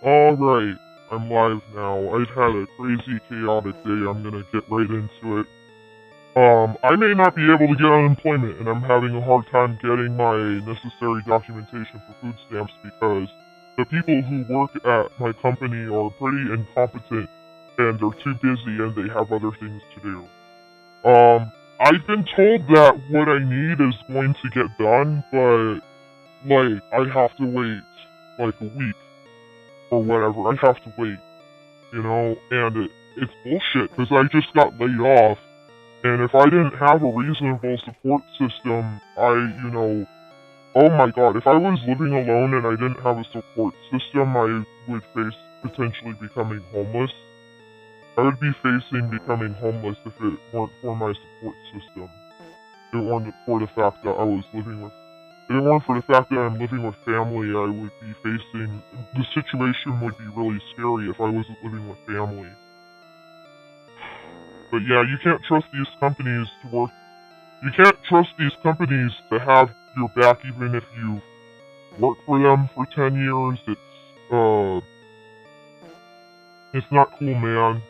Alright, I'm live now. I've had a crazy, chaotic day. I'm gonna get right into it. I may not be able to get unemployment, and I'm having a hard time getting my necessary documentation for food stamps because the people who work at my company are pretty incompetent, and they're too busy, and they have other things to do. I've been told that what I need is going to get done, but, I have to wait, a week or whatever. I have to wait, and it's bullshit because I just got laid off, and if I didn't have a reasonable support system, oh my god, if I was living alone and I didn't have a support system, I would face potentially becoming homeless. I would be facing becoming homeless if it weren't for my support system. If it weren't for the fact that I was living with If it weren't for the fact that I'm living with family, I would be facing... The situation would be really scary if I wasn't living with family. But yeah, you can't trust these companies to work... You can't trust these companies to have your back even if you work for them for 10 years. It's not cool, man.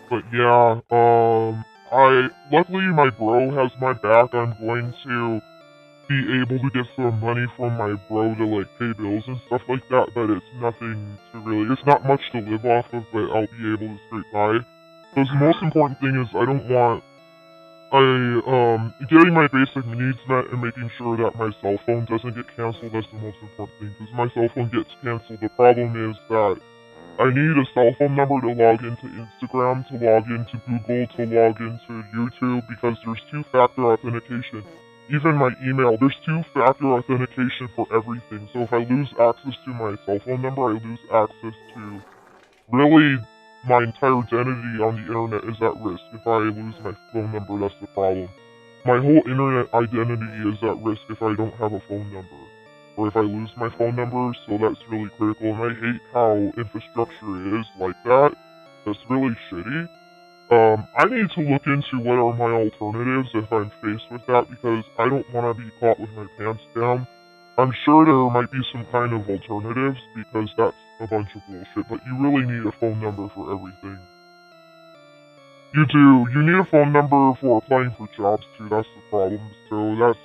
But yeah, luckily my bro has my back. I'm going to be able to get some money from my bro to, pay bills and stuff like that, but it's nothing to really... It's not much to live off of, but I'll be able to scrape by. Because the most important thing is I don't want... getting my basic needs met and making sure that my cell phone doesn't get canceled, that's the most important thing, because my cell phone gets canceled. The problem is that I need a cell phone number to log into Instagram, to log into Google, to log into YouTube, because there's two-factor authentication. Even my email, there's two-factor authentication for everything, so if I lose access to my cell phone number, I lose access to... Really, my entire identity on the internet is at risk. If I lose my phone number, that's the problem. My whole internet identity is at risk if I don't have a phone number. Or if I lose my phone number, so that's really critical, and I hate how infrastructure is like that. That's really shitty. I need to look into what are my alternatives if I'm faced with that, because I don't want to be caught with my pants down. I'm sure there might be some kind of alternatives, because that's a bunch of bullshit, but you really need a phone number for everything. You do. You need a phone number for applying for jobs too, that's the problem. So that's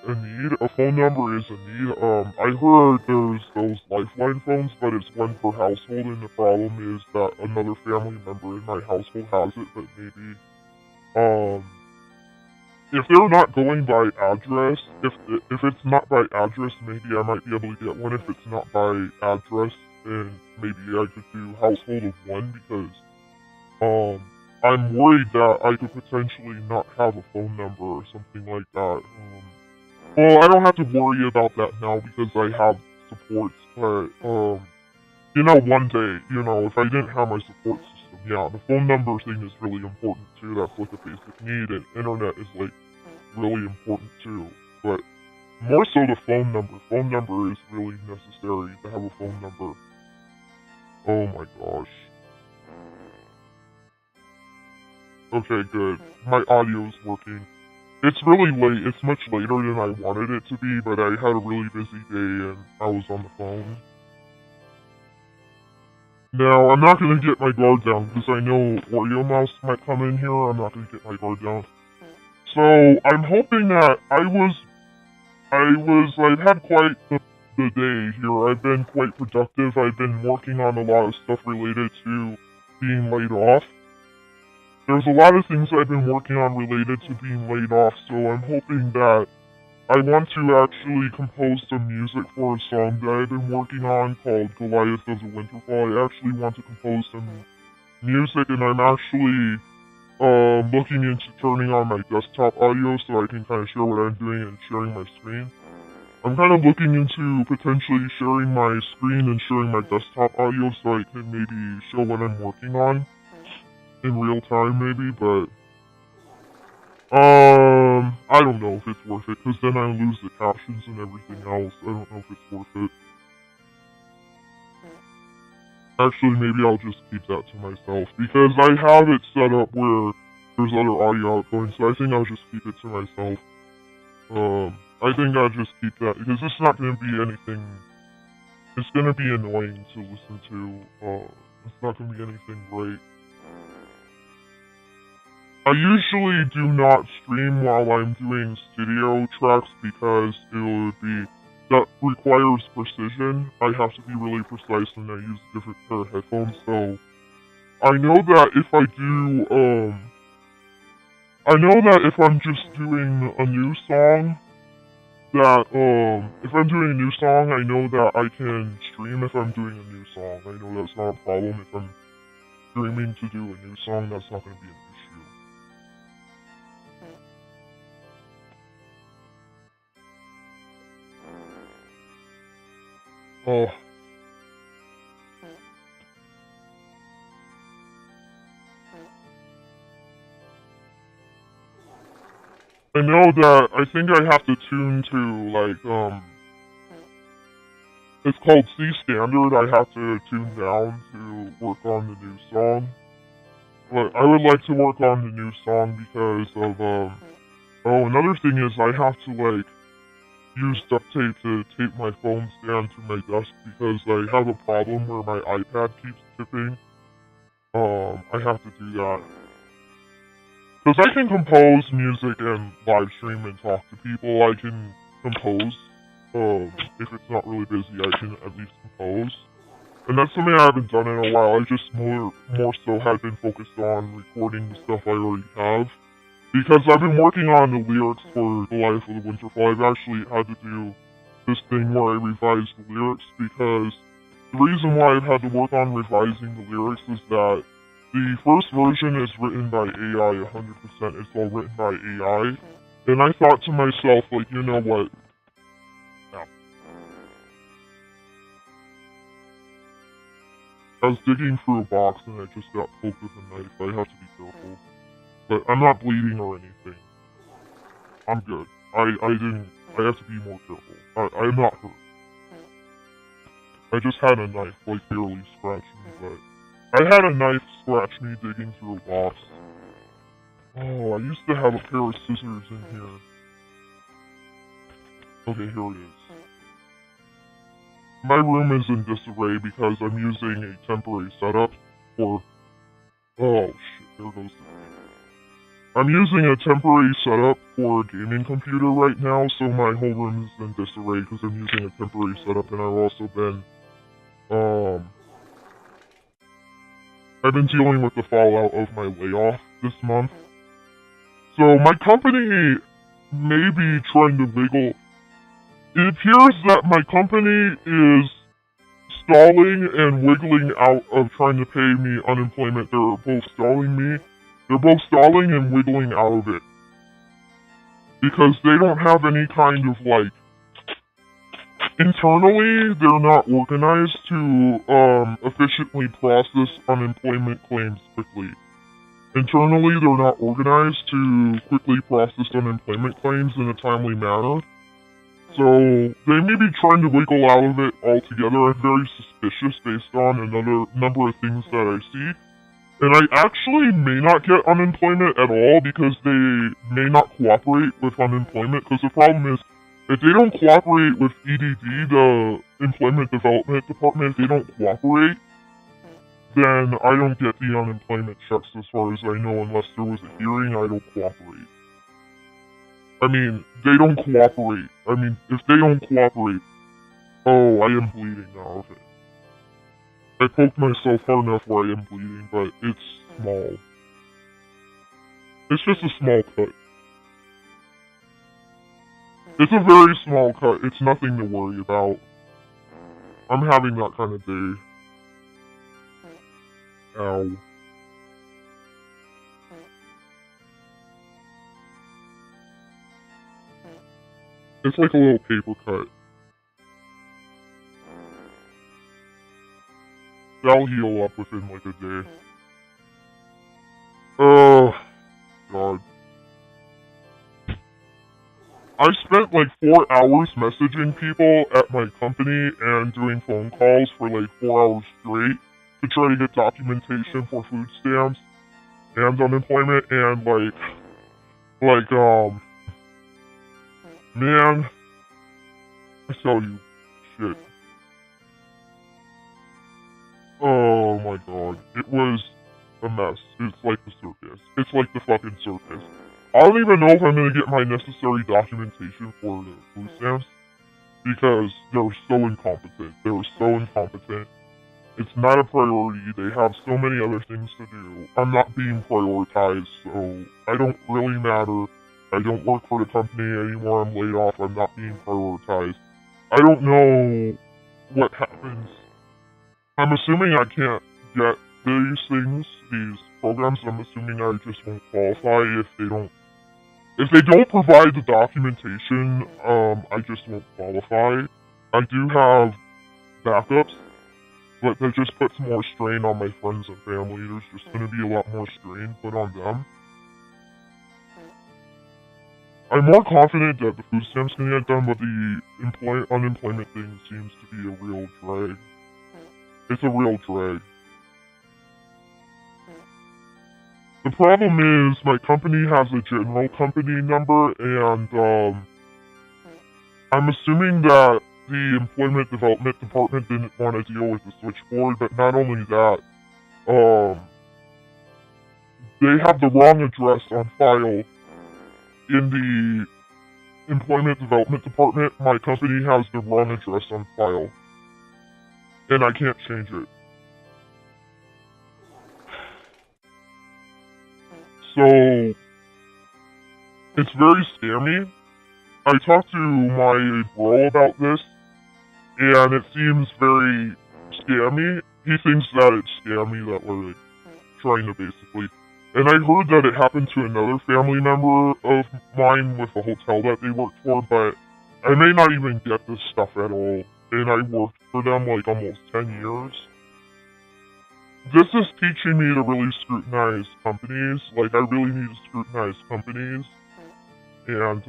a need. A phone number is a need. I heard there's those lifeline phones, but it's one per household, and the problem is that another family member in my household has it, but maybe, if they're not going by address, if it's not by address, maybe I might be able to get one. If it's not by address, then maybe I could do household of one, because, I'm worried that I could potentially not have a phone number or something like that. Well, I don't have to worry about that now because I have supports, but, one day, if I didn't have my support system, yeah, the phone number thing is really important too. That's a basic need, and internet is, really important too. But more so the phone number. Phone number is really necessary to have a phone number. Oh my gosh. Okay, good. My audio's working. It's really late. It's much later than I wanted it to be, but I had a really busy day and I was on the phone. Now, I'm not gonna get my guard down because I know Oreo Mouse might come in here. I'm not gonna get my guard down. So, I'm hoping that I've had quite the day here. I've been quite productive. I've been working on a lot of stuff related to being laid off. There's a lot of things I've been working on related to being laid off, so I'm hoping that I want to actually compose some music for a song that I've been working on called Goliath of the Winterfall. I actually want to compose some music, and I'm actually looking into turning on my desktop audio so I can kind of share what I'm doing and sharing my screen. I'm kind of looking into potentially sharing my screen and sharing my desktop audio so I can maybe show what I'm working on in real time, maybe, but I don't know if it's worth it, because then I lose the captions and everything else. I don't know if it's worth it. Actually, maybe I'll just keep that to myself, because I have it set up where there's other audio outgoing, so I think I'll just keep it to myself. I think I'll just keep that, because it's not going to be anything, it's going to be annoying to listen to, it's not going to be anything great. I usually do not stream while I'm doing studio tracks because that requires precision. I have to be really precise when I use a different pair of headphones, so I know that if I if I'm just doing a new song, if I'm doing a new song, I know that I can stream if I'm doing a new song. I know that's not a problem. If I'm streaming to do a new song, that's not going to be an issue. Oh. I know that I think I have to tune to, like, it's called C standard. I have to tune down to work on the new song. But I would like to work on the new song because of, oh, another thing is I have to, like, use duct tape to tape my phone stand to my desk because I have a problem where my iPad keeps tipping. I have to do that. Because I can compose music and live stream and talk to people. I can compose. If it's not really busy, I can at least compose. And that's something I haven't done in a while. I just more so have been focused on recording the stuff I already have. Because I've been working on the lyrics for Goliath of the Winterfall. I've actually had to do this thing where I revise the lyrics because the reason why I've had to work on revising the lyrics is that the first version is written by AI 100%. It's all written by AI. And I thought to myself, like, you know what? No. I was digging through a box and I just got poked with a knife. I have to be careful. But I'm not bleeding or anything. I'm good. I have to be more careful. I'm not hurt. I just had a knife, like, barely scratch me, but I had a knife scratch me digging through a box. Oh, I used to have a pair of scissors in here. Okay, here it is. My room is in disarray because I'm using a temporary setup for... Oh, shit, there goes the thing. I'm using a temporary setup for a gaming computer right now, so my whole room is in disarray because I'm using a temporary setup, and I've also been, I've been dealing with the fallout of my layoff this month. So my company may be trying to wiggle. It appears that my company is stalling and wiggling out of trying to pay me unemployment. They're both stalling me. They're both stalling and wiggling out of it. Because they don't have any kind of, like... Internally, they're not organized to, efficiently process unemployment claims quickly. Internally, they're not organized to quickly process unemployment claims in a timely manner. So, they may be trying to wiggle out of it altogether. I'm very suspicious based on another number of things that I see. And I actually may not get unemployment at all because they may not cooperate with unemployment. Because the problem is, if they don't cooperate with EDD, the Employment Development Department, if they don't cooperate, then I don't get the unemployment checks as far as I know unless there was a hearing. I don't cooperate. I mean, they don't cooperate. I mean, if they don't cooperate... Oh, I am bleeding now, okay. I poked myself hard enough where I am bleeding, but it's small. It's just a small cut. It's a very small cut. It's nothing to worry about. I'm having that kind of day. Ow. It's like a little paper cut. That'll heal up within like a day. Oh, God. I spent like 4 hours messaging people at my company and doing phone calls for like 4 hours straight to try to get documentation for food stamps and unemployment, and Man, I tell you, shit. Oh my god. It was a mess. It's like the circus. It's like the fucking circus. I don't even know if I'm gonna get my necessary documentation for the food stamps because they're so incompetent. They're so incompetent. It's not a priority. They have so many other things to do. I'm not being prioritized, so I don't really matter. I don't work for the company anymore. I'm laid off. I'm not being prioritized. I don't know what happens. I'm assuming I can't get these things, these programs. I'm assuming I just won't qualify if they don't provide the documentation. I just won't qualify. I do have backups, but that just puts more strain on my friends and family. There's just going to be a lot more strain put on them. I'm more confident that the food stamps can get done, but the unemployment thing seems to be a real drag. It's a real drag. The problem is my company has a general company number, and I'm assuming that the Employment Development Department didn't want to deal with the switchboard, but not only that, they have the wrong address on file in the Employment Development Department. My company has the wrong address on file, and I can't change it. So, it's very scammy. I talked to my bro about this, and it seems very scammy. He thinks that it's scammy that we're trying to basically... And I heard that it happened to another family member of mine with a hotel that they worked for, but I may not even get this stuff at all. And I worked for them like almost 10 years. This is teaching me to really scrutinize companies. Like, I really need to scrutinize companies. And,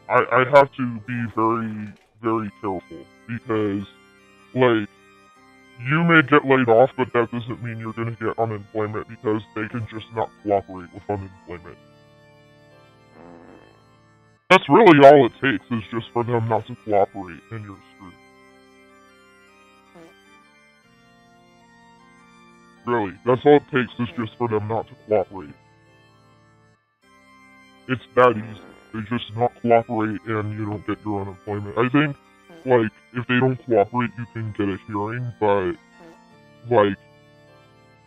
I have to be very, very careful. Because, like, you may get laid off, but that doesn't mean you're gonna get unemployment because they can just not cooperate with unemployment. That's really all it takes, is just for them not to cooperate, and you're screwed. Really, that's all it takes, is just for them not to cooperate. It's that easy. They just not cooperate and you don't get your unemployment. I think, like, if they don't cooperate, you can get a hearing, but, like,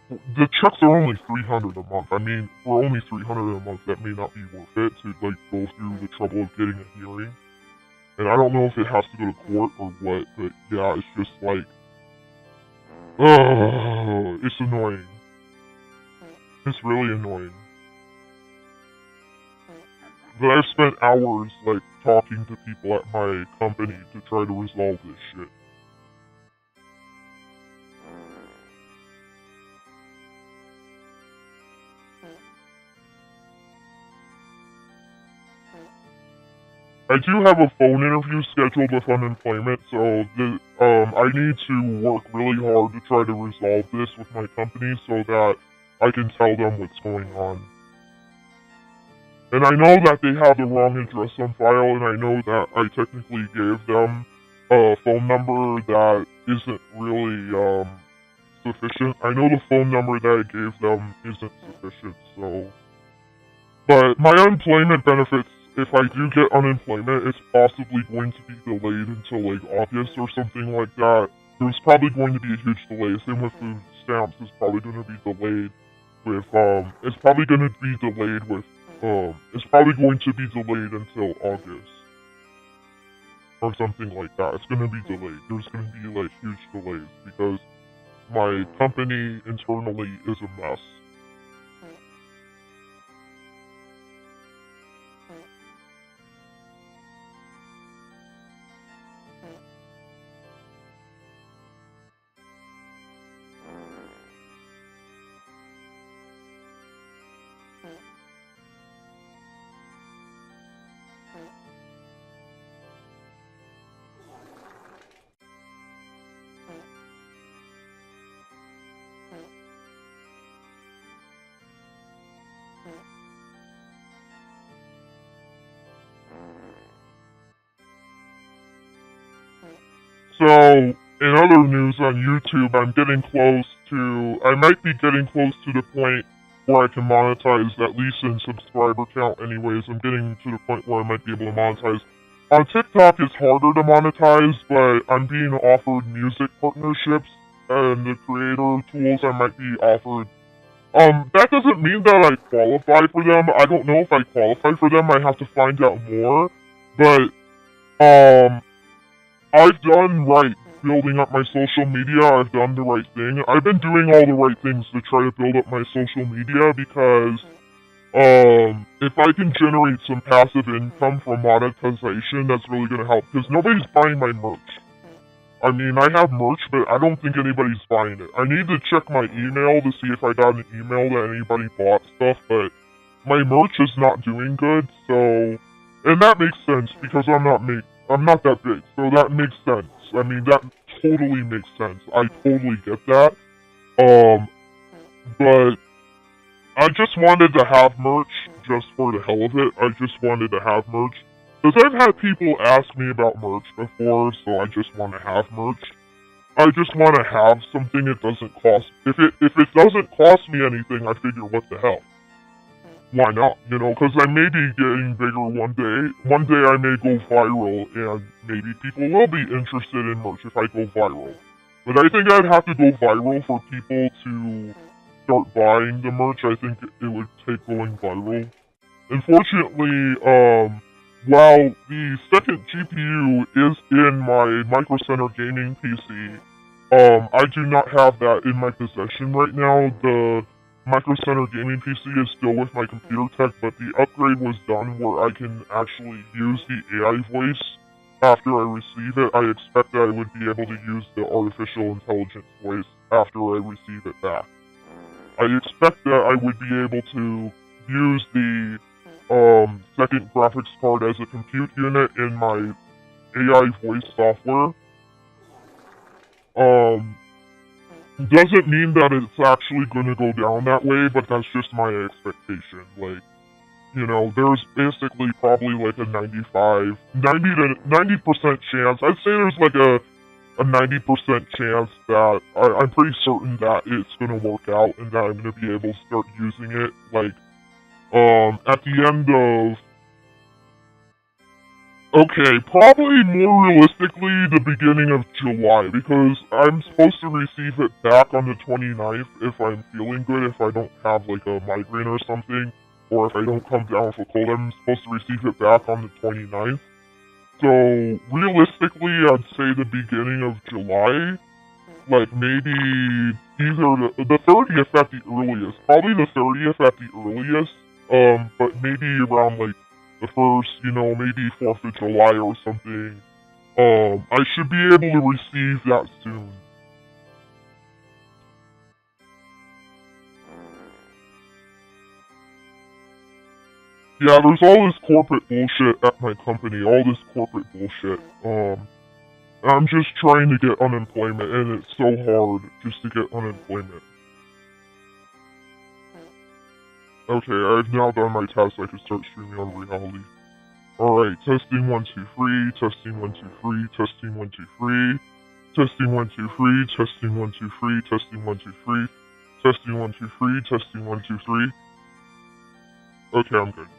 the checks are only $300 a month. I mean, for only $300 a month, that may not be worth it to, like, go through the trouble of getting a hearing. And I don't know if it has to go to court or what, but yeah, it's just like, it's annoying. It's really annoying. But I've spent hours, like, talking to people at my company to try to resolve this shit. I do have a phone interview scheduled with unemployment, so I need to work really hard to try to resolve this with my company so that I can tell them what's going on. And I know that they have the wrong address on file, and I know that I technically gave them a phone number that isn't really, sufficient. I know the phone number that I gave them isn't sufficient, so... But my unemployment benefits, if I do get unemployment, it's possibly going to be delayed until, like, August or something like that. There's probably going to be a huge delay. Same with food stamps, it's probably going to be delayed with, it's probably going to be delayed with, it's probably going to be delayed until August. Or something like that. It's going to be delayed. There's going to be, like, huge delays because my company internally is a mess. So, in other news on YouTube, I might be getting close to the point where I can monetize, at least in subscriber count anyways. I'm getting to the point where I might be able to monetize. On TikTok, it's harder to monetize, but I'm being offered music partnerships, and the creator tools I might be offered. That doesn't mean that I qualify for them. I don't know if I qualify for them. I have to find out more. But, I've done right building up my social media. I've done the right thing. I've been doing all the right things to try to build up my social media because, if I can generate some passive income from monetization, that's really gonna help. Because nobody's buying my merch. I mean, I have merch, but I don't think anybody's buying it. I need to check my email to see if I got an email that anybody bought stuff, but my merch is not doing good, so... And that makes sense, because I'm not that big, so that makes sense. I mean, that totally makes sense. I totally get that. But I just wanted to have merch just for the hell of it. I just wanted to have merch. Because I've had people ask me about merch before, so I just want to have merch. I just want to have something that doesn't cost... If it doesn't cost me anything, I figure, what the hell? Why not? You know, because I may be getting bigger one day. One day I may go viral, and maybe people will be interested in merch if I go viral. But I think I'd have to go viral for people to start buying the merch. I think it would take going viral. Unfortunately, while the second GPU is in my Micro Center gaming PC, I do not have that in my possession right now. The Micro Center gaming PC is still with my computer tech, but the upgrade was done where I can actually use the AI voice after I receive it. I expect that I would be able to use the artificial intelligence voice after I receive it back. I expect that I would be able to use the second graphics card as a compute unit in my AI voice software. Doesn't mean that it's actually going to go down that way, but that's just my expectation. Like, you know, there's basically probably like a 90 to 90% chance. I'd say there's like a 90% chance that I'm pretty certain that it's going to work out and that I'm going to be able to start using it, like, at the end of... Okay, probably more realistically the beginning of July, because I'm supposed to receive it back on the 29th if I'm feeling good, if I don't have like a migraine or something, or if I don't come down with a cold, I'm supposed to receive it back on the 29th. So, realistically, I'd say the beginning of July, like maybe either the 30th at the earliest, probably the 30th at the earliest, but maybe around like the 1st, you know, maybe 4th of July or something. I should be able to receive that soon. Yeah, there's all this corporate bullshit at my company, all this corporate bullshit. I'm just trying to get unemployment, and it's so hard just to get unemployment. Okay, I've now done my test. I can start streaming on reality. Alright, testing 1 2 3, testing 1 2 3, testing 1 2 3, testing 1 2 3, testing 1 2 3, testing 1 2 3, testing 1 2 3, testing 1 2 3. Okay, I'm good.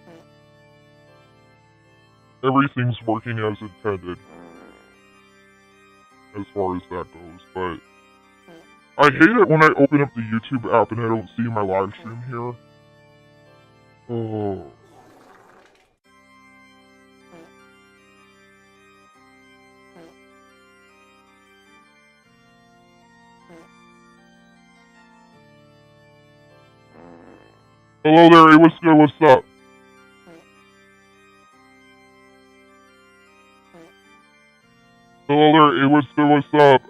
Everything's working as intended, as far as that goes, but I hate it when I open up the YouTube app and I don't see my live stream here. Oh. Hello there, hey, what's good, what's up? Hello there, hey, what's good, what's up?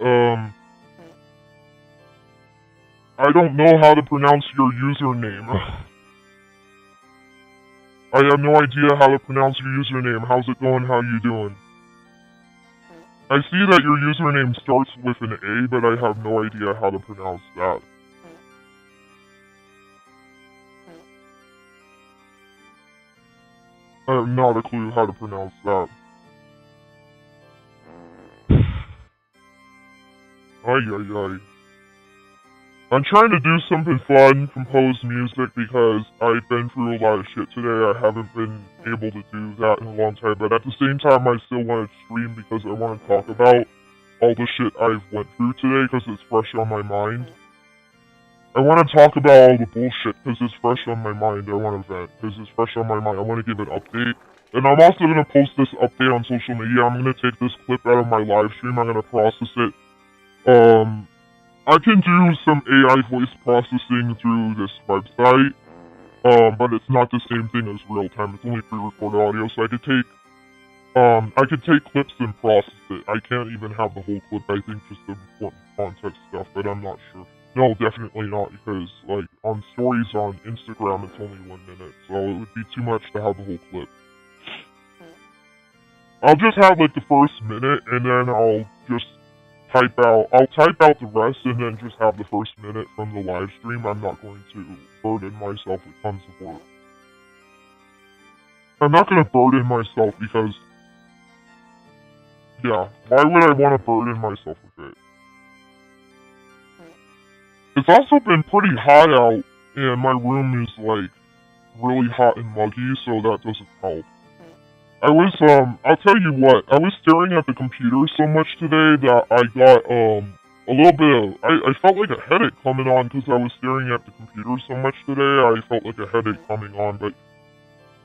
I don't know how to pronounce your username. I have no idea how to pronounce your username. How's it going? How you doing? I see that your username starts with an A, but I have no idea how to pronounce that. I have not a clue how to pronounce that. Ay, ay, ay. I'm trying to do something fun, compose music, because I've been through a lot of shit today. I haven't been able to do that in a long time, but at the same time, I still want to stream because I want to talk about all the shit I've went through today because it's fresh on my mind. I want to talk about all the bullshit because it's fresh on my mind. I want to vent because it's fresh on my mind. I want to give an update. And I'm also going to post this update on social media. I'm going to take this clip out of my live stream. I'm going to process it. I can do some AI voice processing through this website, but it's not the same thing as real time. It's only pre-recorded audio, so I could take clips and process it. I can't even have the whole clip. I think just the important context stuff, but I'm not sure. No, definitely not, because like on stories on Instagram, it's only 1 minute, so it would be too much to have the whole clip. I'll just have like the first minute, and then I'll type out the rest, and then just have the first minute from the live stream. I'm not going to burden myself with tons of work. I'm not going to burden myself because, yeah, why would I want to burden myself with it? It's also been pretty hot out, and my room is like really hot and muggy, so that doesn't help. I'll tell you what, I was staring at the computer so much today that I got, a little bit of, I felt like a headache coming on because I was staring at the computer so much today. I felt like a headache coming on, but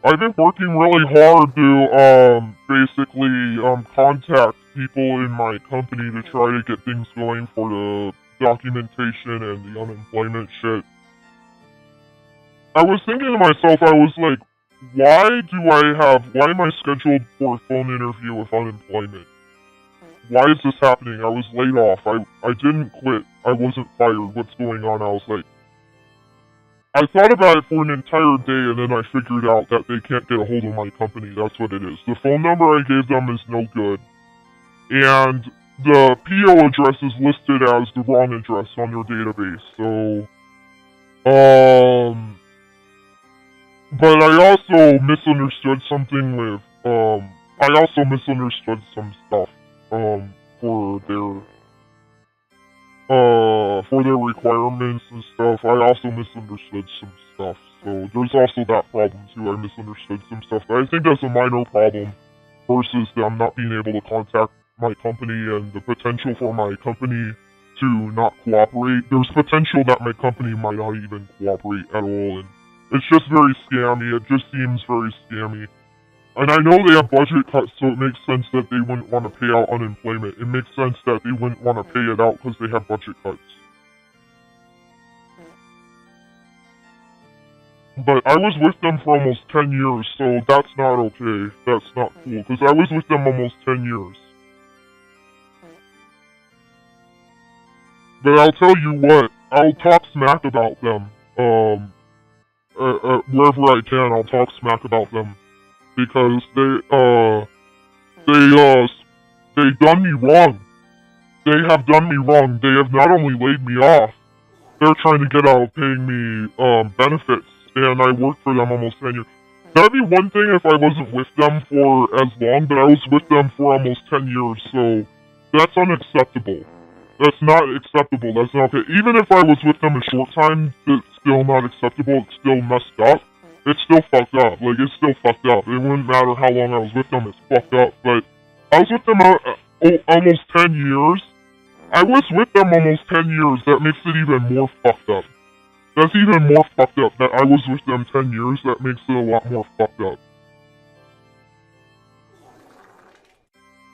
I've been working really hard to, basically, contact people in my company to try to get things going for the documentation and the unemployment shit. I was thinking to myself, I was like, why am I scheduled for a phone interview with unemployment? Why is this happening? I was laid off. I didn't quit. I wasn't fired. What's going on? I was like, I thought about it for an entire day, and then I figured out that they can't get a hold of my company. That's what it is. The phone number I gave them is no good. And the PO address is listed as the wrong address on their database. So, but I also misunderstood something with, I also misunderstood some stuff, for their requirements and stuff. I also misunderstood some stuff, so there's also that problem too. I misunderstood some stuff, but I think that's a minor problem versus them not being able to contact my company and the potential for my company to not cooperate. There's potential that my company might not even cooperate at all, and it's just very scammy. It just seems very scammy. And I know they have budget cuts, so it makes sense that they wouldn't want to pay out unemployment. It makes sense that they wouldn't want to pay it out because they have budget cuts. But I was with them for almost 10 years, so that's not okay. That's not cool, because I was with them almost 10 years. But I'll tell you what, I'll talk smack about them. Wherever I can, I'll talk smack about them. Because they've done me wrong. They have done me wrong. They have not only laid me off, they're trying to get out of paying me, benefits. And I worked for them almost 10 years. That'd be one thing if I wasn't with them for as long, but I was with them for almost 10 years, so that's unacceptable. That's not acceptable. That's not okay. Even if I was with them a short time, it's still not acceptable. It's still messed up. It's still fucked up. Like, it's still fucked up. It wouldn't matter how long I was with them, it's fucked up. But I was with them almost 10 years. I was with them almost 10 years. That makes it even more fucked up. That's even more fucked up. That I was with them 10 years, that makes it a lot more fucked up.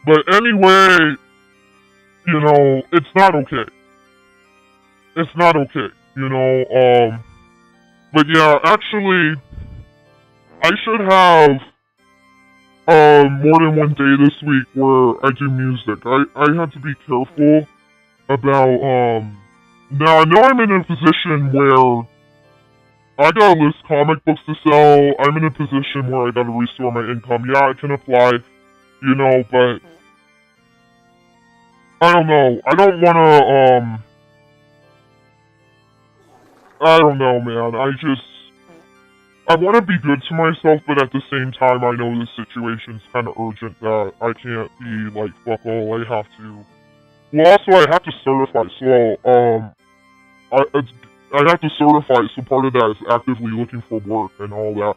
But anyway, you know, it's not okay. It's not okay, you know, but yeah, actually, I should have, more than one day this week where I do music. I have to be careful about, now I know I'm in a position where I gotta list comic books to sell. I'm in a position where I gotta restore my income. Yeah, I can apply, you know, but I don't know. I don't wanna, I don't know, man. I want to be good to myself, but at the same time, I know this situation's kind of urgent that I can't be like, fuck all, I have to Well, also I have to certify, so, I, it's, I have to certify, so part of that is actively looking for work and all that.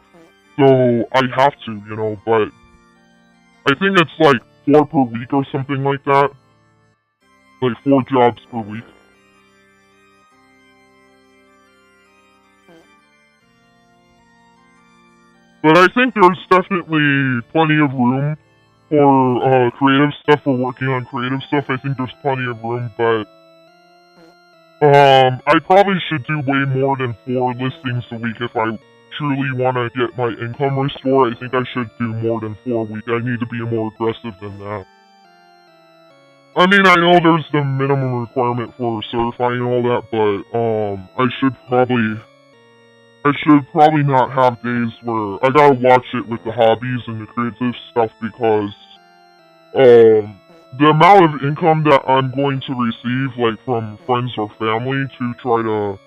So, I have to, but I think it's like 4 per week or something like that. Like 4 jobs per week. But I think there's definitely plenty of room for creative stuff, for working on creative stuff. I think there's plenty of room, but I probably should do way more than 4 listings a week if I truly want to get my income restored. I think I should do more than 4 a week. I need to be more aggressive than that. I mean, I know there's the minimum requirement for certifying and all that, but I should probably not have days where I gotta watch it with the hobbies and the creative stuff because the amount of income that I'm going to receive, like from friends or family, to try to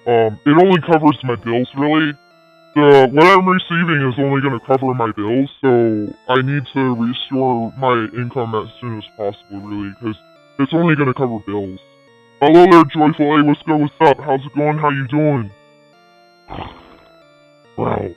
it only covers my bills really. What I'm receiving is only going to cover my bills, so I need to restore my income as soon as possible, really, because it's only going to cover bills. Hello there, Joyful. Hey, what's good? What's up? How's it going? How you doing? Wow.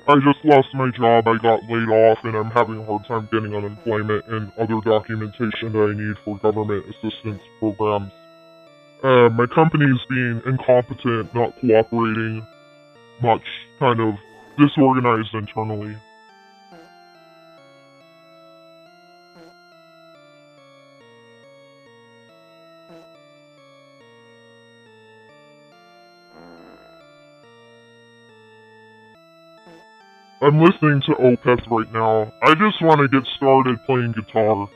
I just lost my job, I got laid off, and I'm having a hard time getting unemployment and other documentation that I need for government assistance programs. My company's being incompetent, not cooperating much, kind of disorganized internally. I'm listening to Opeth right now. I just want to get started playing guitar.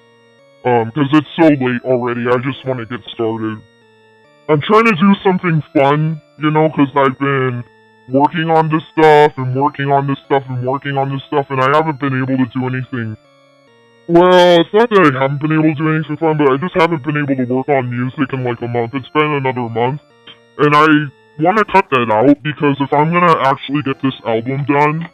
Because it's so late already, I just want to get started. I'm trying to do something fun, because I've been working on this stuff, and working on this stuff, and working on this stuff, and I haven't been able to do anything. Well, it's not that I haven't been able to do anything fun, but I just haven't been able to work on music in like a month. It's been another month. And I want to cut that out, because if I'm gonna actually get this album done,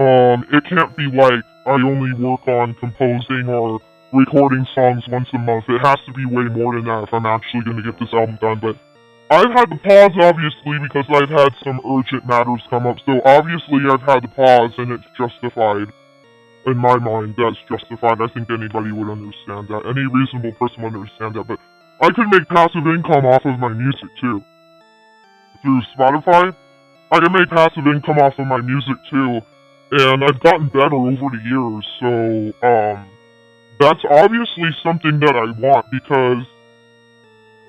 it can't be like I only work on composing or recording songs once a month. It has to be way more than that if I'm actually gonna get this album done. But I've had to pause, obviously, because I've had some urgent matters come up. So obviously I've had to pause, and it's justified. In my mind, that's justified. I think anybody would understand that. Any reasonable person would understand that. But I could make passive income off of my music, too. Through Spotify, I can make passive income off of my music, too. And I've gotten better over the years, so, that's obviously something that I want, because,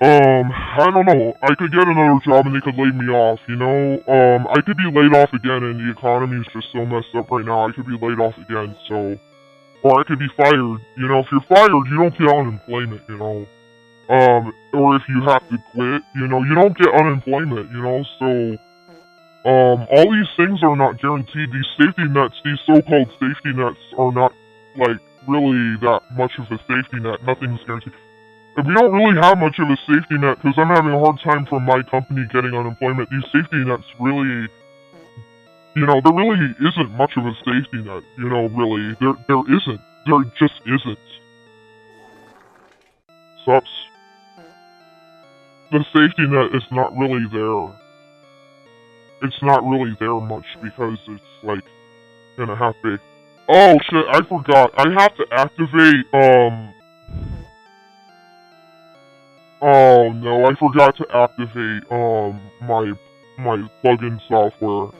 I don't know, I could get another job and they could lay me off, I could be laid off again and the economy is just so messed up right now, I could be laid off again, so, or I could be fired, if you're fired, you don't get unemployment, or if you have to quit, you don't get unemployment, so, all these things are not guaranteed. These safety nets, these so-called safety nets, are not, like, really that much of a safety net. Nothing's guaranteed. And we don't really have much of a safety net, because I'm having a hard time from my company getting unemployment. These safety nets really, there really isn't much of a safety net, really. There isn't. There just isn't. Sucks. The safety net is not really there. It's not really there much because it's like gonna have to. Oh shit! I forgot. I have to activate. Oh no! I forgot to activate my plugin software.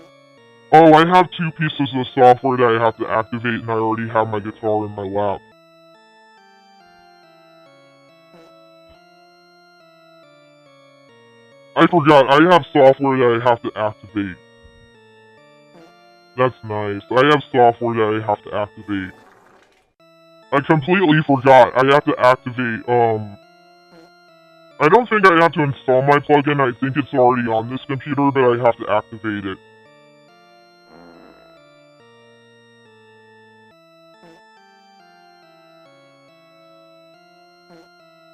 Oh, I have 2 pieces of software that I have to activate, and I already have my guitar in my lap. I forgot. I have software that I have to activate. That's nice. I have software that I have to activate. I completely forgot. I have to activate, I don't think I have to install my plugin. I think it's already on this computer, but I have to activate it.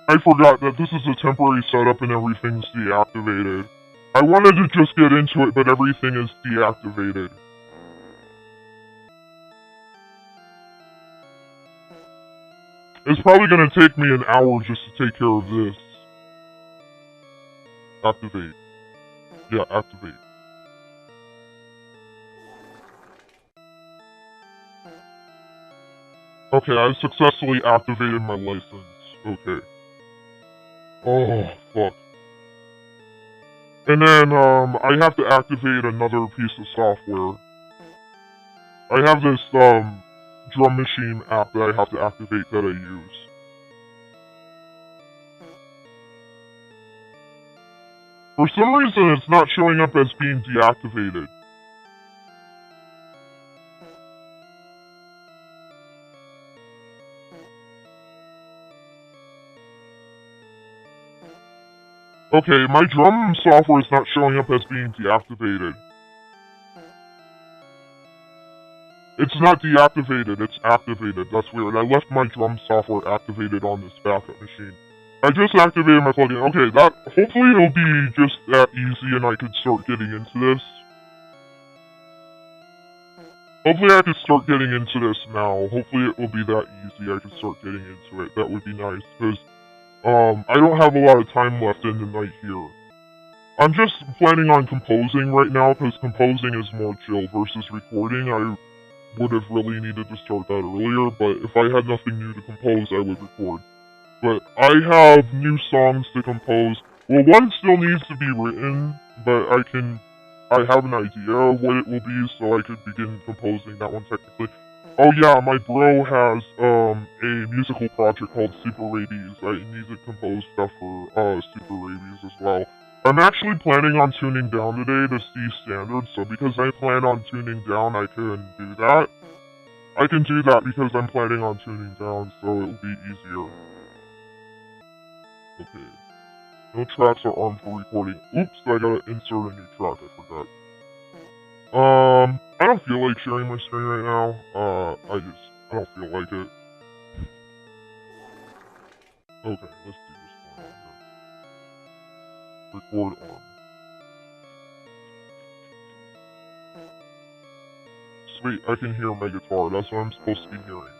I forgot that this is a temporary setup and everything's deactivated. I wanted to just get into it, but everything is deactivated. It's probably gonna take me an hour just to take care of this. Activate. Yeah, activate. Okay, I successfully activated my license. Okay. Oh, fuck. And then, I have to activate another piece of software. I have this, drum machine app that I have to activate that I use. For some reason, it's not showing up as being deactivated. Okay, my drum software is not showing up as being deactivated. It's not deactivated, it's activated. That's weird. I left my drum software activated on this backup machine. I just activated my plugin. Okay, hopefully it'll be just that easy and I could start getting into this. Hopefully I could start getting into this now. Hopefully it will be that easy I can start getting into it. That would be nice, because I don't have a lot of time left in the night here. I'm just planning on composing right now, because composing is more chill versus recording. I would have really needed to start that earlier, but if I had nothing new to compose, I would record. But I have new songs to compose. Well, one still needs to be written, but I have an idea of what it will be, so I could begin composing that one technically. Oh yeah, my bro has, a musical project called Super Rabies. I need to compose stuff for, Super Rabies as well. I'm actually planning on tuning down today to C standard, so because I plan on tuning down, I can do that. I can do that because I'm planning on tuning down, so it'll be easier. Okay. No tracks are armed for recording. Oops, I gotta insert a new track, I forgot. I don't feel like sharing my screen right now. I don't feel like it. Okay, let's see what's going on here. Record on. Sweet, I can hear my guitar, that's what I'm supposed to be hearing.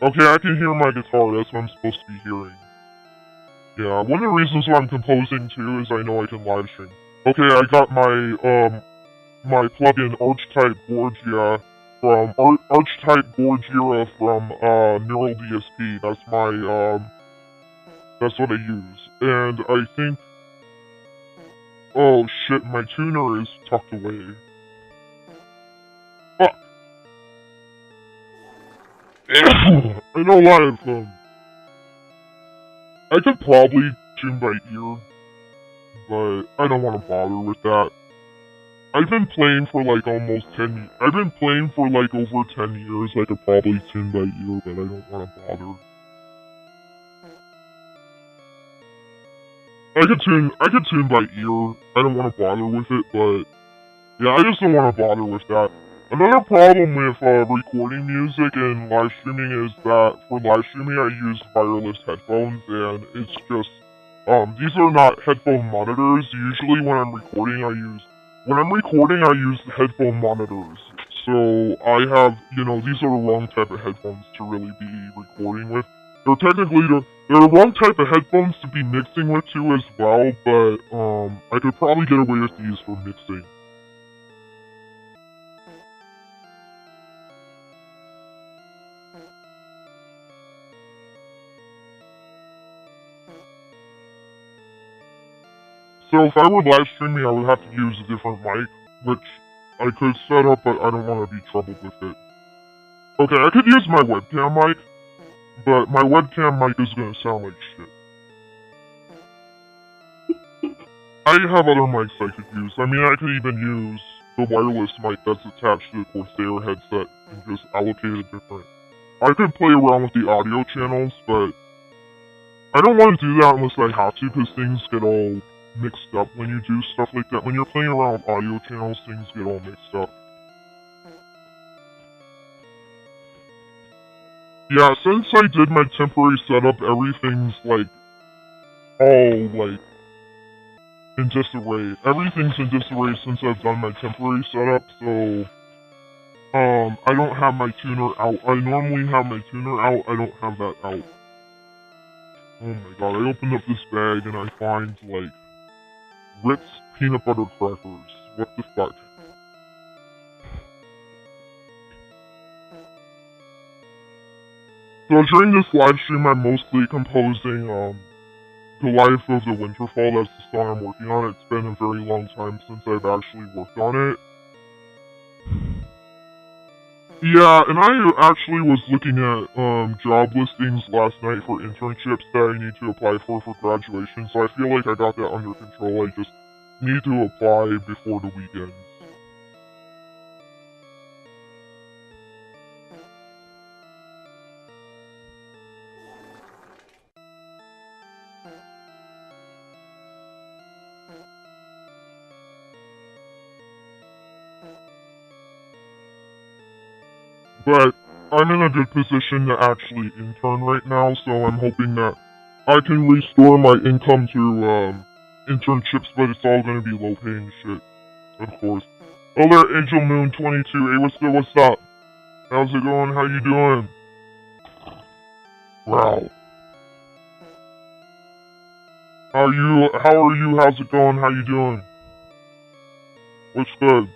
Okay, I can hear my guitar, that's what I'm supposed to be hearing. Yeah, one of the reasons why I'm composing too is I know I can live stream. Okay, I got my, my plugin Archetype Gorgia from Archetype Gorgia from Neural DSP. That's my that's what I use. And I think oh shit, my tuner is tucked away. Fuck. I know a lot of I could probably tune by ear, but I don't want to bother with that. I've been playing for like almost 10 years. I've been playing for like over 10 years. I could probably tune by ear, but I don't want to bother. I could tune by ear. I don't want to bother with it, but yeah, I just don't want to bother with that. Another problem with recording music and live streaming is that for live streaming I use wireless headphones, and it's just these are not headphone monitors. Usually when I'm recording I use headphone monitors. So I have, these are the wrong type of headphones to really be recording with. They're the wrong type of headphones to be mixing with too as well, but I could probably get away with these for mixing. So if I were live streaming, I would have to use a different mic, which I could set up, but I don't want to be troubled with it. Okay, I could use my webcam mic, but my webcam mic is gonna sound like shit. I have other mics I could use. I mean, I could even use the wireless mic that's attached to the Corsair headset and just allocate it different. I could play around with the audio channels, but I don't want to do that unless I have to, because things get all mixed up when you do stuff like that. When you're playing around with audio channels, things get all mixed up. Yeah, since I did my temporary setup, everything's like all, like, in disarray. Everything's in disarray since I've done my temporary setup, so, I don't have my tuner out. I normally have my tuner out, I don't have that out. Oh my god, I opened up this bag and I find, like, Ritz peanut butter crackers. What the fuck? So during this live stream, I'm mostly composing, Goliath of the Winterfall. That's the song I'm working on. It's been a very long time since I've actually worked on it. Yeah, and I actually was looking at, job listings last night for internships that I need to apply for graduation, so I feel like I got that under control. I just need to apply before the weekend. But I'm in a good position to actually intern right now, so I'm hoping that I can restore my income to, internships, but it's all gonna be low-paying shit, of course. Oh there, Angel Moon 22. Hey, what's up? How's it going? How you doing? Wow. How are you? How's it going? How you doing? What's good?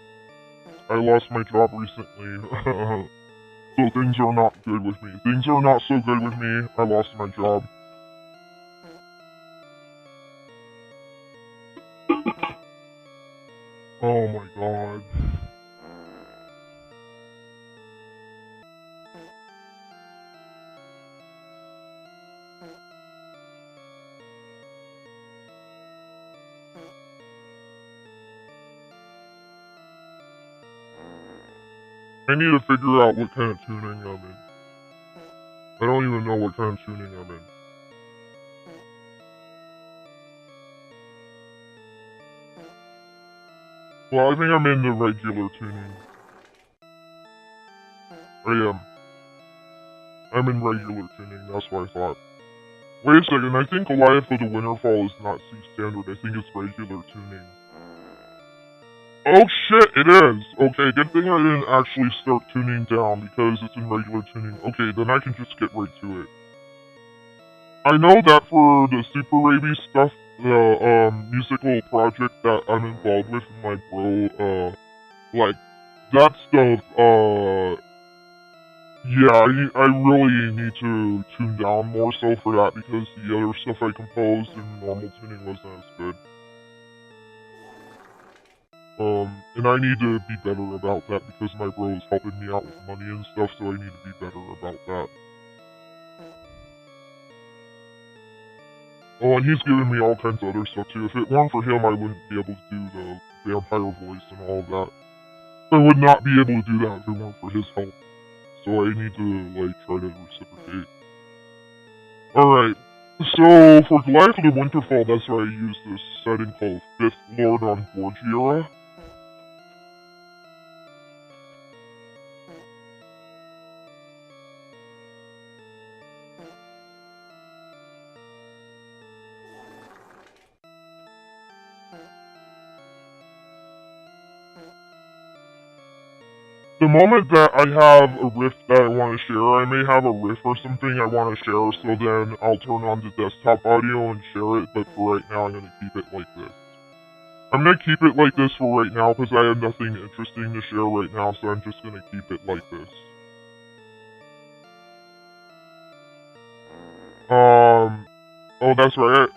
I lost my job recently. So things are not good with me. Things are not so good with me. I lost my job. Oh my god. I need to figure out what kind of tuning I'm in. I don't even know what kind of tuning I'm in. Well, I think I'm in the regular tuning. I am. I'm in regular tuning, that's what I thought. Wait a second, I think Goliath of the Winterfall is not C standard, I think it's regular tuning. Oh shit, it is! Okay, good thing I didn't actually start tuning down because it's in regular tuning. Okay, then I can just get right to it. I know that for the Super Rabies stuff, the, musical project that I'm involved with my bro, like, that stuff, yeah, I really need to tune down more so for that because the other stuff I composed in normal tuning wasn't as good. And I need to be better about that because my bro is helping me out with money and stuff, so I need to be better about that. Oh, and he's giving me all kinds of other stuff too. If it weren't for him, I wouldn't be able to do the vampire voice and all of that. I would not be able to do that if it weren't for his help. So I need to, like, try to reciprocate. Alright, so for Goliath of the Winterfall, that's where I use this setting called 5th Lord on Borgiera. The moment that I have a riff that I want to share, I may have a riff or something I want to share, so then I'll turn on the desktop audio and share it, but for right now I'm going to keep it like this. I'm going to keep it like this for right now because I have nothing interesting to share right now, so I'm just going to keep it like this. Oh, that's right.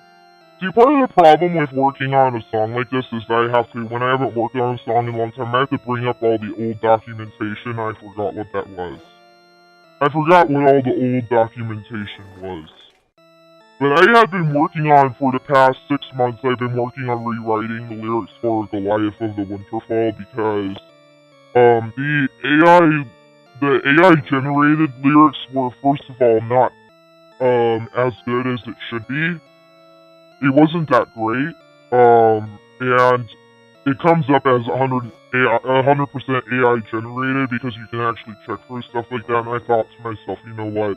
See, part of the problem with working on a song like this is that I have to, when I haven't worked on a song in a long time, I have to bring up all the old documentation. I forgot what that was. I forgot what all the old documentation was. But I have been working on, for the past 6 months, I've been working on rewriting the lyrics for Goliath of the Winterfall because, the AI generated lyrics were, first of all, not, as good as it should be. It wasn't that great, and it comes up as 100% AI generated because you can actually check for stuff like that, and I thought to myself, you know what,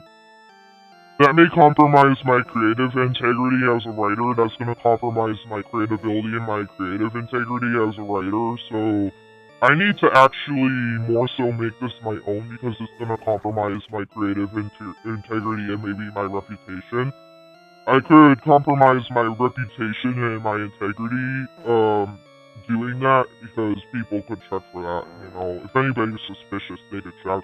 that may compromise my creative integrity as a writer. That's going to compromise my creativity and my creative integrity as a writer. So I need to actually more so make this my own because it's going to compromise my creative integrity and maybe my reputation. I could compromise my reputation and my integrity doing that because people could check for that. If anybody's suspicious, they could check.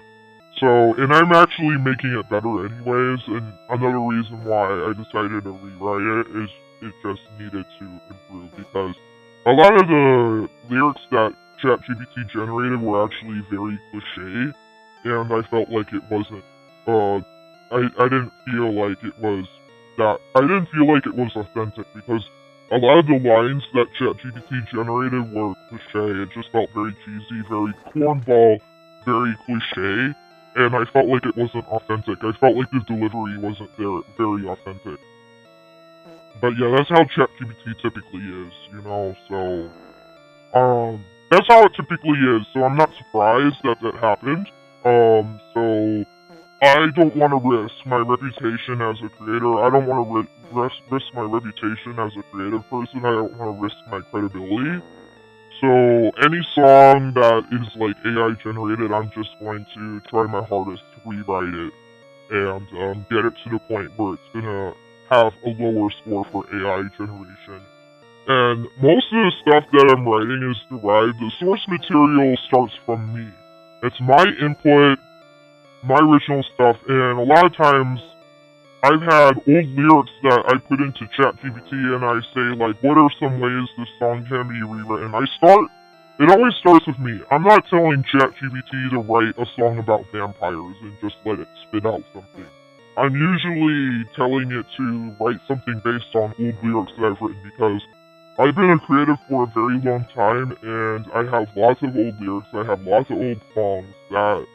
So, and I'm actually making it better anyways, and another reason why I decided to rewrite it is it just needed to improve because a lot of the lyrics that ChatGPT generated were actually very cliche, and I felt like it wasn't, I didn't feel like it was authentic because a lot of the lines that ChatGPT generated were cliche. It just felt very cheesy, very cornball, very cliche. And I felt like it wasn't authentic. I felt like the delivery wasn't very authentic. But yeah, that's how ChatGPT typically is, so... that's how it typically is, so I'm not surprised that that happened. So... I don't want to risk my reputation as a creator. I don't want to risk my reputation as a creative person. I don't want to risk my credibility. So any song that is like AI generated, I'm just going to try my hardest to rewrite it and get it to the point where it's gonna have a lower score for AI generation. And most of the stuff that I'm writing is derived. The source material starts from me. It's my input, my original stuff, and a lot of times I've had old lyrics that I put into ChatGPT and I say, like, what are some ways this song can be rewritten? It always starts with me. I'm not telling ChatGPT to write a song about vampires and just let it spit out something. I'm usually telling it to write something based on old lyrics that I've written because I've been a creative for a very long time and I have lots of old lyrics, I have lots of old songs that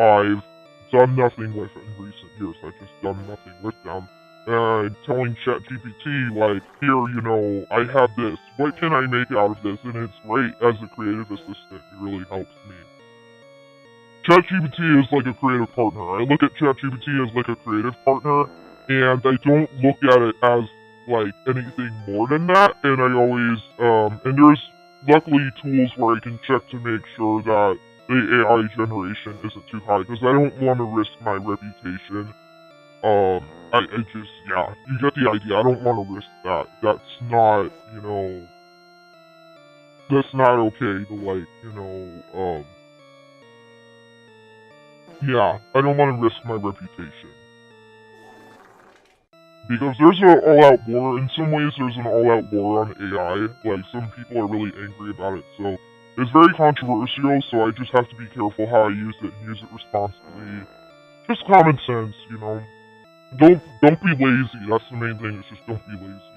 I've done nothing with in recent years. I've just done nothing with them. And telling ChatGPT, like, here, I have this. What can I make out of this? And it's great as a creative assistant. It really helps me. ChatGPT is like a creative partner. I look at ChatGPT as like a creative partner, and I don't look at it as, like, anything more than that. And I always, and there's luckily tools where I can check to make sure that the AI generation isn't too high, because I don't want to risk my reputation. I just, yeah, you get the idea. I don't want to risk that. That's not, that's not okay to, like, yeah, I don't want to risk my reputation. Because there's an all-out war. In some ways, there's an all-out war on AI. Like, some people are really angry about it, so it's very controversial, so I just have to be careful how I use it and use it responsibly. Just common sense, Don't be lazy. That's the main thing. Is just don't be lazy.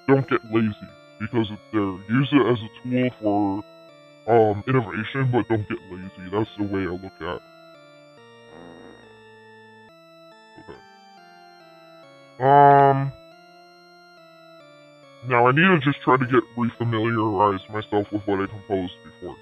Don't get lazy because it's there. Use it as a tool for innovation, but don't get lazy. That's the way I look at it. Okay. Now I need to just try to get refamiliarize myself with what I composed before.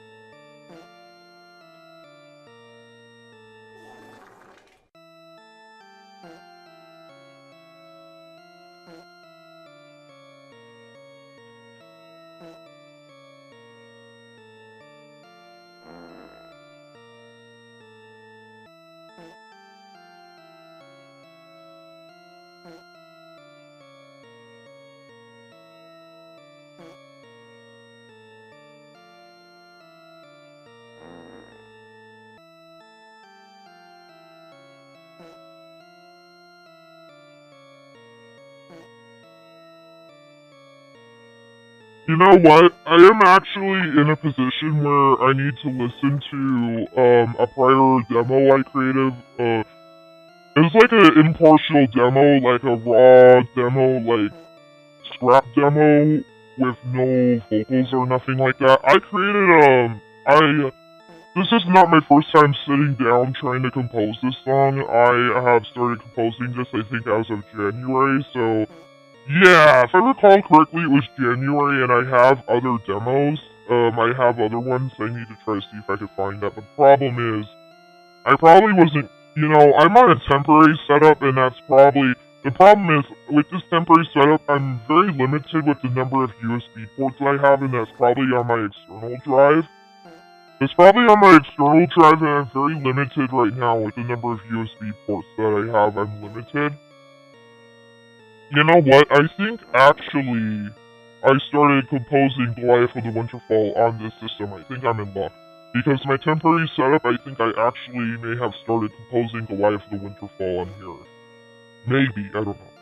You know what? I am actually in a position where I need to listen to a prior demo I created. It was like an impartial demo, like a raw demo, like scrap demo with no vocals or nothing like that. This is not my first time sitting down trying to compose this song. I have started composing this, I think, as of January, so yeah, if I recall correctly, it was January, and I have other demos. I have other ones I need to try to see if I can find that. But the problem is, I probably wasn't, I'm on a temporary setup, and that's probably, The problem is, with this temporary setup, I'm very limited with the number of USB ports that I have, and that's probably on my external drive. It's probably on my external drive, and I'm very limited right now with the number of USB ports that I have. I'm limited. You know what? I think, actually, I started composing Goliath of the Winterfall on this system. I think I'm in luck. Because my temporary setup, I think I actually may have started composing Goliath of the Winterfall on here. Maybe, I don't know.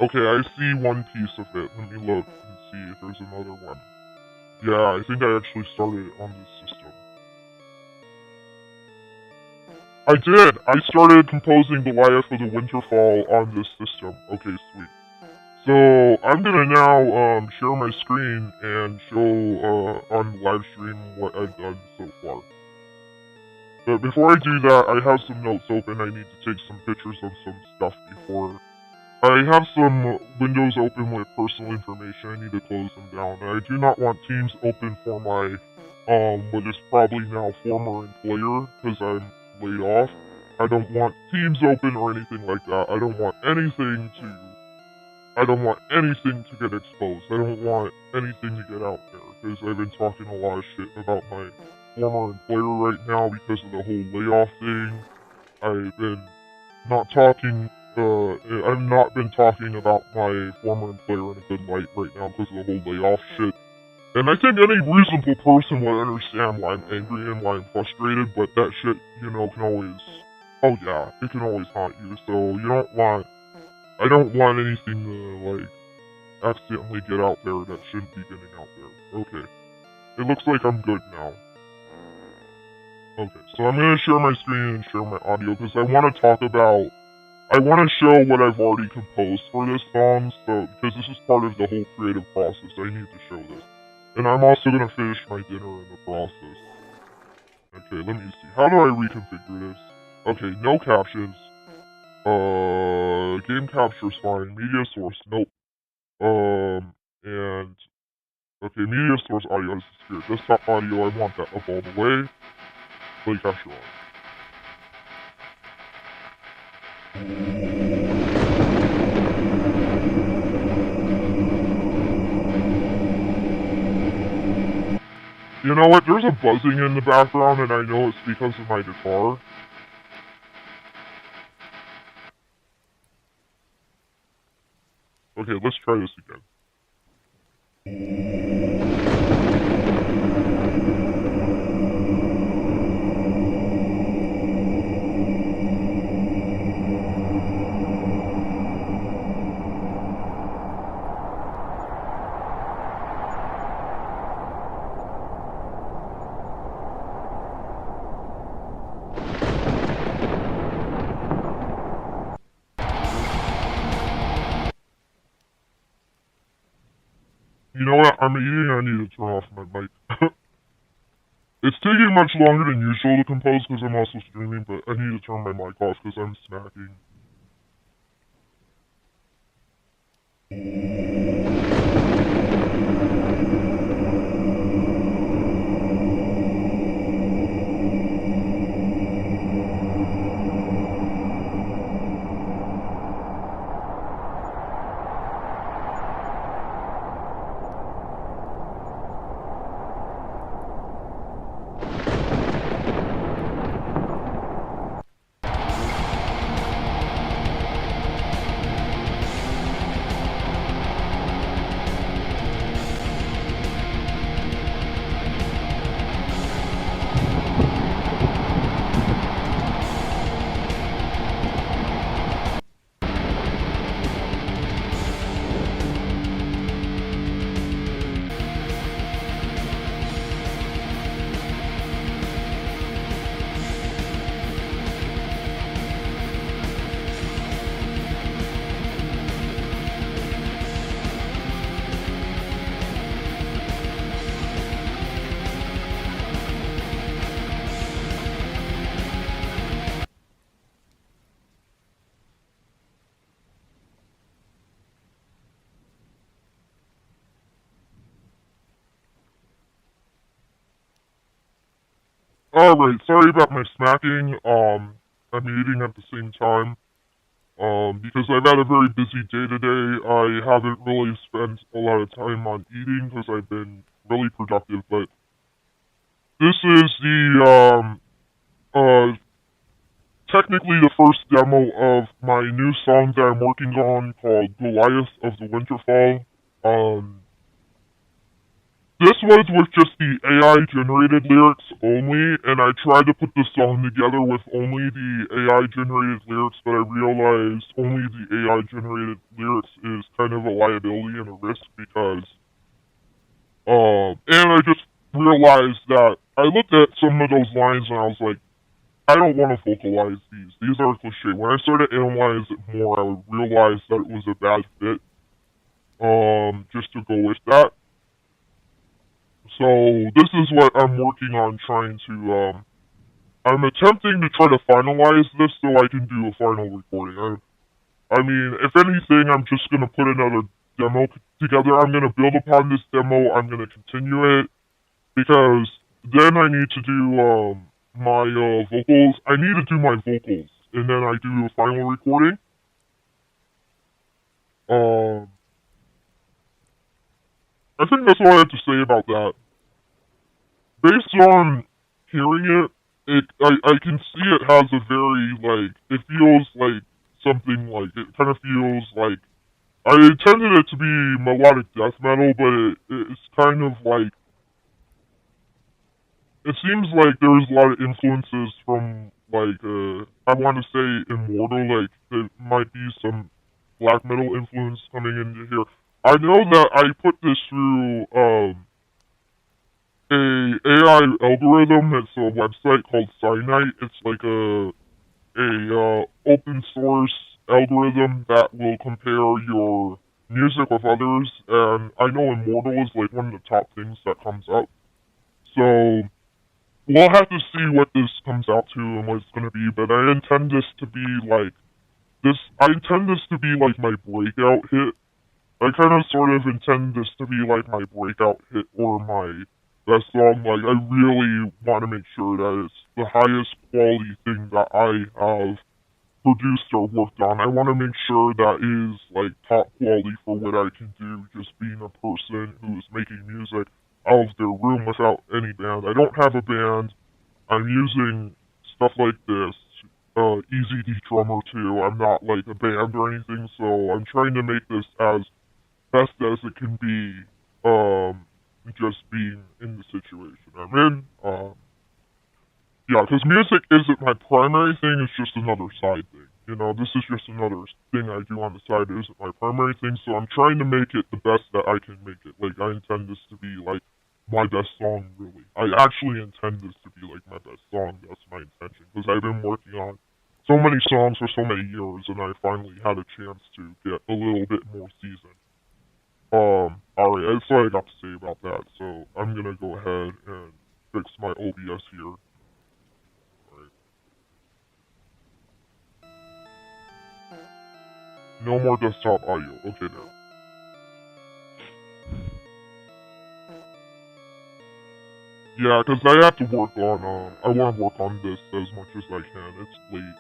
Okay, I see one piece of it. Let me look and see if there's another one. Yeah, I think I actually started on this system. I did! I started composing Goliath of the Winterfall on this system. Okay, sweet. So, I'm gonna now, share my screen and show, on the live stream what I've done so far. But before I do that, I have some notes open. I need to take some pictures of some stuff before. I have some windows open with personal information. I need to close them down. And I do not want Teams open for my, what is probably now former employer, because I'm laid off. I don't want Teams open or anything like that. I don't want anything to get exposed. I don't want anything to get out there, because I've been talking a lot of shit about my former employer right now because of the whole layoff thing. I've not been talking about my former employer in a good light right now because of the whole layoff shit. And I think any reasonable person would understand why I'm angry and why I'm frustrated, but that shit, can always, oh yeah, it can always haunt you, so I don't want anything to, accidentally get out there that shouldn't be getting out there. Okay. It looks like I'm good now. Okay, so I'm gonna share my screen and share my audio, because I want to show what I've already composed for this song, so, because this is part of the whole creative process, I need to show this. And I'm also gonna finish my dinner in the process. Okay, let me see. How do I reconfigure this? Okay, no captions. Game capture's fine. Media source, nope. And okay, media source audio is here. Desktop audio, I want that up all the way. Play capture on. You know what? There's a buzzing in the background, and I know it's because of my guitar. Okay, let's try this again. You know what? I'm eating, I need to turn off my mic. It's taking much longer than usual to compose because I'm also streaming, but I need to turn my mic off because I'm snacking. Alright, sorry about my smacking. I'm eating at the same time. Because I've had a very busy day today, I haven't really spent a lot of time on eating because I've been really productive, but this is technically the first demo of my new song that I'm working on called Goliath of the Winterfall. Um, this was with just the AI generated lyrics only, and I tried to put the song together with only the AI generated lyrics, but I realized only the AI generated lyrics is kind of a liability and a risk because, and I just realized that I looked at some of those lines and I was like, I don't want to vocalize these. These are cliche. When I started to analyze it more, I realized that it was a bad fit, just to go with that. So this is what I'm working on trying to, I'm attempting to try to finalize this so I can do a final recording. I mean, if anything, I'm just going to put another demo together. I'm going to build upon this demo. I'm going to continue it because then I need to do, my, vocals. I need to do my vocals and then I do a final recording. Um, I think that's all I have to say about that. Based on hearing I can see it has a very, like, it feels like something like, it kind of feels like, I intended it to be melodic death metal, but it's kind of like, it seems like there's a lot of influences from, like, I want to say Immortal, like, there might be some black metal influence coming into here. I know that I put this through, a AI algorithm. It's a website called Cyanite. It's like a open source algorithm that will compare your music with others, and I know Immortal is like one of the top things that comes up. So we'll have to see what this comes out to and what it's gonna be, but I intend this to be like this. I intend this to be like my breakout hit. I kind of sort of intend this to be like my breakout hit or my best song. Like, I really want to make sure that it's the highest quality thing that I have produced or worked on. I want to make sure that is like top quality for what I can do, just being a person who is making music out of their room without any band. I don't have a band. I'm using stuff like this. Easy D drummer too. I'm not like a band or anything, so I'm trying to make this as best as it can be, just being in the situation I'm in. Yeah, because music isn't my primary thing, it's just another side thing. You know, this is just another thing I do on the side, it isn't my primary thing, so I'm trying to make it the best that I can make it. Like, I intend this to be, like, my best song, really. I actually intend this to be, like, my best song, that's my intention, because I've been working on so many songs for so many years, and I finally had a chance to get a little bit more seasoned. Alright, that's all I got to say about that, so I'm gonna go ahead and fix my OBS here. Alright. No more desktop audio. Okay, there. Yeah, because I have to work on, I want to work on this as much as I can. It's late.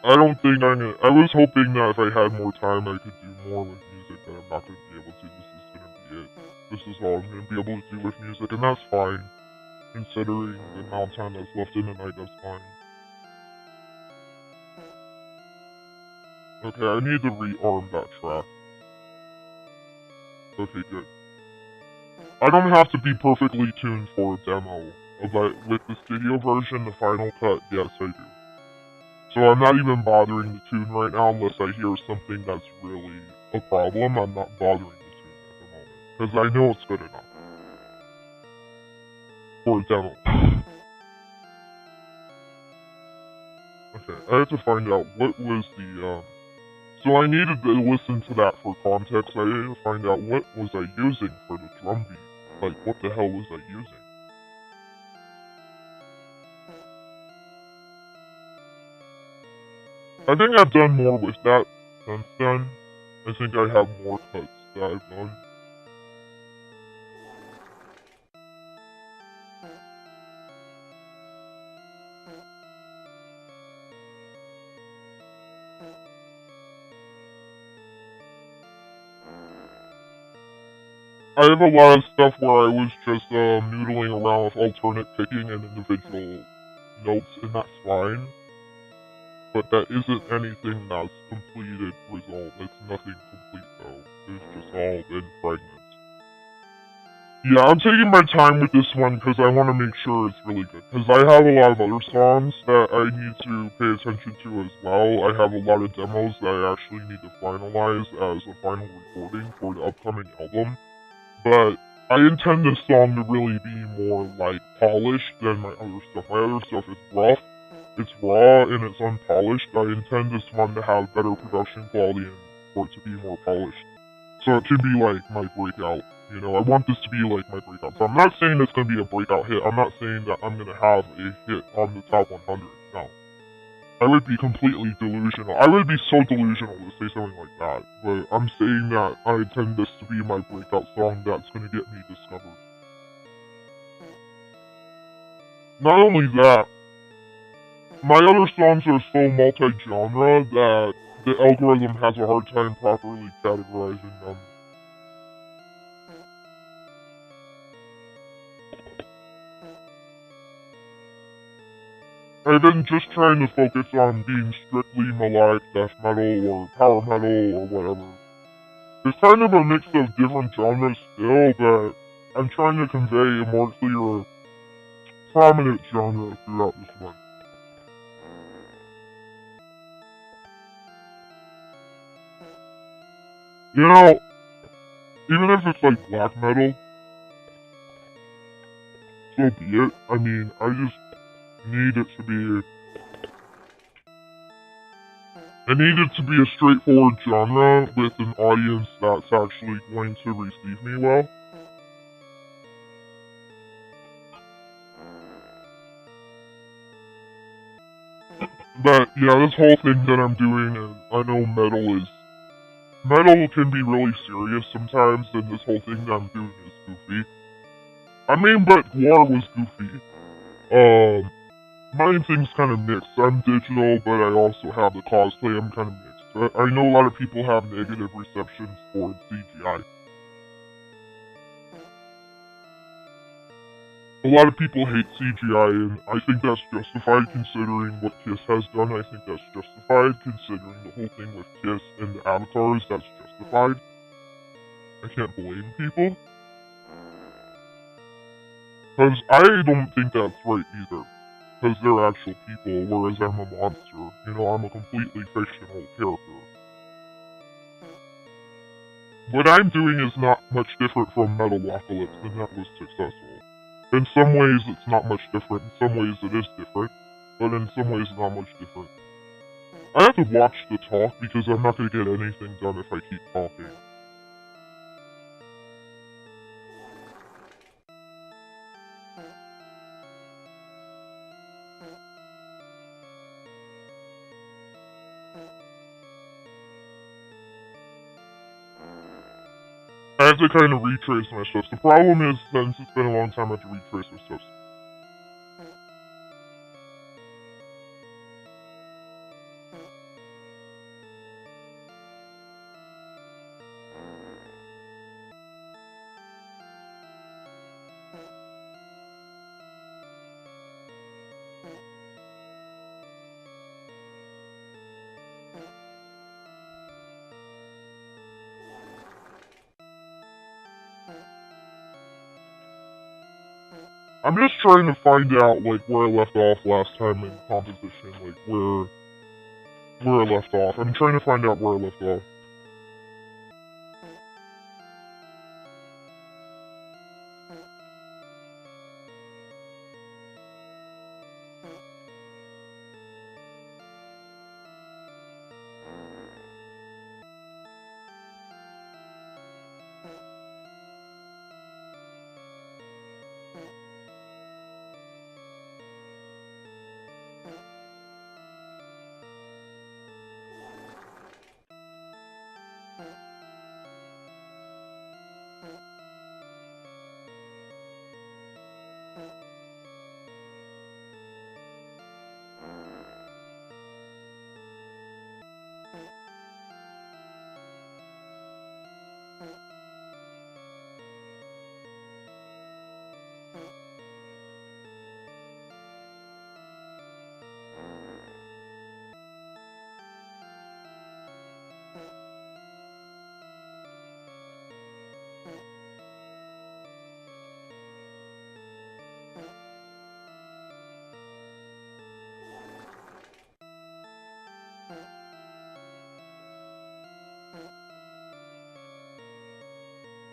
I don't think I was hoping that if I had more time I could do more with music, but I'm not going to be able to. This is going to be it. This is all I'm going to be able to do with music, and that's fine. Considering the amount of time that's left in the night, that's fine. Okay, I need to rearm that track. Okay, good. I don't have to be perfectly tuned for a demo, but with the studio version, the final cut, yes I do. So I'm not even bothering to tune right now unless I hear something that's really a problem. I'm not bothering to tune at the moment, because I know it's good enough for a demo. Okay, I have to find out what was the, so I needed to listen to that for context. I needed to find out what was I using for the drum beat. Like, what the hell was I using? I think I've done more with that since then. I think I have more cuts that I've done. I have a lot of stuff where I was just noodling around with alternate picking and individual notes, and that's fine. But that isn't anything that's completed result. It's nothing complete though. It's just all in fragments. Yeah, I'm taking my time with this one because I want to make sure it's really good. Because I have a lot of other songs that I need to pay attention to as well. I have a lot of demos that I actually need to finalize as a final recording for the upcoming album. But I intend this song to really be more like polished than my other stuff. My other stuff is rough, it's raw, and it's unpolished. I intend this one to have better production quality and for it to be more polished. So it can be like my breakout. You know, I want this to be like my breakout. So I'm not saying it's going to be a breakout hit. I'm not saying that I'm going to have a hit on the top 100. No. I would be completely delusional. I would be so delusional to say something like that. But I'm saying that I intend this to be my breakout song that's going to get me discovered. Not only that, my other songs are so multi-genre that the algorithm has a hard time properly categorizing them. I've been just trying to focus on being strictly melodic death metal or power metal or whatever. It's kind of a mix of different genres still, but I'm trying to convey a more clear, prominent genre throughout this one. You know, even if it's like black metal, so be it. I mean, I just need it to be I need it to be a straightforward genre with an audience that's actually going to receive me well. But yeah, this whole thing that I'm doing, and I know metal can be really serious sometimes, and this whole thing that I'm doing is goofy. I mean, but War was goofy. My thing's kind of mixed. I'm digital, but I also have the cosplay. I'm kind of mixed. I know a lot of people have negative receptions towards CGI. A lot of people hate CGI, and I think that's justified considering what Kiss has done. I think that's justified considering the whole thing with Kiss and the avatars. That's justified. I can't blame people. Because I don't think that's right either. Because they're actual people, whereas I'm a monster. You know, I'm a completely fictional character. What I'm doing is not much different from Metalocalypse, and that was successful. In some ways, it's not much different. In some ways, it is different. But in some ways, not much different. I have to watch the talk because I'm not going to get anything done if I keep talking. I have to kind of retrace my steps. The problem is, since it's been a long time, I have to retrace my steps. I'm just trying to find out, like, where I left off last time in composition, like, where I left off. I'm trying to find out where I left off.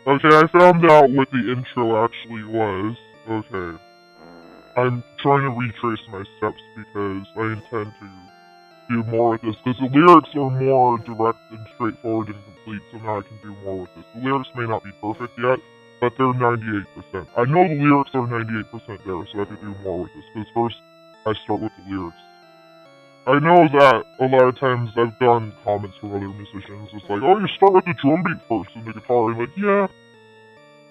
Okay, I found out what the intro actually was. Okay. I'm trying to retrace my steps because I intend to do more with this, because the lyrics are more direct and straightforward and complete, so now I can do more with this. The lyrics may not be perfect yet, but they're 98%. I know the lyrics are 98% there, so I can do more with this, because first, I start with the lyrics. I know that a lot of times I've done comments from other musicians, it's like, oh, you start with the drum beat first and the guitar, and like, yeah,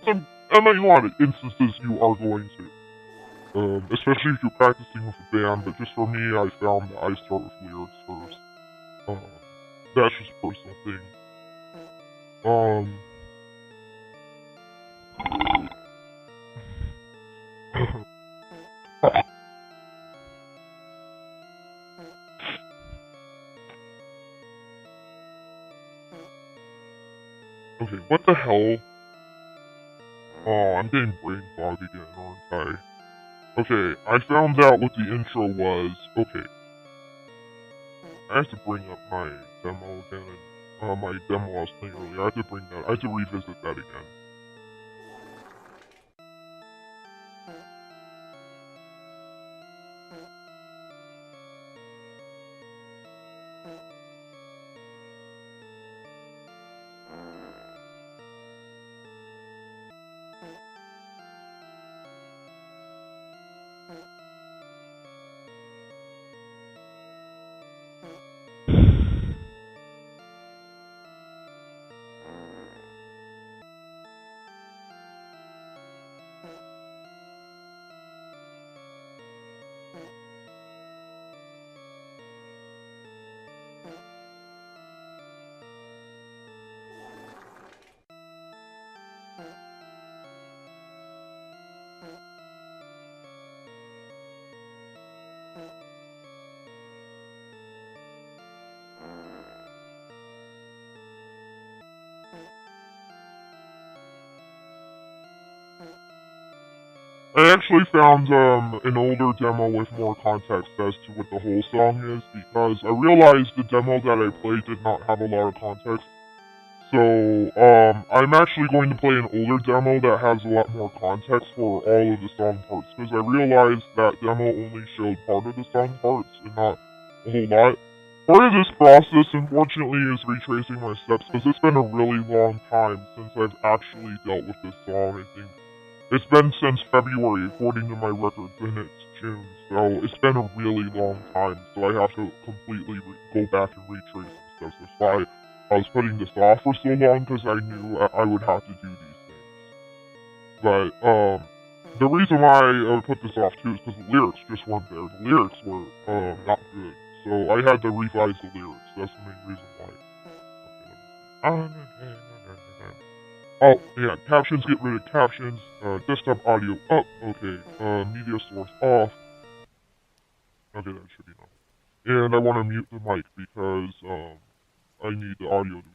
in a lot of instances you are going to. Especially if you're practicing with a band, but just for me, I found that I start with lyrics first. That's just a personal thing. Okay, what the hell? Oh, I'm getting brain fog again, aren't I? Okay, I found out what the intro was. Okay. I have to bring up my demo again, and my demo I was playing earlier. I have to bring that. I have to revisit that again. I actually found an older demo with more context as to what the whole song is, because I realized the demo that I played did not have a lot of context. So, I'm actually going to play an older demo that has a lot more context for all of the song parts, because I realized that demo only showed part of the song parts and not a whole lot. Part of this process, unfortunately, is retracing my steps, because it's been a really long time since I've actually dealt with this song, I think. It's been since February, according to my records, and it's June, so it's been a really long time, so I have to completely go back and retrace some steps. That's why I was putting this off for so long, because I knew I would have to do these things. But, the reason why I would put this off too is because the lyrics just weren't there. The lyrics were, not good. So I had to revise the lyrics. That's the main reason why. Oh, yeah, captions, get rid of captions, desktop audio up, okay, media source off, okay, that should be enough. And I want to mute the mic because, I need the audio to...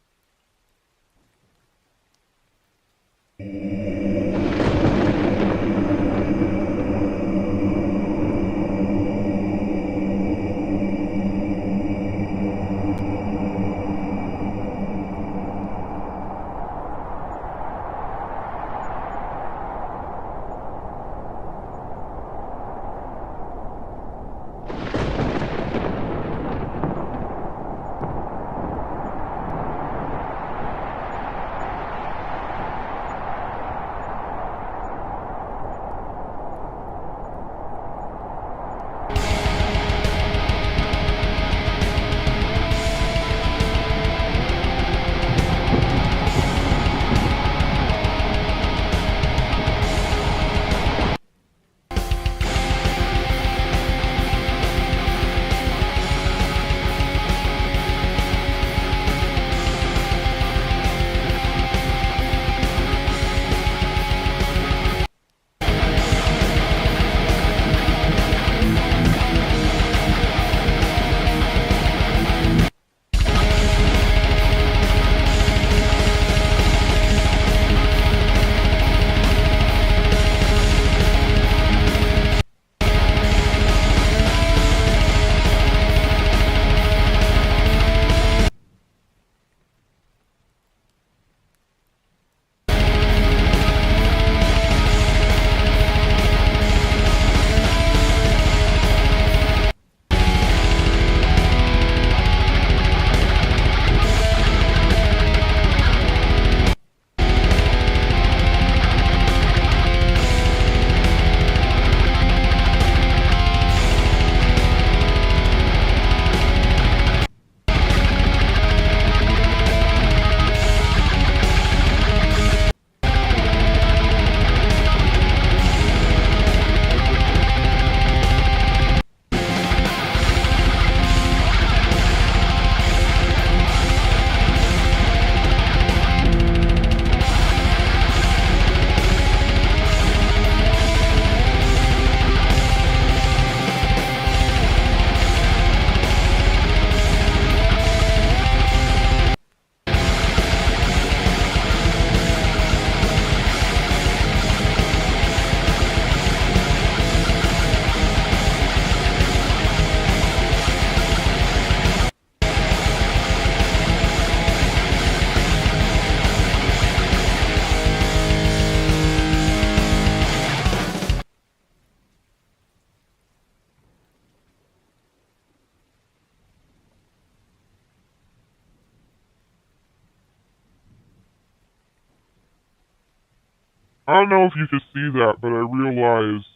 I don't know if you can see that, but I realized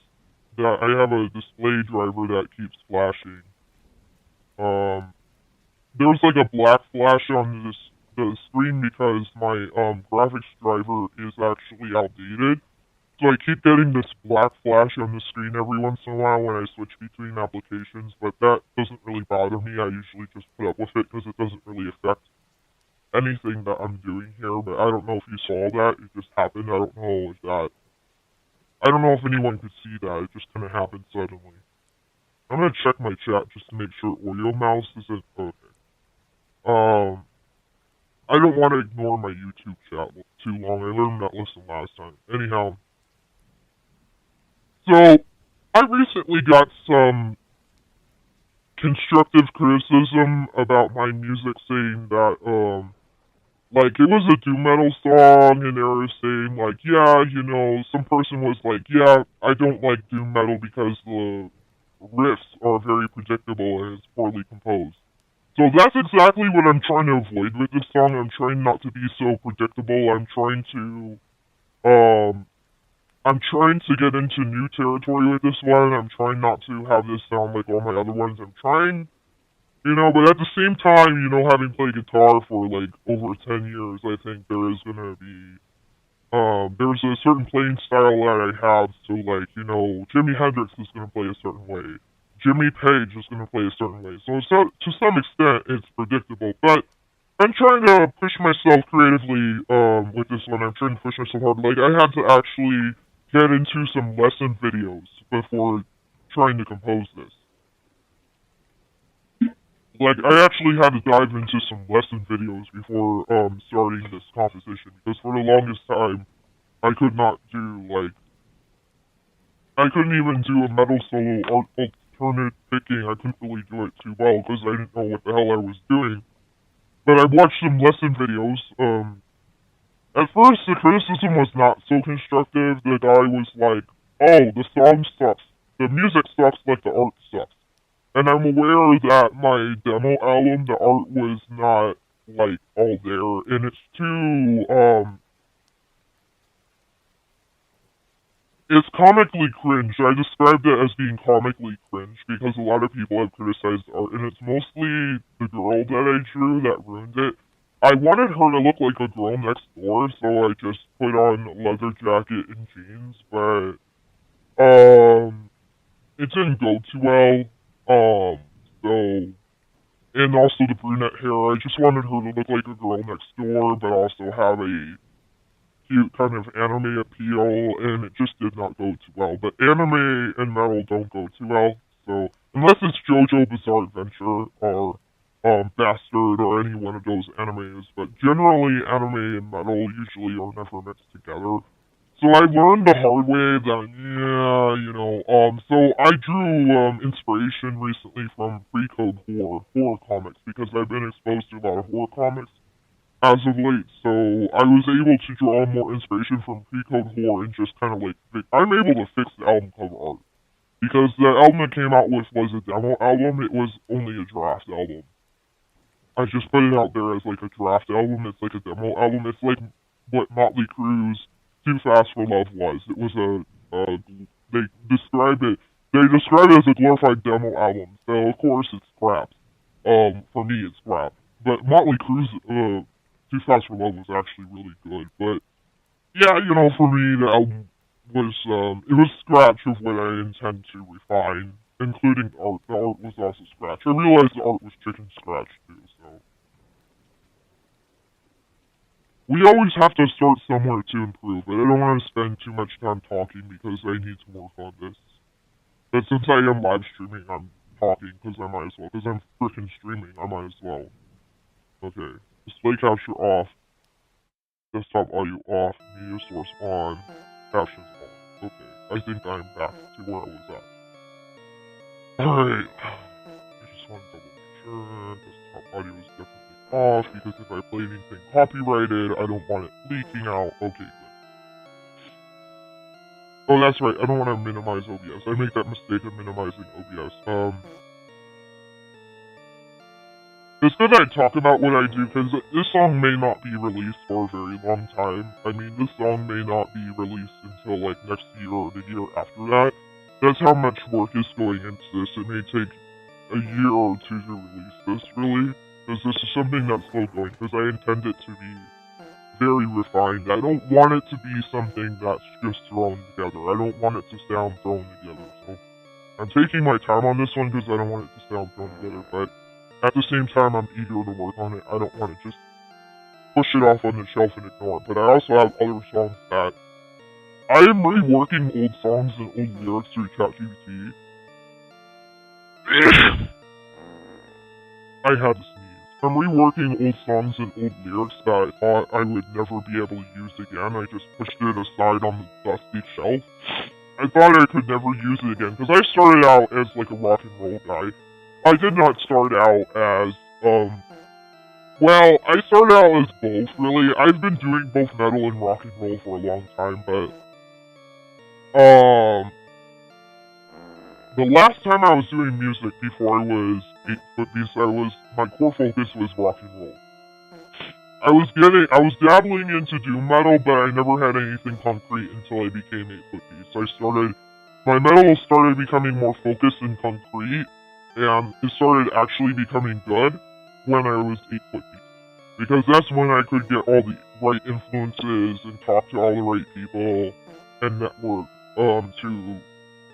that I have a display driver that keeps flashing. Um, there's like a black flash on the screen because my graphics driver is actually outdated. So I keep getting this black flash on the screen every once in a while when I switch between applications, but that doesn't really bother me. I usually just put up with it because it doesn't really affect anything that I'm doing here. But I don't know if you saw that. It just happened. I don't know if anyone could see that. It just kind of happened suddenly. I'm gonna check my chat just to make sure Oreo Mouse isn't okay. Um, I don't want to ignore my YouTube chat too long. I learned that lesson last time. Anyhow, so I recently got some constructive criticism about my music, saying that like it was a doom metal song, and they were saying like, yeah, some person was like, yeah, I don't like doom metal because the riffs are very predictable and it's poorly composed. So that's exactly what I'm trying to avoid with this song. I'm trying not to be so predictable. Um I'm trying to get into new territory with this one. I'm trying not to have this sound like all my other ones. I'm trying, but at the same time, having played guitar for like over 10 years, I think there's a certain playing style that I have. So like, Jimi Hendrix is gonna play a certain way. Jimmy Page is gonna play a certain way. So to some extent, it's predictable. But I'm trying to push myself creatively with this one. I'm trying to push myself hard. Like I had to actually get into some lesson videos before trying to compose this. Like I actually had to dive into some lesson videos before starting this composition because for the longest time I could not do like I couldn't even do a metal solo or alternate picking. I couldn't really do it too well because I didn't know what the hell I was doing. But I watched some lesson videos. At first, the criticism was not so constructive. The guy was like, "Oh, the song sucks. The music sucks like the art sucks." And I'm aware that my demo album, the art was not like all there, and it's comically cringe. I described it as being comically cringe because a lot of people have criticized the art, and it's mostly the girl that I drew that ruined it. I wanted her to look like a girl next door, so I just put on a leather jacket and jeans, but it didn't go too well. So and also the brunette hair. I just wanted her to look like a girl next door, but also have a cute kind of anime appeal, and it just did not go too well. But anime and metal don't go too well, so unless it's JoJo Bizarre Adventure or Bastard or any one of those animes, but generally anime and metal usually are never mixed together. So I learned the hard way that, so I drew inspiration recently from pre-code horror comics because I've been exposed to a lot of horror comics as of late, so I was able to draw more inspiration from pre-code horror and just kind of like, I'm able to fix the album cover art. Because the album it came out with was a demo album, it was only a draft album. I just put it out there as like a draft album, it's like a demo album, it's like what Motley Crue's Too Fast for Love was. It was they describe it, as a glorified demo album, so of course it's crap. For me it's crap. But Motley Crue's, Too Fast for Love was actually really good, but yeah, for me the album was it was scratch of what I intend to refine, including the art. The art was also scratch. I realized the art was chicken scratch too, so we always have to start somewhere to improve, but I don't want to spend too much time talking because I need to work on this. But since I am live streaming, I'm talking because I might as well. Because I'm freaking streaming, I might as well. Okay. Display capture off. Desktop audio off. Media source on. Captions on. Okay. I think I'm back to where I was at. Alright. I just want to double make sure. Desktop audio is definitely off because if I play anything copyrighted, I don't want it leaking out. Okay, good. Oh, that's right. I don't want to minimize OBS. I make that mistake of minimizing OBS. It's good I talk about what I do, because this song may not be released for a very long time. I mean, this song may not be released until, like, next year or the year after that. That's how much work is going into this. It may take a year or two to release this, really, because this is something that's slow going, because I intend it to be very refined. I don't want it to be something that's just thrown together. I don't want it to sound thrown together, so I'm taking my time on this one because I don't want it to sound thrown together, but at the same time, I'm eager to work on it. I don't want to just push it off on the shelf and ignore it. But I also have other songs that I am reworking old songs and old lyrics through ChatGPT. I had to sneeze. I'm reworking old songs and old lyrics that I thought I would never be able to use again. I just pushed it aside on the dusty shelf. I thought I could never use it again, because I started out as like a rock and roll guy. I did not start out as, well, I started out as both, really. I've been doing both metal and rock and roll for a long time, but, the last time I was doing music before I was 8 foot beast, my core focus was rock and roll. I was dabbling into doom metal, but I never had anything concrete until I became 8 foot beast. My metal started becoming more focused and concrete, and it started actually becoming good when I was 8 foot beast. Because that's when I could get all the right influences and talk to all the right people and network, to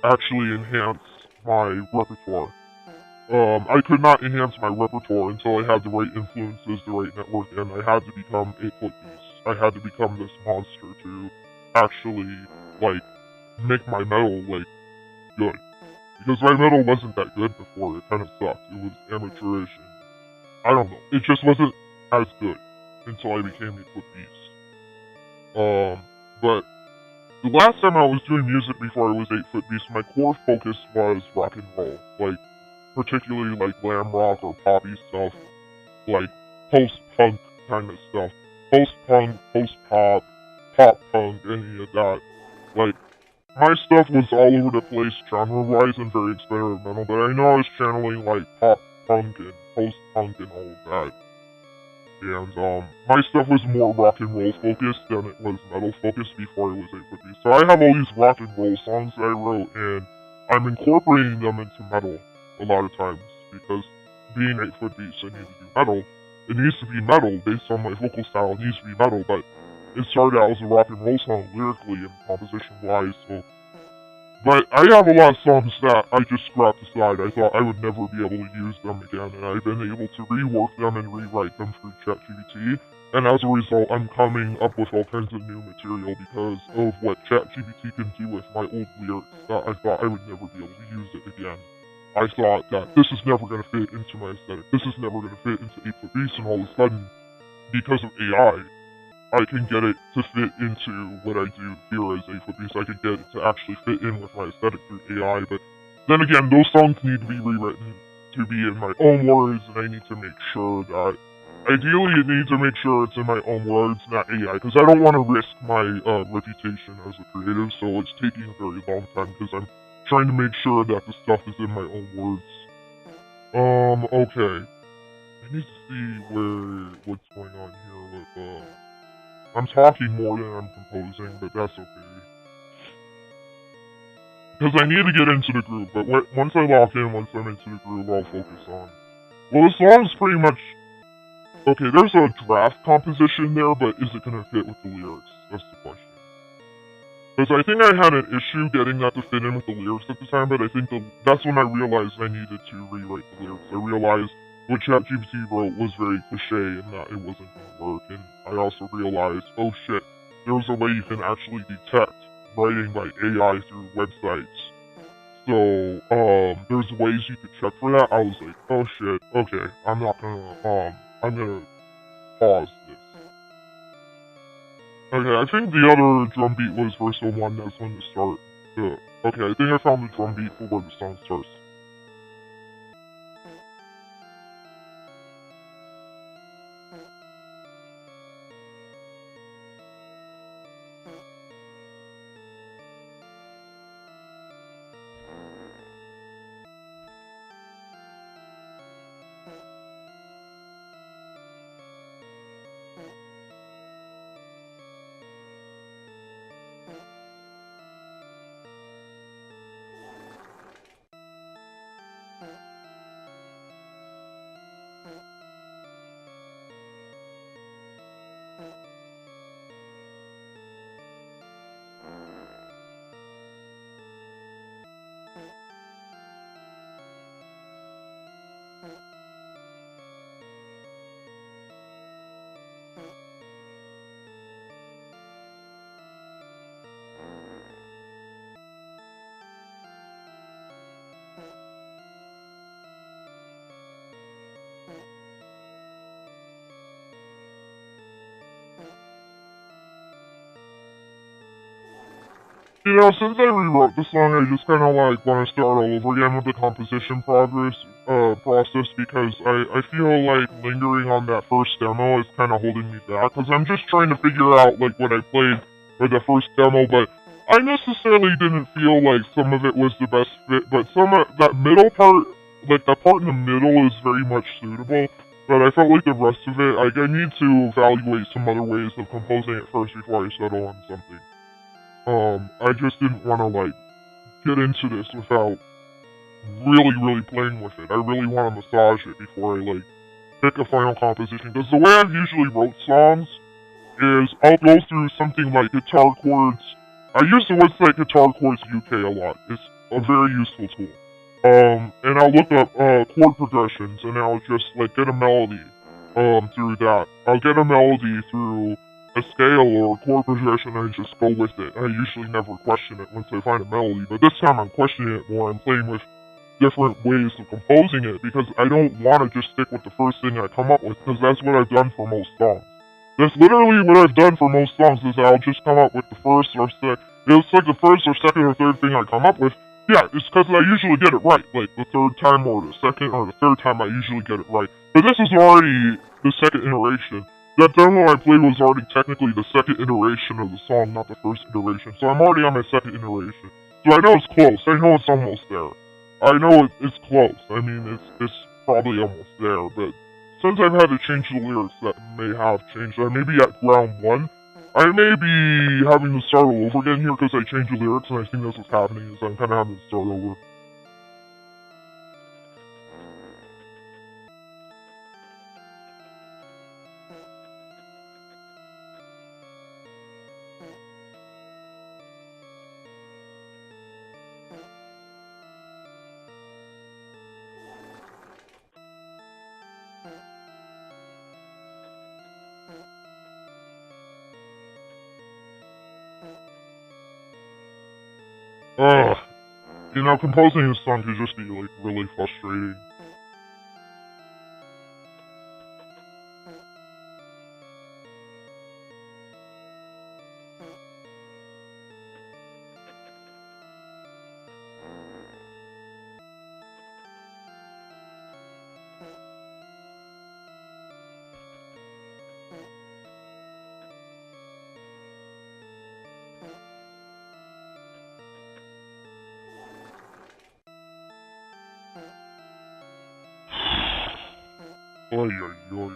actually enhance my repertoire. I could not enhance my repertoire until I had the right influences, the right network, and I had to become 8 foot beast. I had to become this monster to actually, like, make my metal, like, good. Because my metal wasn't that good before, it kind of sucked. It was amateurish, and I don't know. It just wasn't as good until I became 8 foot beast. But the last time I was doing music before I was 8 foot beast, my core focus was rock and roll. Like, particularly like glam rock or poppy stuff, like post-punk kind of stuff. Post-punk, post-pop, pop-punk, any of that. Like, my stuff was all over the place genre-wise and very experimental, but I know I was channeling like pop-punk and post-punk and all of that. And, my stuff was more rock and roll focused than it was metal focused before it was 8 foot beast. So I have all these rock and roll songs that I wrote, and I'm incorporating them into metal a lot of times, because being 8 foot beast, I need to do metal. It needs to be metal based on my vocal style. It needs to be metal, but it started out as a rock and roll song lyrically and composition wise. So, but I have a lot of songs that I just scrapped aside. I thought I would never be able to use them again, and I've been able to rework them and rewrite them through ChatGPT. And as a result, I'm coming up with all kinds of new material because of what ChatGPT can do with my old lyrics that I thought I would never be able to use it again. I thought that this is never going to fit into my aesthetic. This is never going to fit into 8 foot beast, and all of a sudden, because of AI, I can get it to fit into what I do here as 8 foot beast. I can get it to actually fit in with my aesthetic through AI, but then again, those songs need to be rewritten to be in my own words, and I need to make sure that, ideally, it needs to make sure it's in my own words, not AI, because I don't want to risk my reputation as a creative, so it's taking a very long time, because I'm trying to make sure that the stuff is in my own words. Okay. I need to see what's going on here with, I'm talking more than I'm composing, but that's okay. Because I need to get into the groove, but once I lock in, once I'm into the groove, I'll focus on. Well, the song's pretty much... Okay, there's a draft composition there, but is it gonna fit with the lyrics? That's the question. Because I think I had an issue getting that to fit in with the lyrics at the time, but I think that's when I realized I needed to rewrite the lyrics. I realized what ChatGPT wrote was very cliche and that it wasn't going to work, and I also realized, oh shit, there's a way you can actually detect writing by AI through websites. So, there's ways you could check for that. I was like, oh shit, okay, I'm gonna pause this. Okay, I think the other drum beat was verse 1, that's when to start. Okay, I think I found the drum beat for where the song starts. Since I rewrote the song, I just kind of like want to start all over again with the composition process because I feel like lingering on that first demo is kind of holding me back because I'm just trying to figure out like what I played for the first demo, but I necessarily didn't feel like some of it was the best fit, but some of that middle part, like that part in the middle is very much suitable, but I felt like the rest of it, like I need to evaluate some other ways of composing it first before I settle on something. I just didn't want to, like, get into this without really playing with it. I really want to massage it before I, like, pick a final composition. Because the way I've usually wrote songs is I'll go through something like guitar chords. I use the website Guitar Chords UK a lot. It's a very useful tool. And I'll look up, chord progressions, and I'll just, like, get a melody, through that. I'll get a melody through a scale or a chord progression and just go with it. I usually never question it once I find a melody, but this time I'm questioning it more. I'm playing with different ways of composing it because I don't want to just stick with the first thing I come up with because that's what I've done for most songs. That's literally what I've done for most songs is I'll just come up with the first or second. It's like the first or second or third thing I come up with. Yeah, it's because I usually get it right. Like the third time or the second or the third time I usually get it right. But this is already the second iteration. That demo I played was already technically the second iteration of the song, not the first iteration. So I'm already on my second iteration. So I know it's close. I know it's almost there. I know it's close. I mean, it's probably almost there. But since I've had to change the lyrics that may have changed, I may be at ground one. I may be having to start all over again here because I changed the lyrics, and I think that's what's happening. Is I'm kind of having to start over. Ugh. You know, composing a song could just be, like, really frustrating. Oy, oy, oy.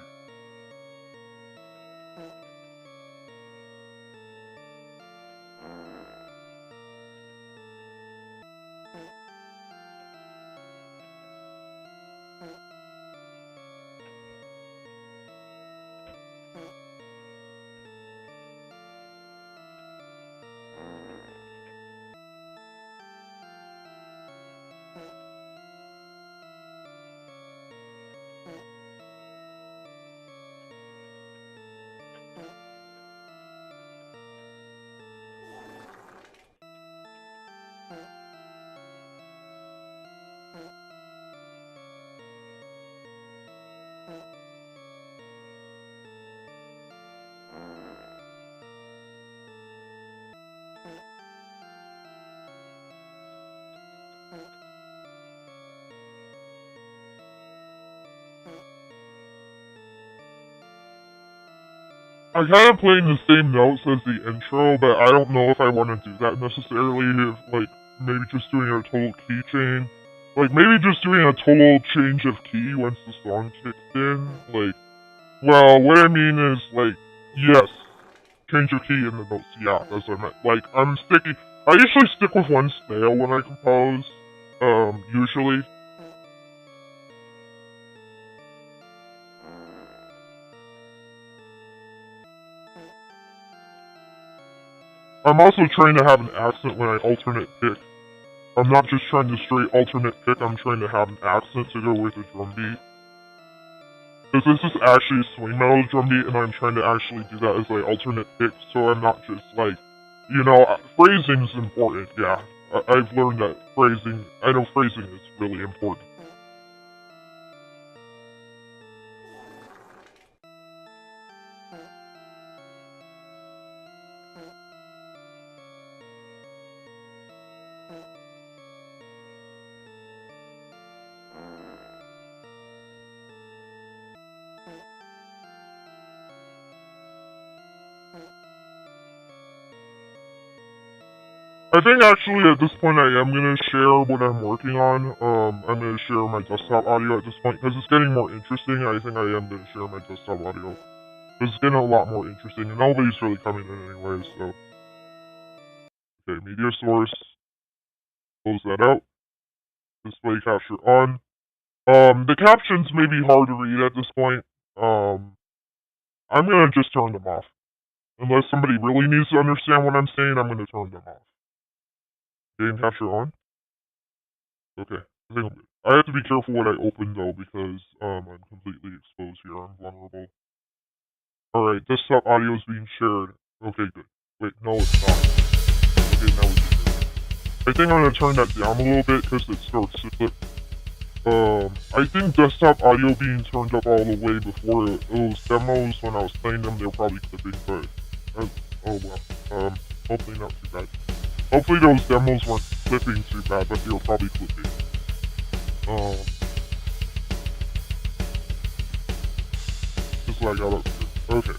I kind of playing the same notes as the intro, but I don't know if I want to do that necessarily. If, like, maybe just doing a total key change. Like, maybe just doing a total change of key once the song kicks in. Like, well, what I mean is, like, yes, change of key in the notes. Yeah, that's what I meant. Like, I usually stick with one scale when I compose. Usually. I'm also trying to have an accent when I alternate pick. I'm not just trying to straight alternate pick, I'm trying to have an accent to go with the drum beat. Because this is actually a swing metal drum beat, and I'm trying to actually do that as like alternate pick, so I'm not just like, you know, phrasing is important, yeah. I've learned that I know phrasing is really important. I think actually at this point I am gonna share what I'm working on. I'm gonna share my desktop audio at this point because it's getting more interesting. I think I am gonna share my desktop audio. It's getting a lot more interesting, and nobody's really coming in anyway. So, okay, media source. Close that out. Display capture on. The captions may be hard to read at this point. I'm gonna just turn them off. Unless somebody really needs to understand what I'm saying, I'm gonna turn them off. Game capture on. Okay, I think I'm good. I have to be careful what I open though because I'm completely exposed here. I'm vulnerable. Alright, desktop audio is being shared. Okay, good. Wait, no it's not. Okay, now we can hear it. I think I'm gonna turn that down a little bit because it starts to clip. I think desktop audio being turned up all the way before those demos when I was playing them, they were probably clipping, but oh well. Hopefully not too bad. Hopefully those demos weren't clipping too bad, but they were probably clipping. Just like I got up here. Okay.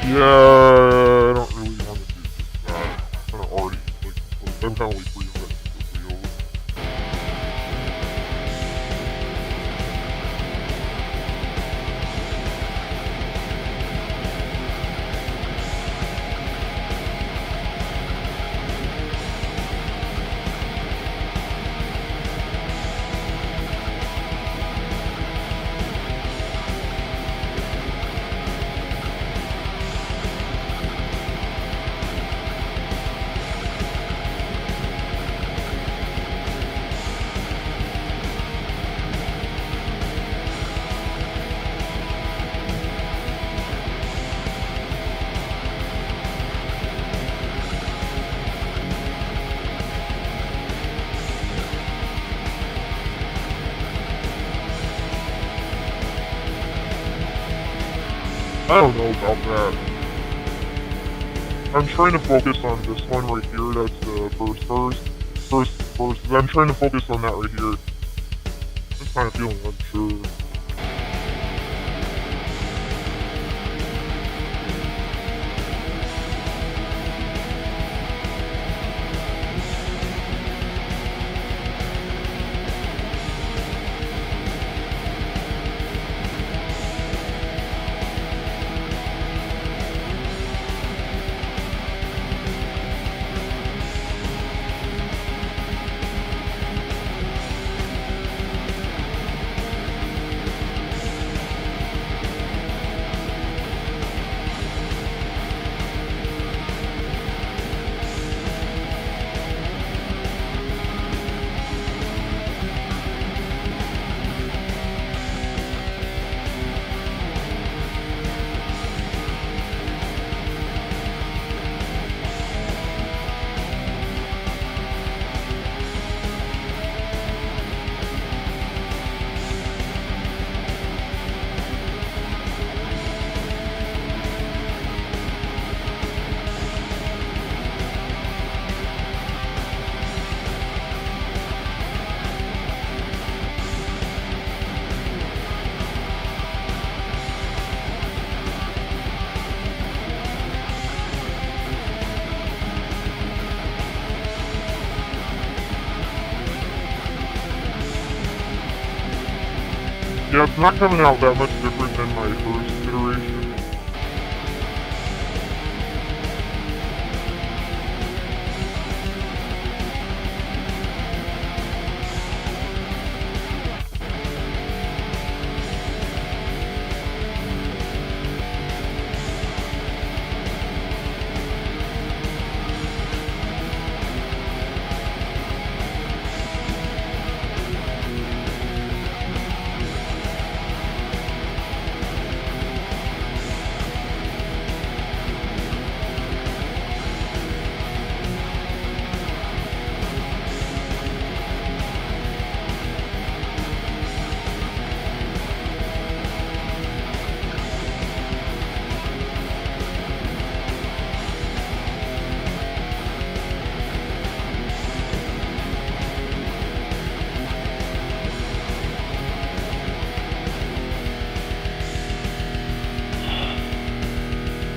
Yeah, I don't really want to do just that. I'm kind of already, I'm kind of like reinventing the wheel. I don't know about that. I'm trying to focus on this one right here, that's the first. I'm trying to focus on that right here. I'm kind of feeling unsure. Yeah, it's not coming out that much different than my first iteration.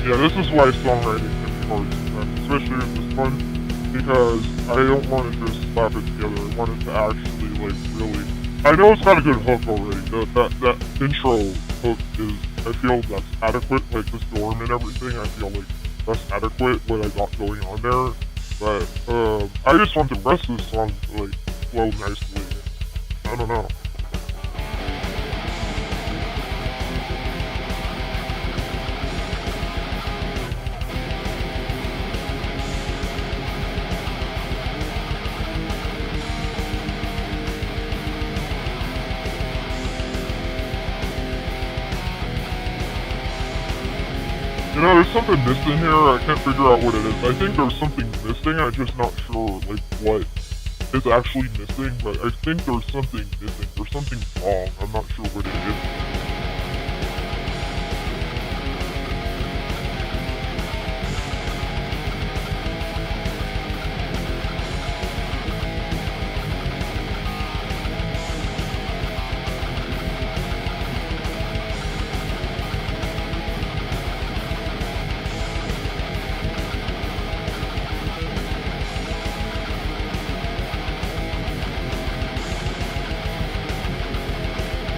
Yeah, this is why songwriting can be hard sometimes, especially with this one, because I don't want to just slap it together. I want it to actually, like, really... I know it's got a good hook already. That intro hook is, I feel that's adequate, like the storm and everything. I feel like that's adequate what I got going on there. But I just want the rest of the song to like flow nicely. I don't know. You know, there's something missing here. I can't figure out what it is. I think there's something missing. I'm just not sure, like, what is actually missing. But I think there's something missing. There's something wrong. I'm not sure what it is.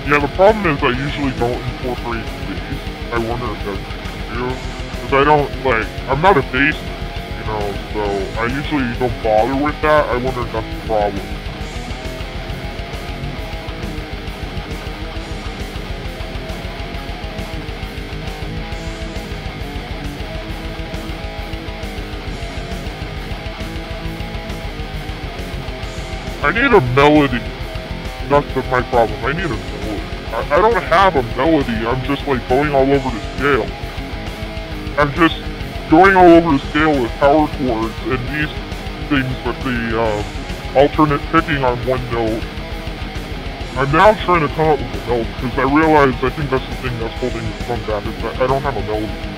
Yeah, the problem is I usually don't incorporate bass. I wonder if that's an issue. Because I don't, like, I'm not a bassist, you know, so I usually don't bother with that. I wonder if that's the problem. I need a melody. That's my problem. I need a melody. I don't have a melody. I'm just like going all over the scale. I'm just going all over the scale with power chords and these things with the alternate picking on one note. I'm now trying to come up with a melody because I realize I think that's the thing that's holding the song back is that I don't have a melody.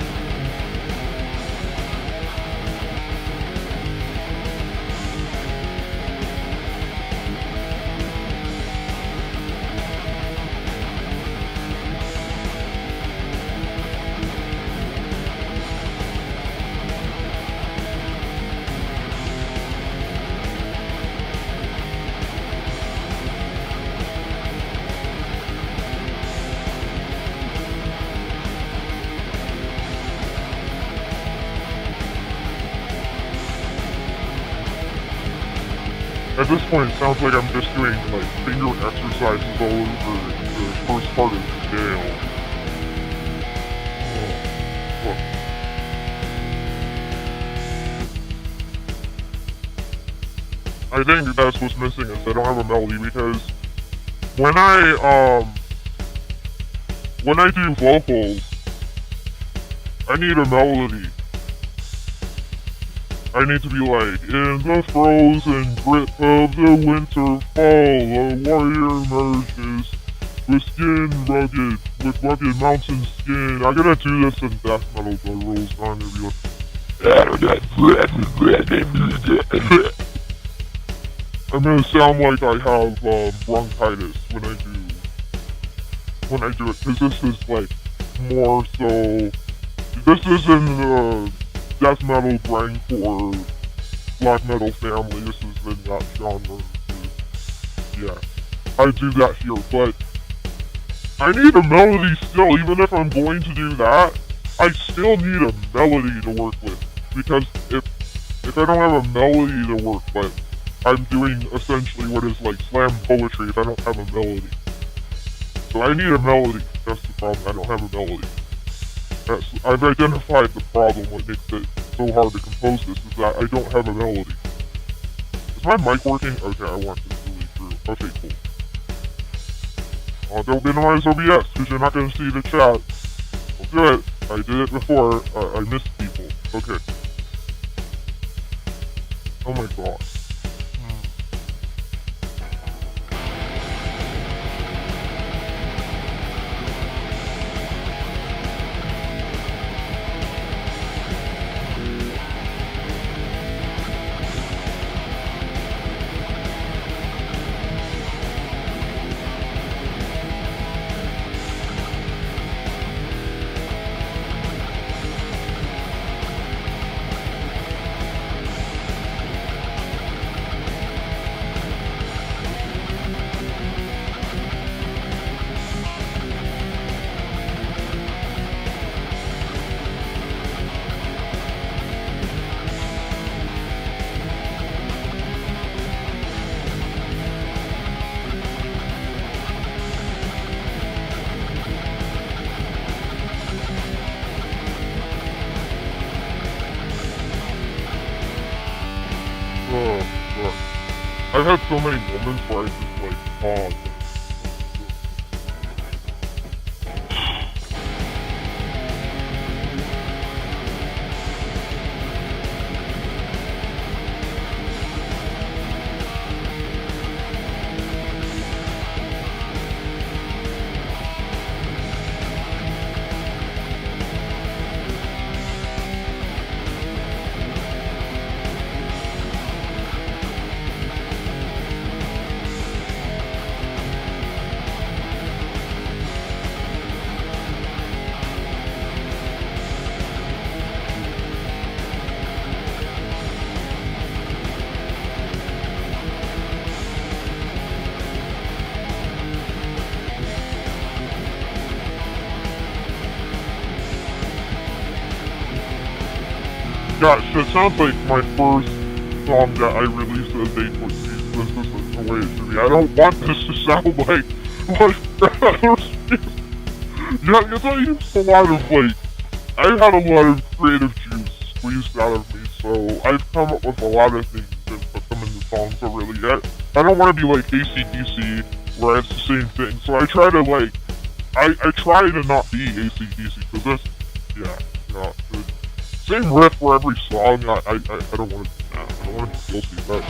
At this point, it sounds like I'm just doing, like, finger exercises all over the first part of the scale. Look. I think that's what's missing is I don't have a melody because when I do vocals, I need a melody. I need to be like, in the frozen grip of the winter fall, a warrior emerges with skin rugged, with rugged mountain skin. I gotta do this in death metal, the rules on to be like, I'm gonna sound like I have bronchitis when I do it, because this is like more so, this is in the death metal, grindcore, black metal family. This is in that genre. Yeah, I do that here, but I need a melody still. Even if I'm going to do that, I still need a melody to work with. Because if I don't have a melody to work with, I'm doing essentially what is like slam poetry if I don't have a melody. So I need a melody. That's the problem. I don't have a melody. I've identified the problem. What makes it so hard to compose this is that I don't have a melody. Is my mic working? Okay, I want this really through. Okay, cool. Don't minimize OBS because you're not going to see the chat. I'll do it. I did it before. I missed people. Okay. Oh my god. Fuck. I've had so many moments where I just like pause. Gosh, it sounds like my first song that I released as a this is the way it should be. I don't want this to sound like yeah, because I used a lot of I had a lot of creative juice squeezed out of me, so I've come up with a lot of things and put them in the songs. So really, I don't want to be like AC/DC where it's the same thing. So I try to I try to not be AC/DC because that's not good. Same riff for every song. I don't want to. I don't want to be guilty of that.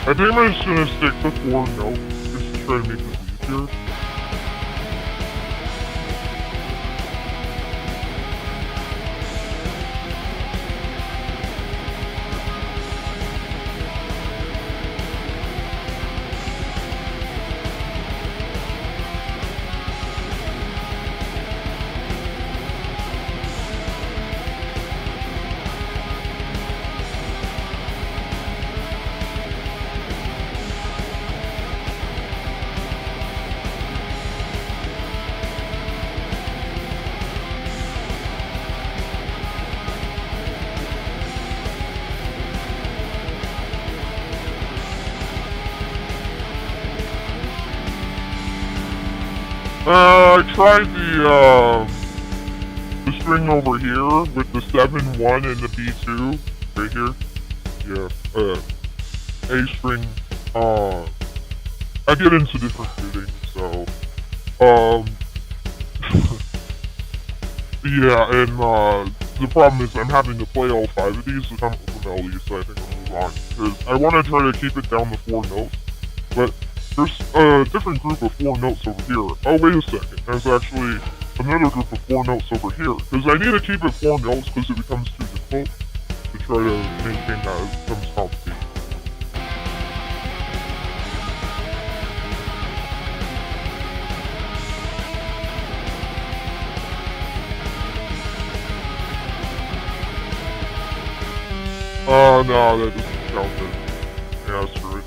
I think I'm just gonna stick to 4 notes just to try to make this easier. I tried the string over here with the 7-1 and the B2 right here. Yeah, A string. I get into different tuning, so yeah, and the problem is I'm having to play all 5 of these to come up with a melody, so I think I'll move on because I want to try to keep it down to 4 notes, but. There's a different group of 4 notes over here. Oh, wait a second. There's actually another group of 4 notes over here. Because I need to keep it 4 notes because it becomes too difficult to try to maintain that. It becomes complicated. Oh, no, that doesn't count then. Yeah, screw it.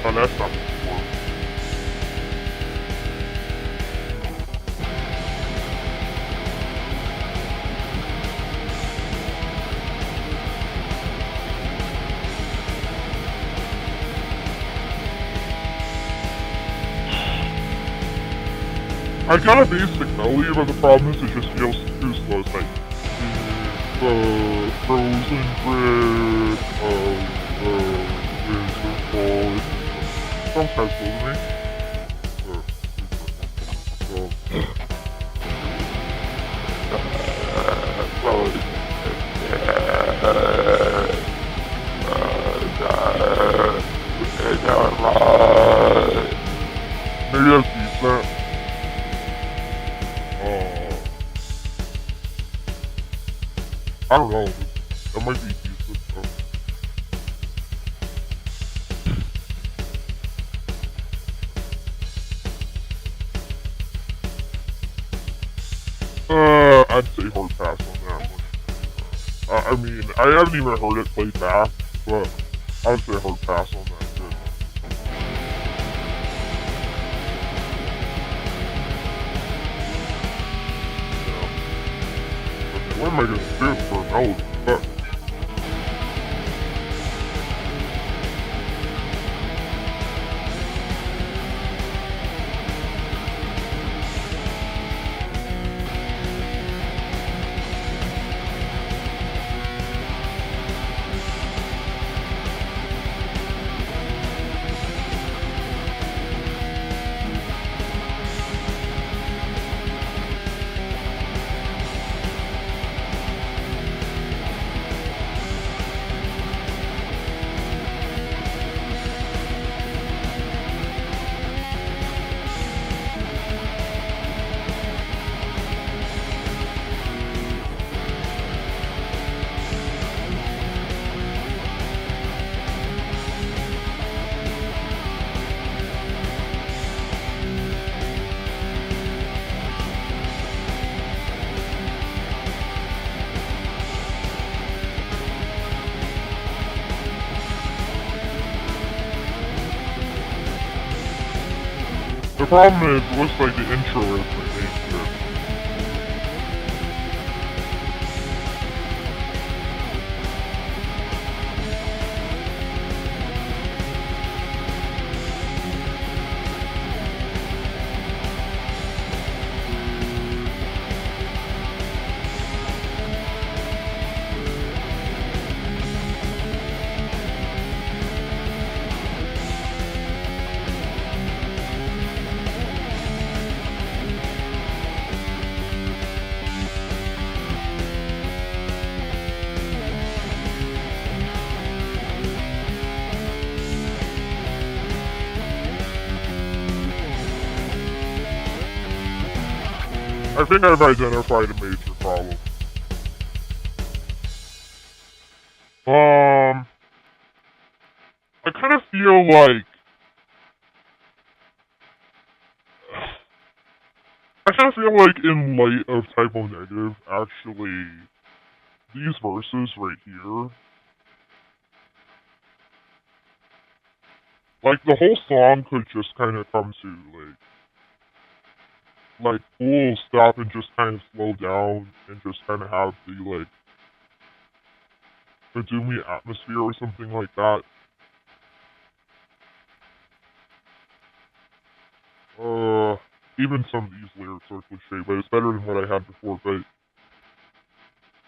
Oh, that's not before. I got a basic melody, but the problem is it just feels too slow. It's like the frozen bridge of Winterfall. It sounds kind of slow to me. Maybe that's decent. I don't know. That might be decent though. I'd say hard pass on that one. I mean, I haven't even heard it played back, but I'd say hard pass on that shit. Yeah. Okay, what am I gonna do for a melody? The problem is, it looks like the intro is the main shit. I think I've identified a major problem. I kind of feel like in light of Typo Negative, actually, these verses right here, like the whole song could just kind of come to like full stop and just kind of slow down and just kind of have the doomy atmosphere or something like that. Even some of these lyrics are cliche, but it's better than what I had before. But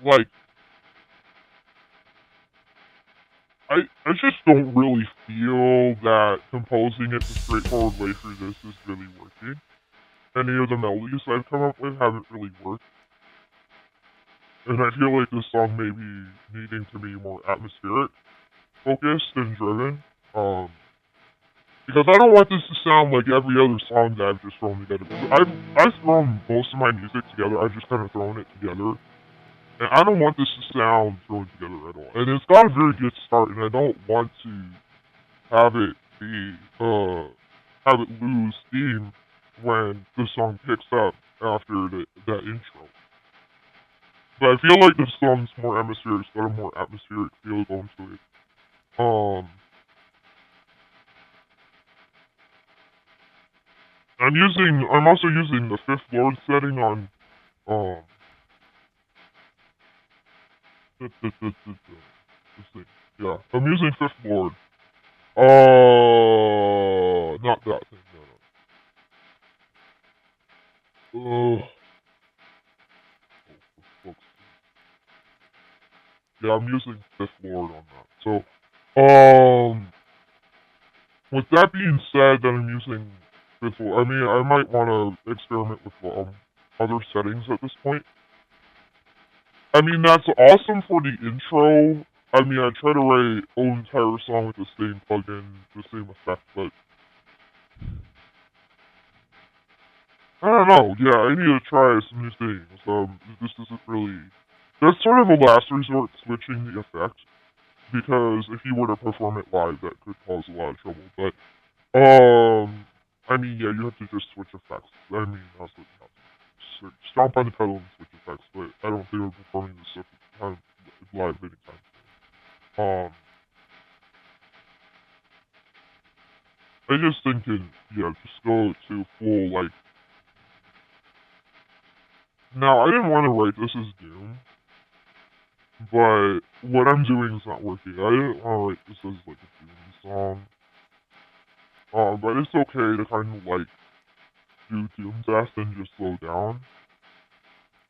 like, I just don't really feel that composing it the straightforward way through this is really working. Any of the melodies I've come up with haven't really worked. And I feel like this song may be needing to be more atmospheric focused and driven. Because I don't want this to sound like every other song that I've just thrown together. I've thrown most of my music together. I've just kind of thrown it together. And I don't want this to sound thrown together at all. And it's got a very good start, and I don't want to have it lose steam when the song picks up after that intro. But I feel like this song's more atmospheric. It's got a more atmospheric feel going to it. I'm also using the fifth lord setting on, um, this thing. Yeah, I'm using fifth lord. Not that thing, no. For fuck's sake. Yeah, I'm using fifth lord on that. So, with that being said, that I'm using fifth lord, I mean, I might want to experiment with, other settings at this point. I mean, that's awesome for the intro. I mean, I try to write own entire song with the same plugin, the same effect, but I don't know. Yeah, I need to try some new things. This isn't really. That's sort of a last resort, switching the effect, because if you were to perform it live, that could cause a lot of trouble. But I mean, yeah, you have to just switch effects. I mean, that's what you have to do. Stomp on the pedal and switch effects. But I don't think we're performing this stuff live anytime soon. I just thinking, yeah, just go to full, like, now, I didn't want to write this as Doom, but what I'm doing is not working. I didn't want to write this as, like, a Doom song, but it's okay to kind of, like, do Doom Death and just slow down.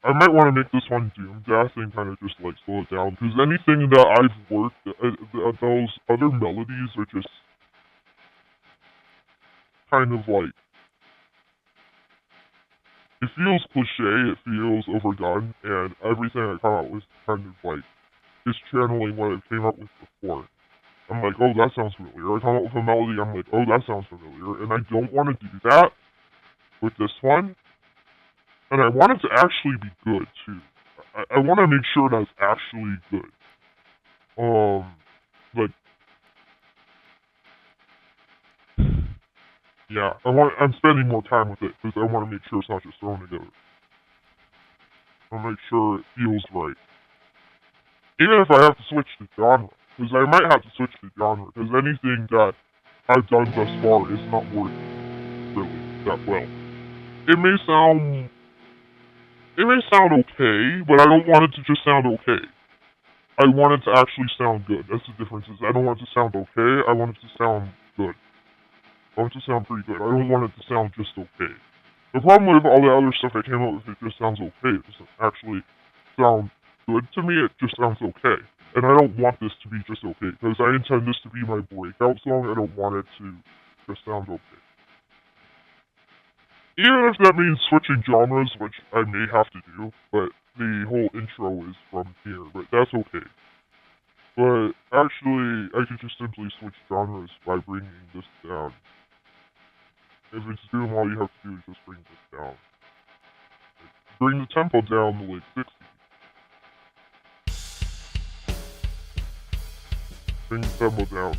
I might want to make this one Doom Death and kind of just, like, slow it down, because anything that I've worked, those other melodies are just kind of, like, it feels cliche, it feels overdone, and everything I come out with kind of, like, just channeling what I came up with before. I'm like, oh, that sounds familiar. I come up with a melody, I'm like, oh, that sounds familiar. And I don't want to do that with this one. And I want it to actually be good, too. I want to make sure that's actually good. Like, yeah, I'm spending more time with it, because I want to make sure it's not just thrown together. I want to make sure it feels right. Even if I have to switch the genre. Because I might have to switch the genre, because anything that I've done thus far is not working really that well. It may sound okay, but I don't want it to just sound okay. I want it to actually sound good. That's the difference. Is I don't want it to sound okay. I want it to sound good. I want it to sound pretty good. I don't want it to sound just okay. The problem with all the other stuff I came up with, it just sounds okay. It doesn't actually sound good to me. It just sounds okay. And I don't want this to be just okay, because I intend this to be my breakout song. I don't want it to just sound okay. Even if that means switching genres, which I may have to do, but the whole intro is from here, but that's okay. But actually, I could just simply switch genres by bringing this down. If it's Doom, all you have to do is just bring this down. Bring the tempo down to like 60. Bring the tempo down.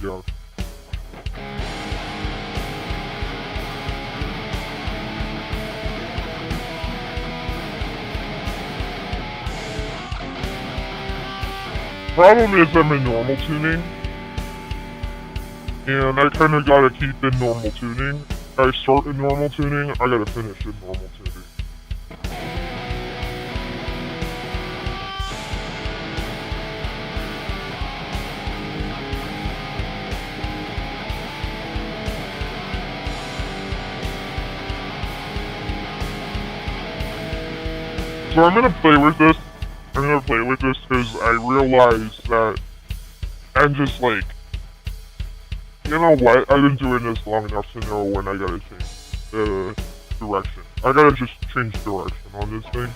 Yeah. Problem is I'm in normal tuning, and I kinda gotta keep in normal tuning. I start in normal tuning, I gotta finish in normal tuning. So I'm gonna play with this. I'm gonna play with this because I realize that I'm just like, you know what? I've been doing this long enough to know when I gotta change direction. I gotta just change direction on this thing.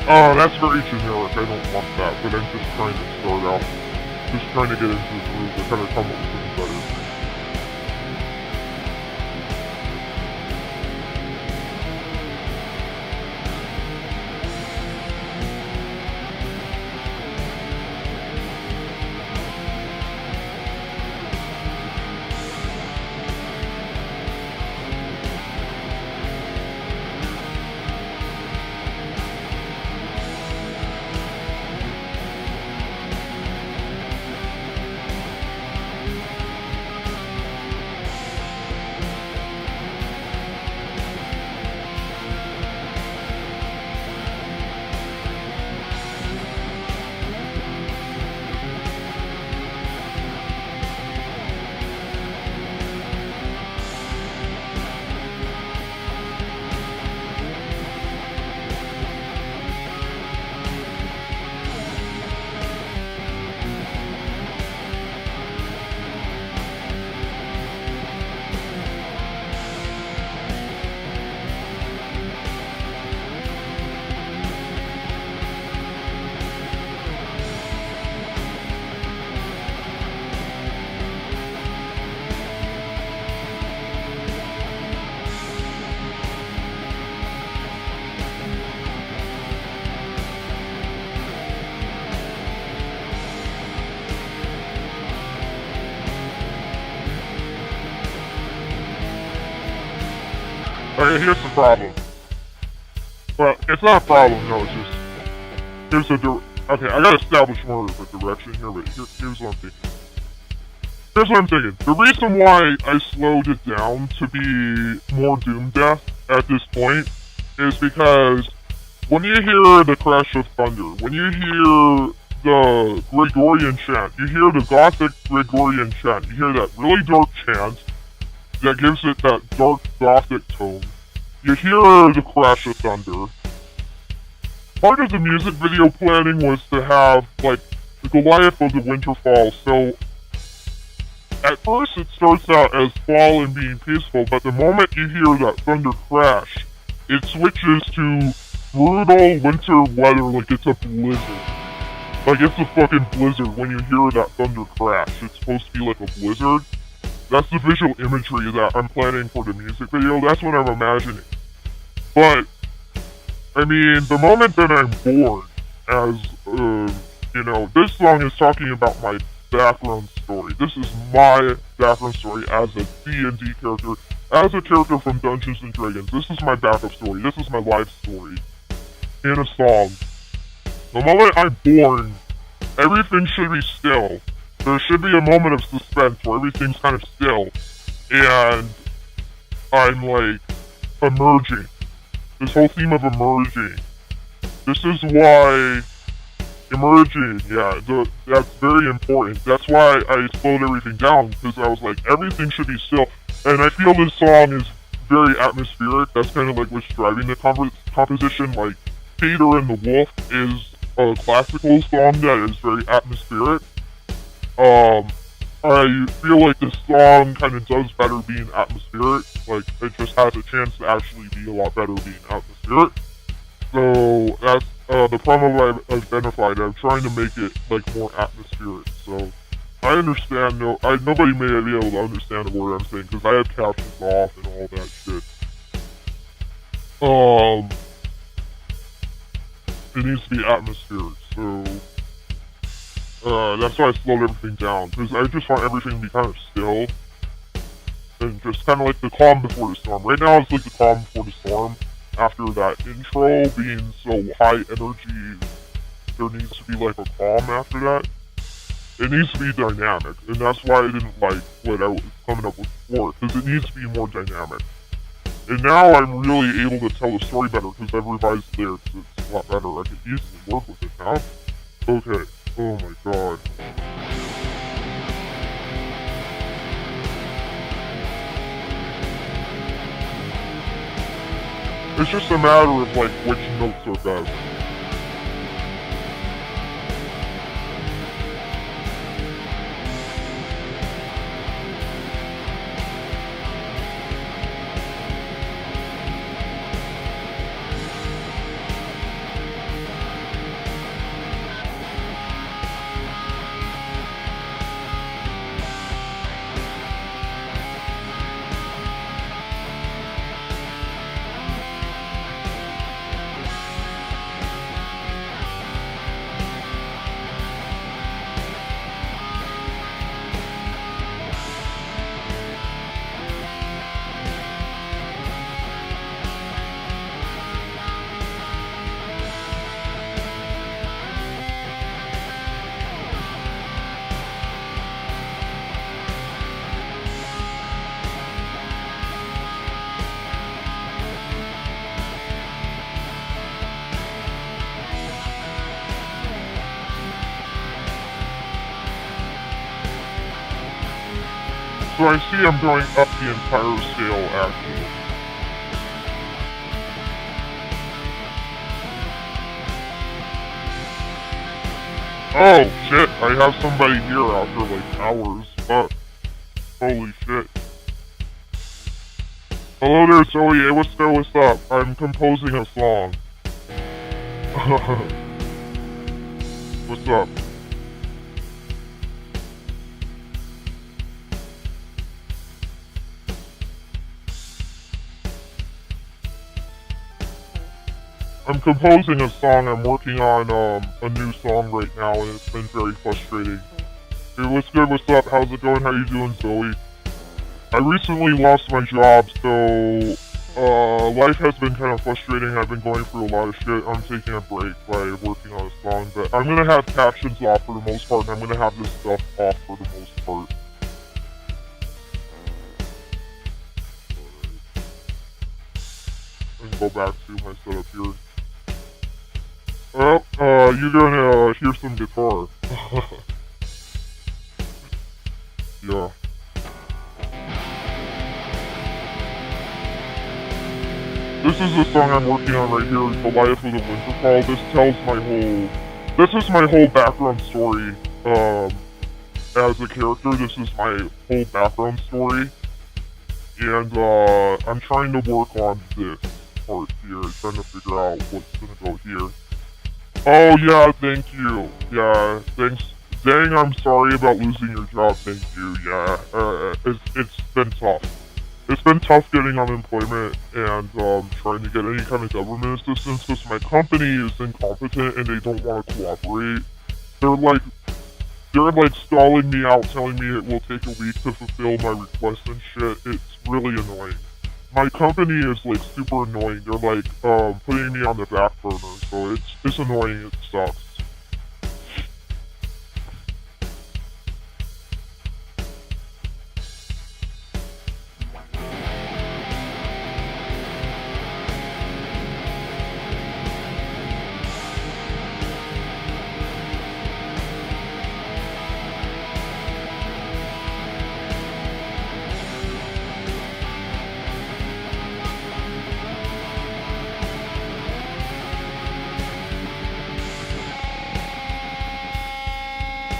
Oh, that's very generic. I don't want that, but I'm just trying to start out. Just trying to get into the groove to kind of come up with something better. Okay, here's the problem. Well, it's not a problem, no, it's just... Okay, I gotta establish more of a direction here, but here's what I'm thinking. Here's what I'm thinking. The reason why I slowed it down to be more Doom Death at this point is because when you hear the crash of thunder, when you hear the Gregorian chant, you hear the Gothic Gregorian chant, you hear that really dark chant that gives it that dark Gothic tone, you hear the crash of thunder. Part of the music video planning was to have, like, the Goliath of the Winterfall, so at first it starts out as fall and being peaceful, but the moment you hear that thunder crash, it switches to brutal winter weather like it's a blizzard. Like it's a fucking blizzard when you hear that thunder crash. It's supposed to be like a blizzard. That's the visual imagery that I'm planning for the music video. That's what I'm imagining. But I mean, the moment that I'm born as, you know, this song is talking about my background story. This is my background story as a D&D character, as a character from Dungeons & Dragons. This is my backup story. This is my life story in a song. The moment I'm born, everything should be still. There should be a moment of suspense where everything's kind of still, and I'm, like, emerging. This whole theme of emerging. This is why emerging, yeah, that's very important. That's why I slowed everything down, because I was like, everything should be still. And I feel this song is very atmospheric. That's kind of like what's driving the composition. Like, Peter and the Wolf is a classical song that is very atmospheric. I feel like this song kind of does better being atmospheric. Like, it just has a chance to actually be a lot better being atmospheric. So, that's the problem I've identified. I'm trying to make it, like, more atmospheric. So, I understand, nobody may be able to understand the word I'm saying, because I have captions off and all that shit. It needs to be atmospheric, so... that's why I slowed everything down, because I just want everything to be kind of still, and just kind of like the calm before the storm. Right now it's like the calm before the storm. After that intro being so high energy, there needs to be like a calm after that. It needs to be dynamic, and that's why I didn't like what I was coming up with before, because it needs to be more dynamic. And now I'm really able to tell the story better, because I've revised the lyrics. It's a lot better. I can easily work with it now. Okay. Oh my god. It's just a matter of, like, which notes are best. So I see I'm going up the entire scale, actually. Oh, shit, I have somebody here after, like, hours, but... Holy shit. Hello there, Zoe. Hey, what's up? I'm composing a song. What's up? I'm composing a song. I'm working on a new song right now, and it's been very frustrating. Hey, what's good? What's up? How's it going? How you doing, Zoe? I recently lost my job, so Life has been kind of frustrating. I've been going through a lot of shit. I'm taking a break by working on a song, but I'm gonna have captions off for the most part, and I'm gonna have this stuff off for the most part. And go back to my setup here. Oh, you're gonna hear some guitar. Yeah. This is the song I'm working on right here, Goliath of the Winterfall. This is my whole background story, as a character. This is my whole background story. And, I'm trying to work on this part here, trying to figure out what's gonna go here. Oh yeah, thank you. Yeah, thanks. Dang, I'm sorry about losing your job, thank you, yeah. It's been tough. It's been tough getting unemployment and trying to get any kind of government assistance because my company is incompetent and they don't want to cooperate. They're like stalling me out, telling me it will take a week to fulfill my request and shit. It's really annoying. My company is like super annoying. They're like putting me on the back burner, so it's annoying. It sucks.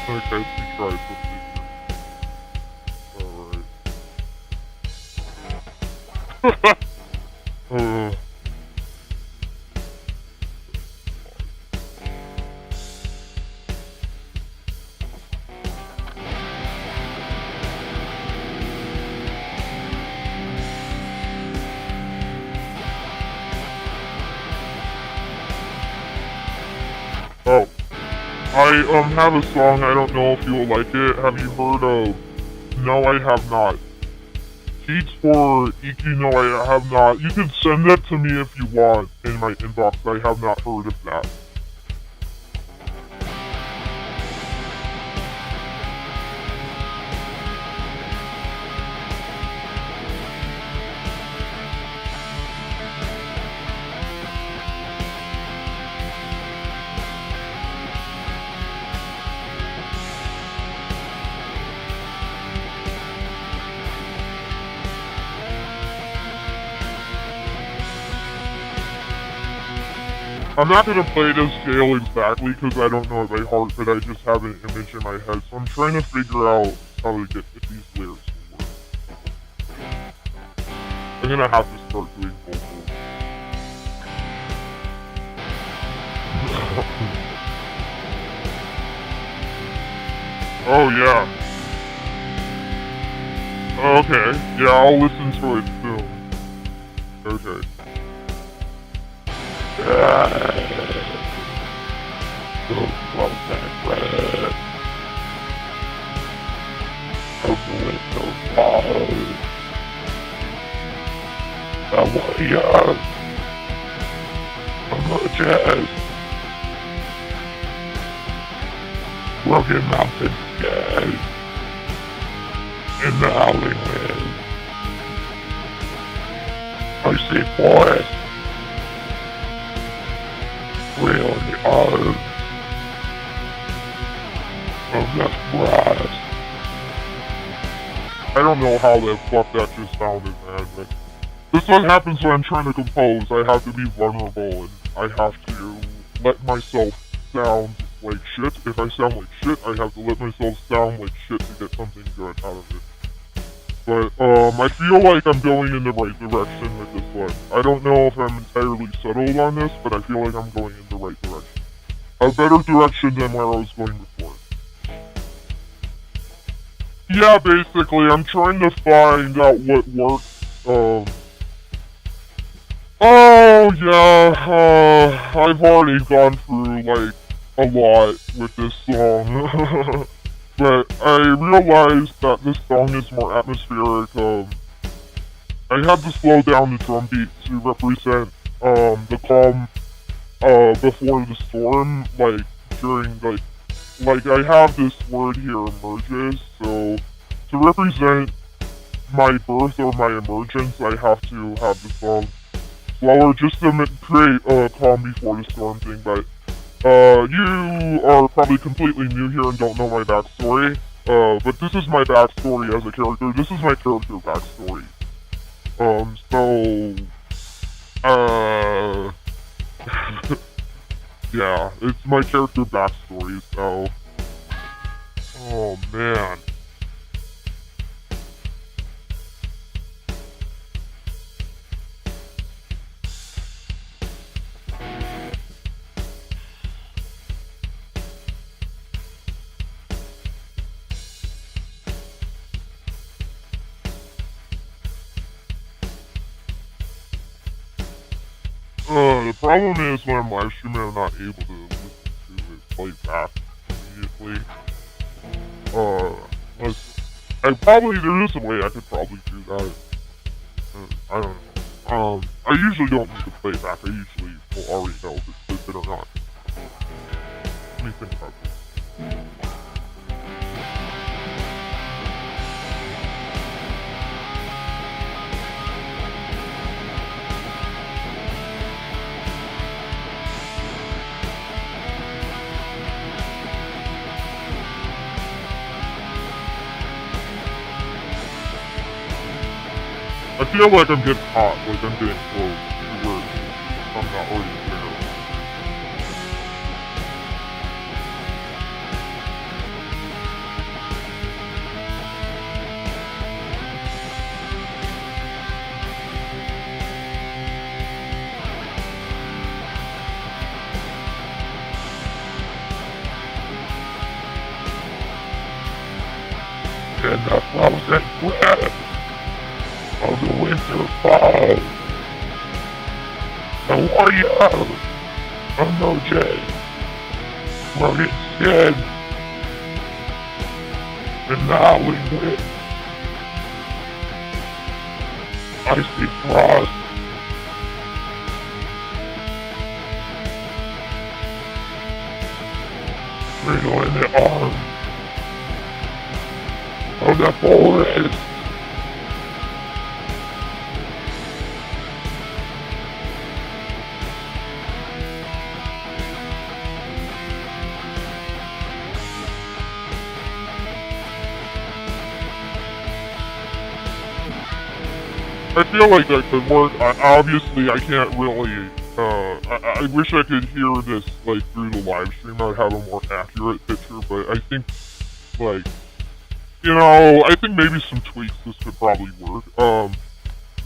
Okay, let's try something. Alright. Oh. I have a song, I don't know if you will like it. Have you heard of No I Have Not? Heat for Iki No I Have Not. You can send that to me if you want in my inbox. I have not heard of that. I'm not gonna play this scale exactly because I don't know it by heart, but I just have an image in my head, so I'm trying to figure out how to get these lyrics to work. I'm gonna have to start doing vocals. Oh yeah. Okay, yeah, I'll listen to it soon. Okay. Don't want that bread. Open window fall. I want you. I'm a jazz. Rugged mountain skies. In the howling wind. I see forest. Real in the arms of the grass. I don't know how the fuck that just sounded, man, but this is what happens when I'm trying to compose. I have to be vulnerable and I have to let myself sound like shit. If I sound like shit, I have to let myself sound like shit to get something good out of it. But, I feel like I'm going in the right direction with this one. I don't know if I'm entirely settled on this, but I feel like I'm going in the right direction. A better direction than where I was going before. Yeah, basically, I'm trying to find out what works. Oh, yeah, I've already gone through, like, a lot with this song. But I realized that this song is more atmospheric. I had to slow down the drum beat to represent the calm before the storm, like during like I have this word here, emerges, so to represent my birth or my emergence, I have to have the song slower just to create calm before the storm thing. But you are probably completely new here and don't know my backstory. But this is my backstory as a character. This is my character backstory. So, yeah, it's my character backstory, so, oh man. The problem is when I'm live streaming, I'm not able to listen to it play back immediately. I probably, there is a way I could probably do that. I don't know. I usually don't need to play back. I usually will already know if it's good or not. Let me think about this. I feel like I'm getting hot, like I'm getting close to where I'm not already there. And the frozen breath of the Winterfall. The warrior of Mojay, rugged skin, and gnarly wit. Icy frost. Cradle in the arms of the forest. I feel like that could work. Obviously, I can't really. I wish I could hear this like through the live stream. I'd have a more accurate picture, but I think, like, you know, I think maybe some tweaks this could probably work.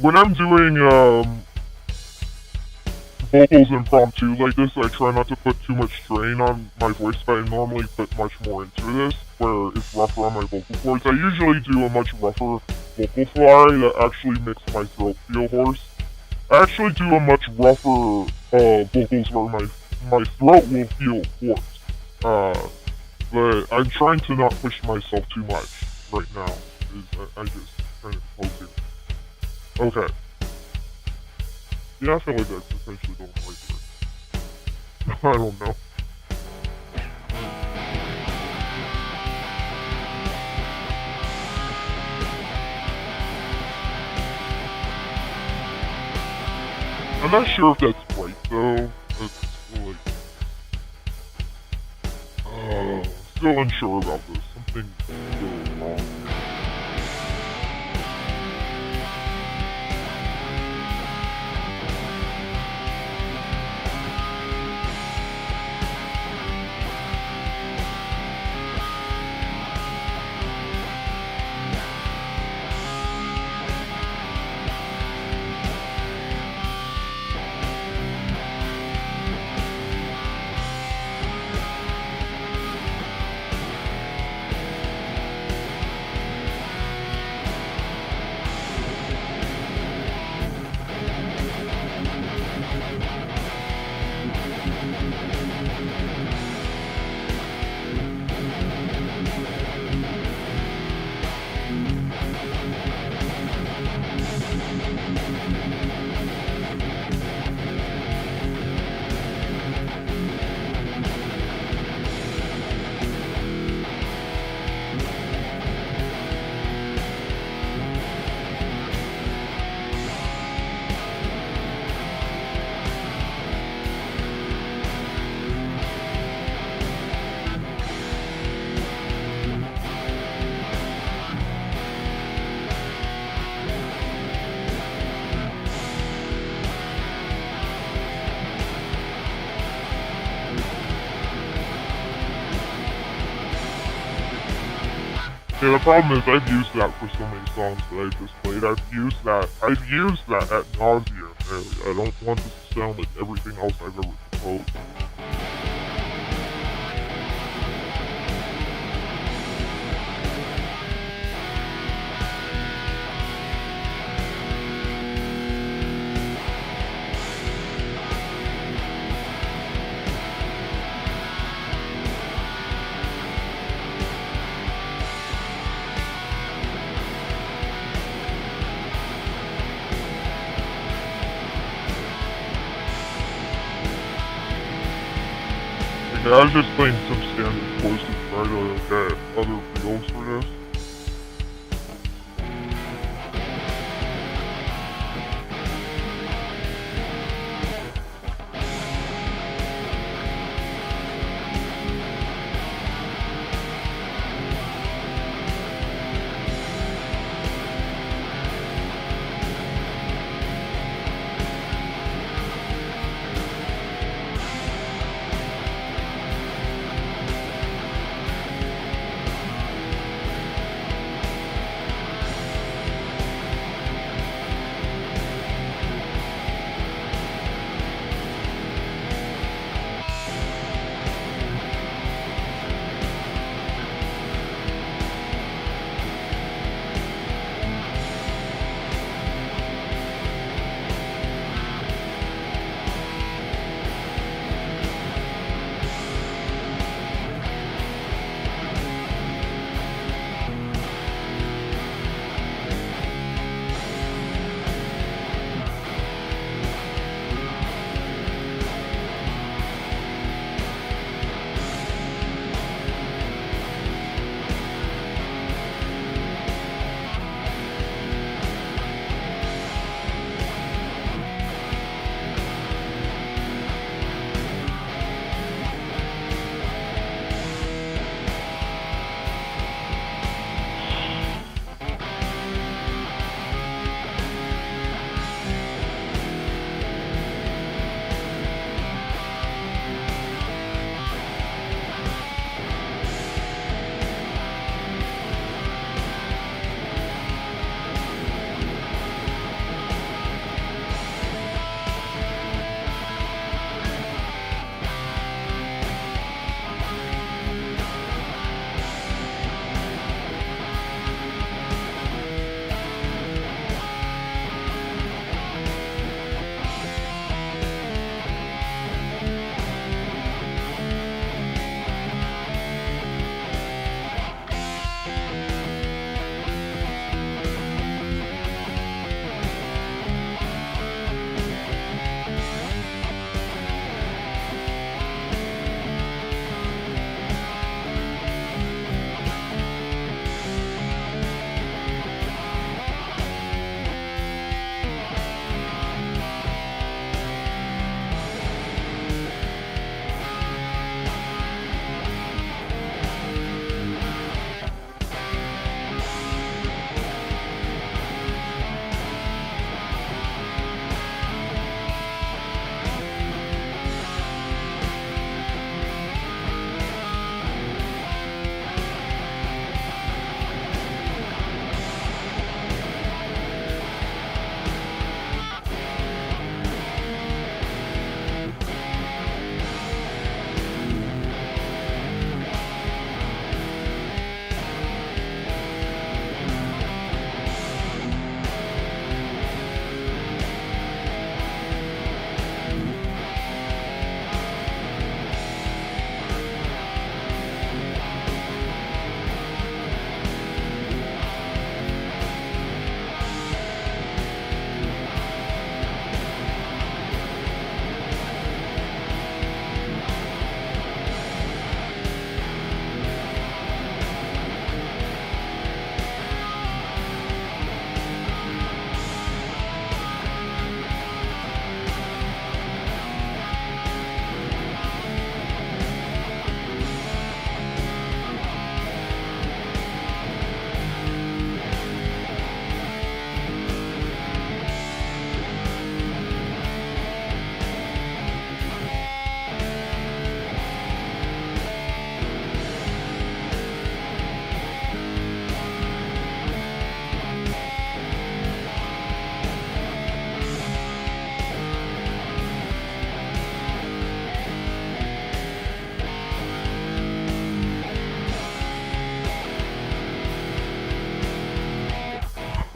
When I'm doing vocals impromptu like this, I try not to put too much strain on my voice, but I normally put much more into this, where it's rougher on my vocal cords. I usually do a much rougher vocal fry that actually makes my throat feel hoarse. I actually do a much rougher vocals where my throat will feel hoarse. But I'm trying to not push myself too much right now. I just trying to close here. Okay. Yeah, I feel like that's essentially going right there. I don't know. I'm not sure if that's right though. It's like, still unsure about this. Something's going wrong. Yeah, the problem is I've used that for so many songs that I've just played. I've used that ad nauseum. I don't want this to sound like everything else I've ever composed. Okay, I was just playing some standard chords to try to get other feels for this.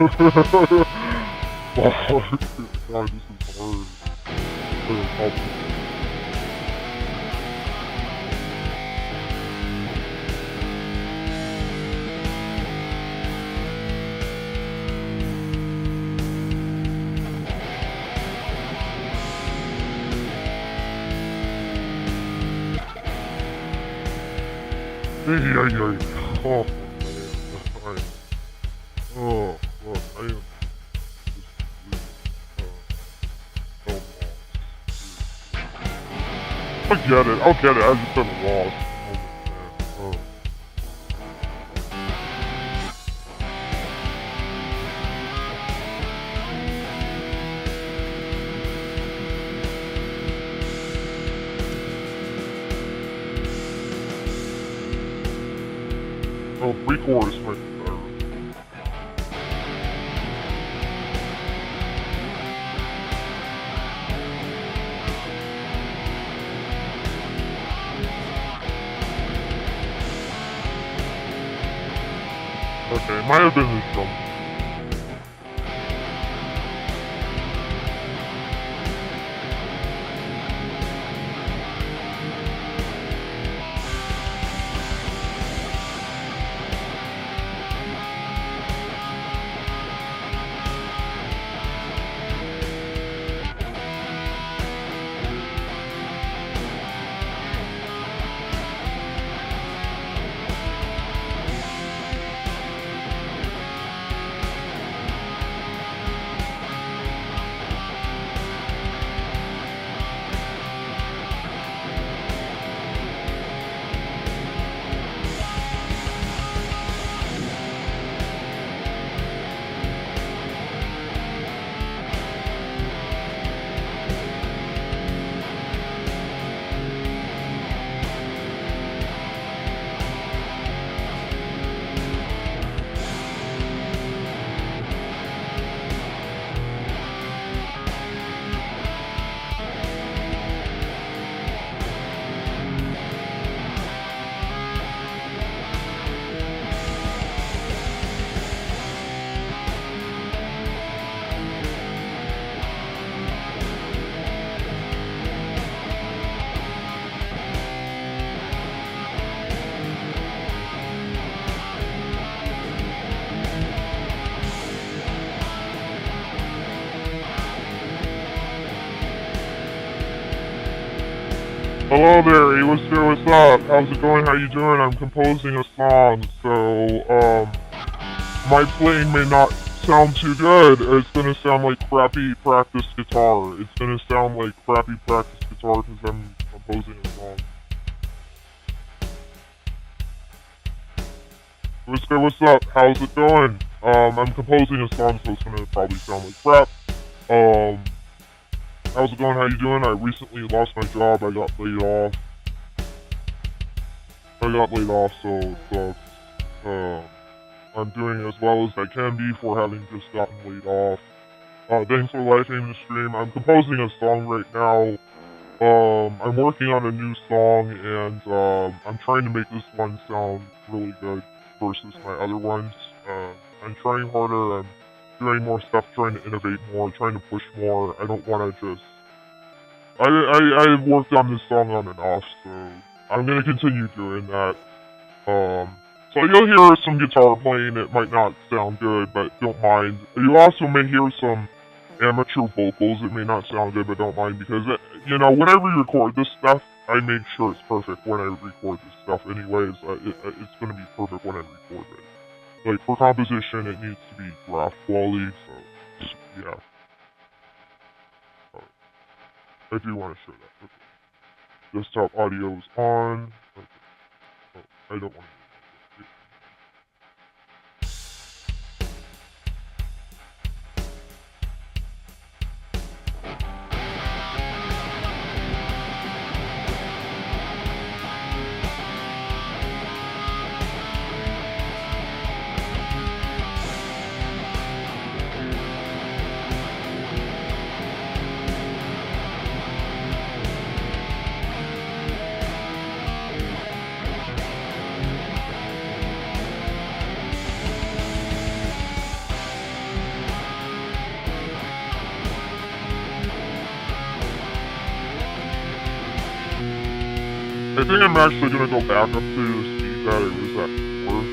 God, this is hard. Very complicated. Oh, man. Oh, look, I am just so lost. I get it, I just been lost. Oh, man. Oh, pre-chorus might be better. Okay, it might have been the drum. Hello there, what's up? How's it going? How you doing? I'm composing a song, so, my playing may not sound too good. It's gonna sound like crappy practice guitar. It's gonna sound like crappy practice guitar because I'm composing a song. What's up? How's it going? I'm composing a song, so it's gonna probably sound like crap. How's it going? How you doing? I recently lost my job. I got laid off. So it sucks. I'm doing as well as I can be for having just gotten laid off. Thanks for liking the stream. I'm composing a song right now. I'm working on a new song, and I'm trying to make this one sound really good versus my other ones. I'm trying harder. I'm doing more stuff, trying to innovate more, trying to push more. I don't want to just... I've worked on this song on and off, so I'm going to continue doing that. So you'll hear some guitar playing. It might not sound good, but don't mind. You also may hear some amateur vocals. It may not sound good, but don't mind, because, when I re-record this stuff, I make sure it's perfect when I record this stuff anyways. It's going to be perfect when I record it. Like, for composition, it needs to be draft quality, so, yeah. I do want to show that. Okay. Desktop audio is on. Okay. Oh, I don't want to. I think I'm actually gonna go back up to the speed that it was at before.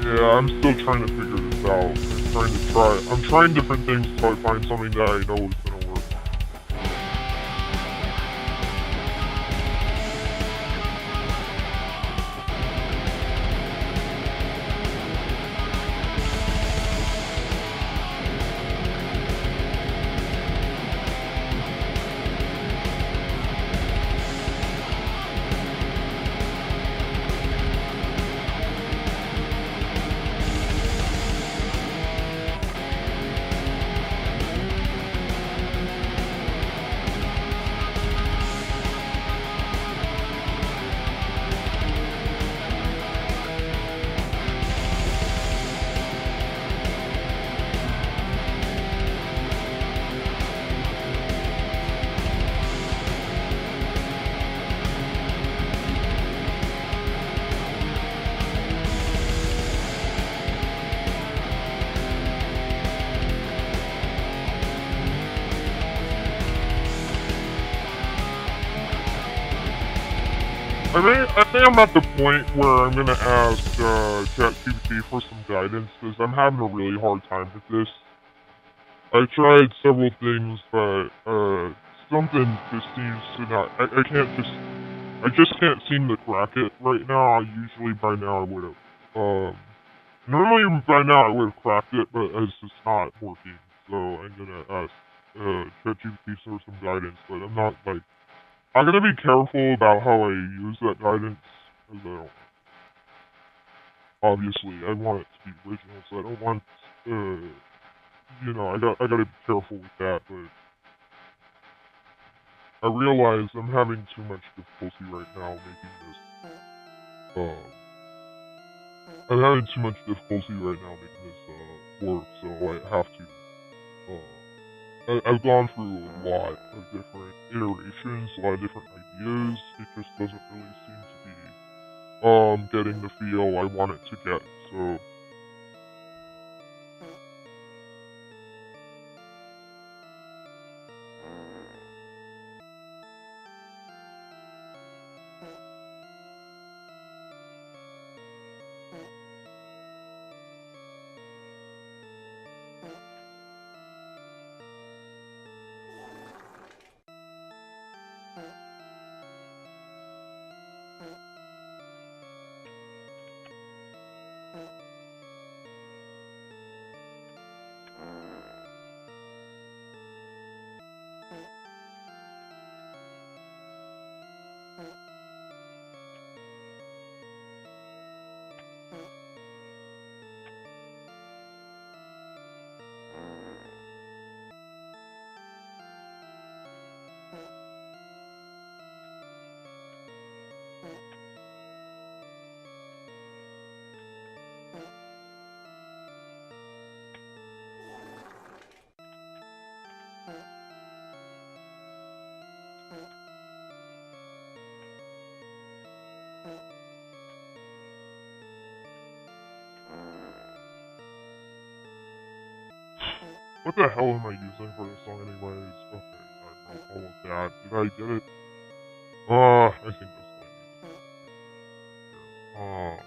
Yeah, I'm still trying to figure this out. I'm trying different things until I find something that I know is gonna work. I think I'm at the point where I'm gonna ask ChatGPT for some guidance because I'm having a really hard time with this. I tried several things, but something just seems to not. I just can't seem to crack it right now. Usually by now I would have. Normally by now I would have cracked it, but it's just not working. So I'm gonna ask ChatGPT for some guidance, but I'm not like. I'm gonna be careful about how I use that guidance, because I don't. Obviously, I want it to be original, so I don't want. I gotta be careful with that, but I realize I'm having too much difficulty right now making this. I'm having too much difficulty right now making this work, so I have to. I've gone through a lot of different iterations, a lot of different ideas. It just doesn't really seem to be getting the feel I want it to get. So. What the hell am I using for this song anyways? Okay, I wrote all of that. Did I get it? I think that's what I need.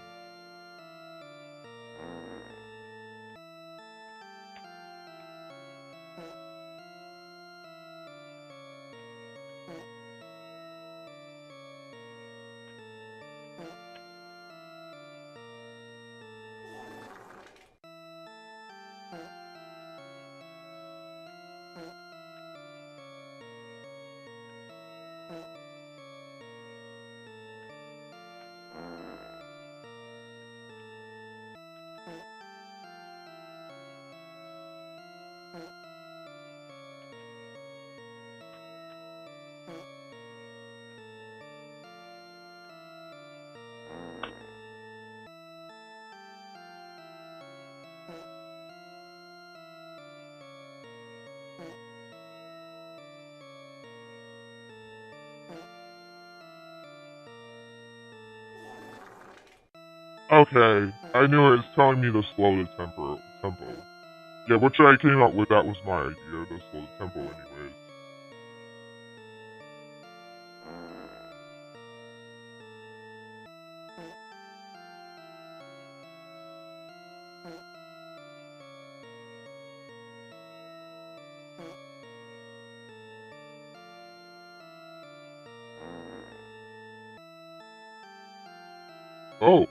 Okay, I knew it was telling me to slow the tempo. Yeah, which I came up with, that was my idea, to slow the tempo anyways. Oh.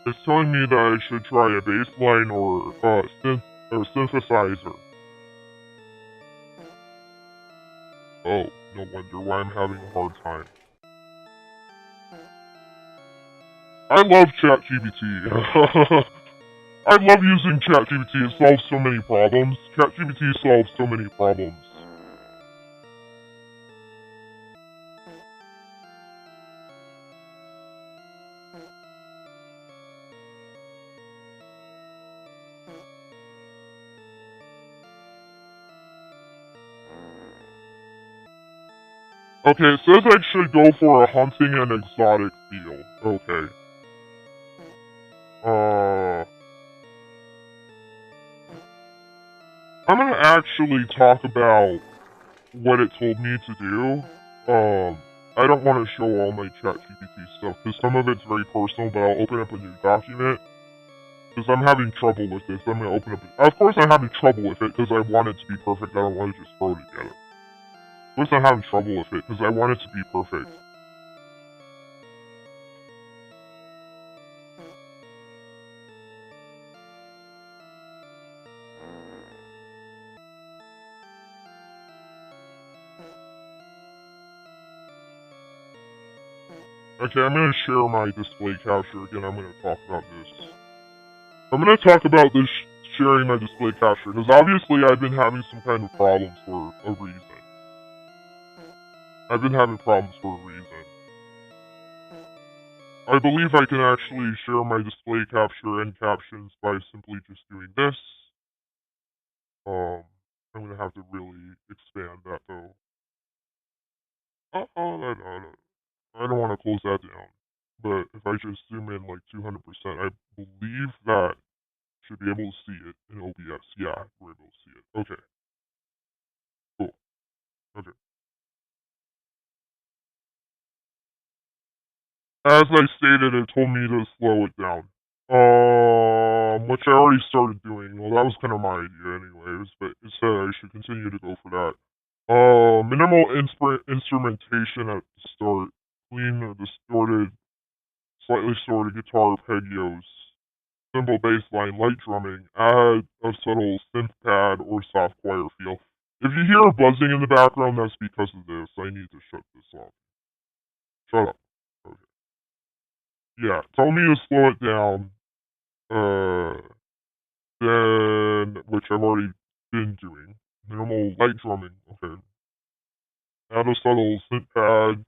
It's telling me that I should try a bass line or synthesizer. Oh, no wonder why I'm having a hard time. I love ChatGPT. I love using ChatGPT. It solves so many problems. ChatGPT solves so many problems. Okay, it says I should go for a hunting and exotic feel. Okay. I'm gonna actually talk about what it told me to do. I don't want to show all my ChatGPT stuff, because some of it's very personal, but I'll open up a new document. Because I'm having trouble with this, I'm gonna open up... Of course I'm having trouble with it, because I want it to be perfect, I don't want to just throw it together. Of course I'm having trouble with it, because I want it to be perfect. Okay, I'm gonna share my display capture again, I'm gonna talk about this. I'm gonna talk about this sharing my display capture, because obviously I've been having some kind of problems for a reason. I've been having problems for a reason. I believe I can actually share my display capture and captions by simply just doing this. I'm gonna have to really expand that though. I don't want to close that down. But if I just zoom in like 200%, I believe that should be able to see it in OBS. Yeah, we're able to see it. Okay. Cool. Okay. As I stated, it told me to slow it down. Which I already started doing. Well, that was kind of my idea anyways, but it said I should continue to go for that. Minimal instrumentation at the start. Clean or distorted, slightly distorted guitar arpeggios. Simple bass line, light drumming. Add a subtle synth pad or soft choir feel. If you hear a buzzing in the background, that's because of this. I need to shut this off. Shut up. Okay. Yeah, tell me to slow it down. Then, which I've already been doing. Minimal light drumming. Okay. Add a subtle synth pad.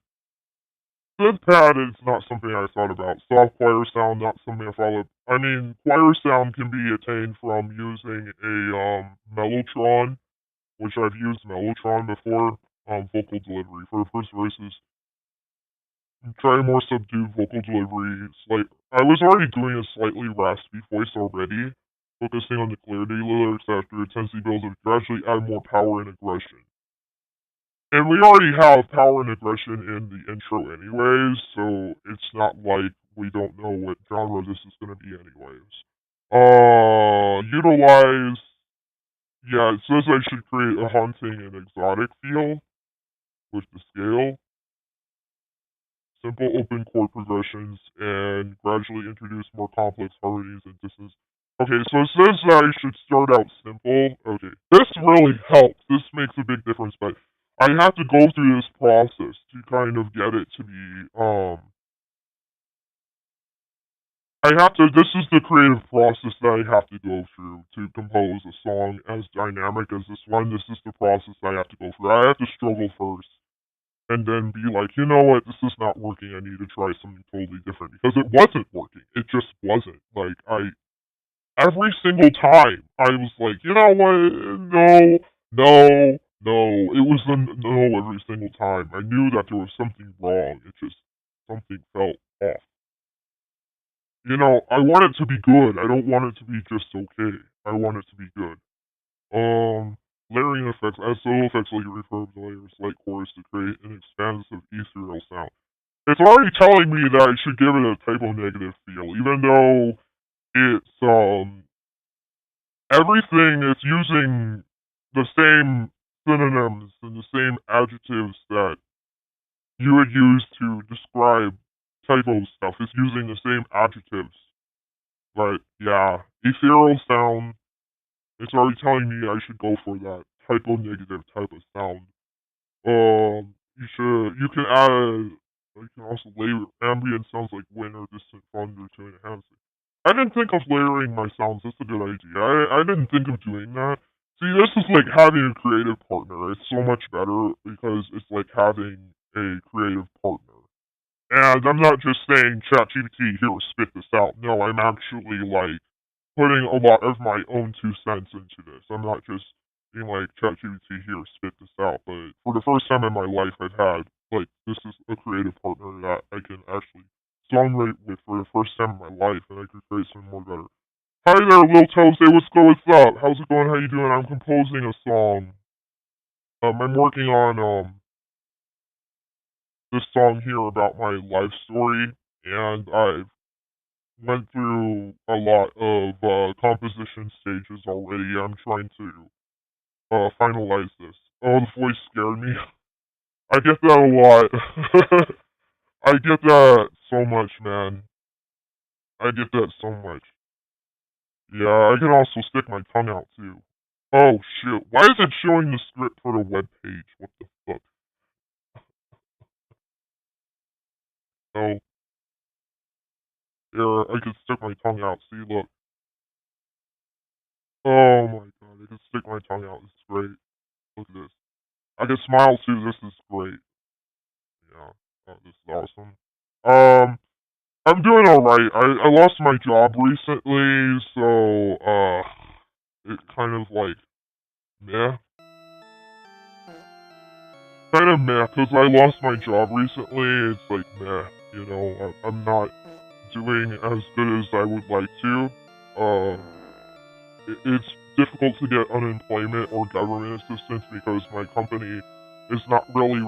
Synth pad is not something I thought about. Soft choir sound, not something I followed. I mean, choir sound can be attained from using a mellotron, which I've used mellotron before. Vocal delivery for the first verses. Try more subdued vocal delivery. I was already doing a slightly raspy voice already, focusing on the clarity lyrics after intensity builds and gradually add more power and aggression. And we already have power and aggression in the intro anyways, so it's not like we don't know what genre this is going to be anyways. Utilize... Yeah, it says I should create a haunting and exotic feel with the scale. Simple open chord progressions, and gradually introduce more complex harmonies and dissonance. Okay, so it says that I should start out simple. Okay, this really helps. This makes a big difference, but I have to go through this process to kind of get it to be, this is the creative process that I have to go through to compose a song as dynamic as this one. This is the process I have to go through. I have to struggle first and then be like, you know what, this is not working, I need to try something totally different. Because it wasn't working. It just wasn't. Every single time, I was like, you know what, no. It was a no every single time. I knew that there was something wrong. It just, something felt off. You know, I want it to be good. I don't want it to be just okay. I want it to be good. Layering effects, add solo effects like reverb, layers, light chorus to create an expansive ethereal sound. It's already telling me that I should give it a typo negative feel, even though it's, everything is using the same synonyms and the same adjectives that you would use to describe typo stuff. It's using the same adjectives. But yeah, ethereal sound, it's already telling me I should go for that typo negative type of sound. You can add, you can also layer ambient sounds like wind or distant thunder to enhance it. I didn't think of layering my sounds. That's a good idea. I didn't think of doing that. See, this is like having a creative partner. It's so much better because it's like having a creative partner. And I'm not just saying, ChatGPT, here, spit this out. No, I'm actually like putting a lot of my own 2 cents into this. I'm not just being like, ChatGPT, here, spit this out. But for the first time in my life, I've had, like, this is a creative partner that I can actually songwrite with for the first time in my life, and I can create something more better. Hi there, Lil Toast. Hey, what's up? How's it going? How you doing? I'm composing a song. I'm working on, this song here about my life story, and I've went through a lot of composition stages already. I'm trying to finalize this. Oh, the voice scared me. I get that a lot. I get that so much, man. I get that so much. Yeah, I can also stick my tongue out too. Oh shoot! Why is it showing the script for the web page? What the fuck? Oh, there. I can stick my tongue out. See, look. Oh my god! I can stick my tongue out. This is great. Look at this. I can smile too. This is great. Yeah. Oh, this is awesome. Um, I'm doing alright. I lost my job recently, so, it kind of like, meh. Kind of meh, because I lost my job recently. It's like, meh. You know, I'm not doing as good as I would like to. It's difficult to get unemployment or government assistance because my company is not really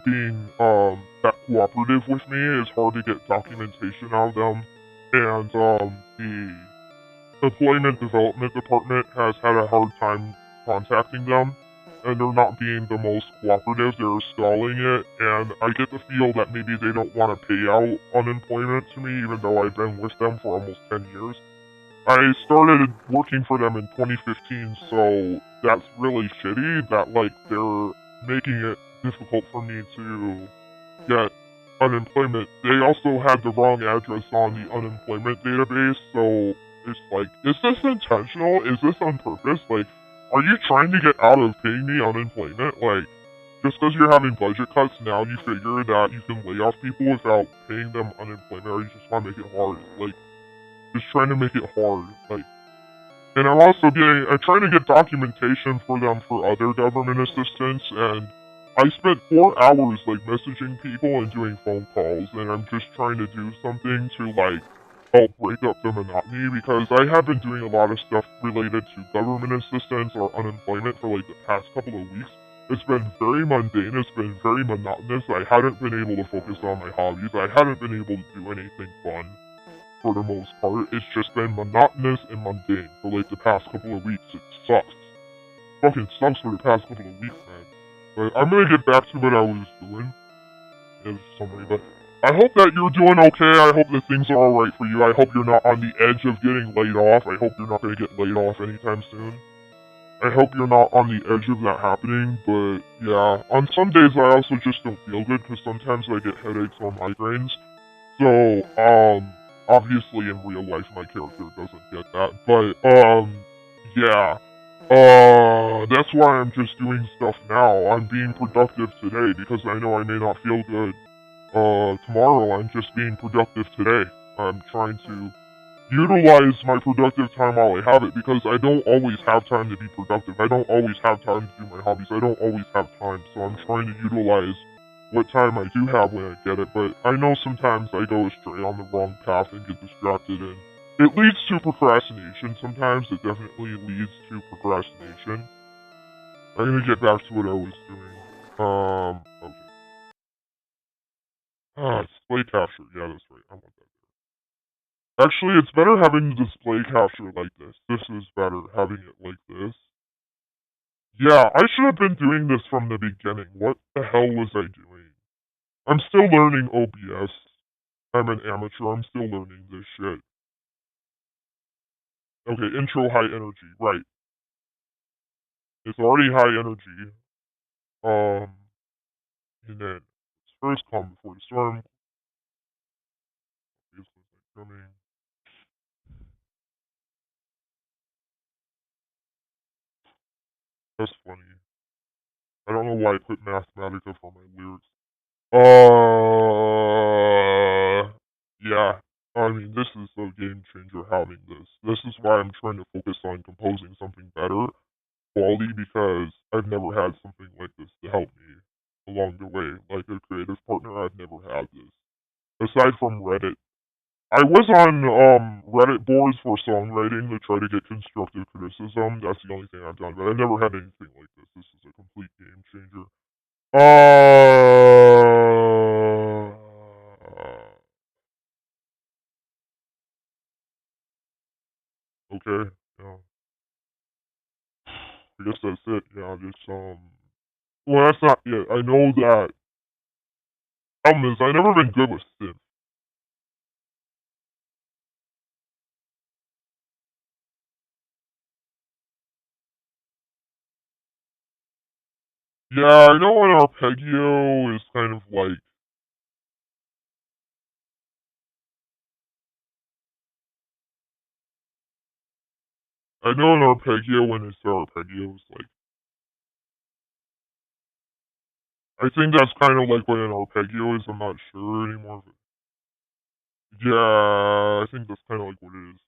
being that cooperative with me. It's hard to get documentation out of them, and the employment development department has had a hard time contacting them, and they're not being the most cooperative. They're stalling it, and I get the feel that maybe they don't want to pay out unemployment to me, even though I've been with them for almost 10 years. I started working for them in 2015, so that's really shitty that, like, they're making it difficult for me to get unemployment. They also had the wrong address on the unemployment database, so it's like, is this intentional? Is this on purpose? Like, are you trying to get out of paying me unemployment? Like, just because you're having budget cuts, now you figure that you can lay off people without paying them unemployment, or you just want to make it hard? Like, just trying to make it hard, like, and I'm trying to get documentation for them for other government assistance, and I spent 4 hours, like, messaging people and doing phone calls, and I'm just trying to do something to, like, help break up the monotony, because I have been doing a lot of stuff related to government assistance or unemployment for, like, the past couple of weeks. It's been very mundane, it's been very monotonous, I haven't been able to focus on my hobbies, I haven't been able to do anything fun. For the most part, it's just been monotonous and mundane for like the past couple of weeks. It sucks. Fucking sucks for the past couple of weeks, man. But I'm gonna get back to what I was doing. There's somebody, but I hope that you're doing okay. I hope that things are alright for you. I hope you're not on the edge of getting laid off. I hope you're not gonna get laid off anytime soon. I hope you're not on the edge of that happening, but yeah. On some days I also just don't feel good because sometimes I get headaches or migraines. So, obviously in real life my character doesn't get that, but, yeah. That's why I'm just doing stuff now. I'm being productive today because I know I may not feel good, tomorrow. I'm just being productive today. I'm trying to utilize my productive time while I have it because I don't always have time to be productive. I don't always have time to do my hobbies. I don't always have time, so I'm trying to utilize what time I do have when I get it, but I know sometimes I go astray on the wrong path and get distracted, and It leads to procrastination sometimes. It definitely leads to procrastination. I'm gonna get back to what I was doing. Okay. Display capture. Yeah, that's right. I want that. Actually, it's better having the display capture like this. This is better, having it like this. Yeah, I should have been doing this from the beginning. What the hell was I doing? I'm still learning OBS. I'm an amateur. I'm still learning this shit. Okay, intro high energy. Right. It's already high energy. Um, and then it's first calm before the storm. It's coming. That's funny. I don't know why I put Mathematica for my lyrics. Yeah. I mean, this is a game changer having this. This is why I'm trying to focus on composing something better quality because I've never had something like this to help me along the way. Like a creative partner, I've never had this. Aside from Reddit. I was on Reddit boards for songwriting to try to get constructive criticism. That's the only thing I've done, but I never had anything like this. This is a complete game changer. Okay. Yeah. I guess that's it. Yeah, just well, that's not it. I know that problem is I've never been good with synth. Yeah, I know an arpeggio is kind of like I know an arpeggio when it's arpeggio is like I think that's kind of like what an arpeggio is. I'm not sure anymore. But yeah, I think that's kind of like what it is.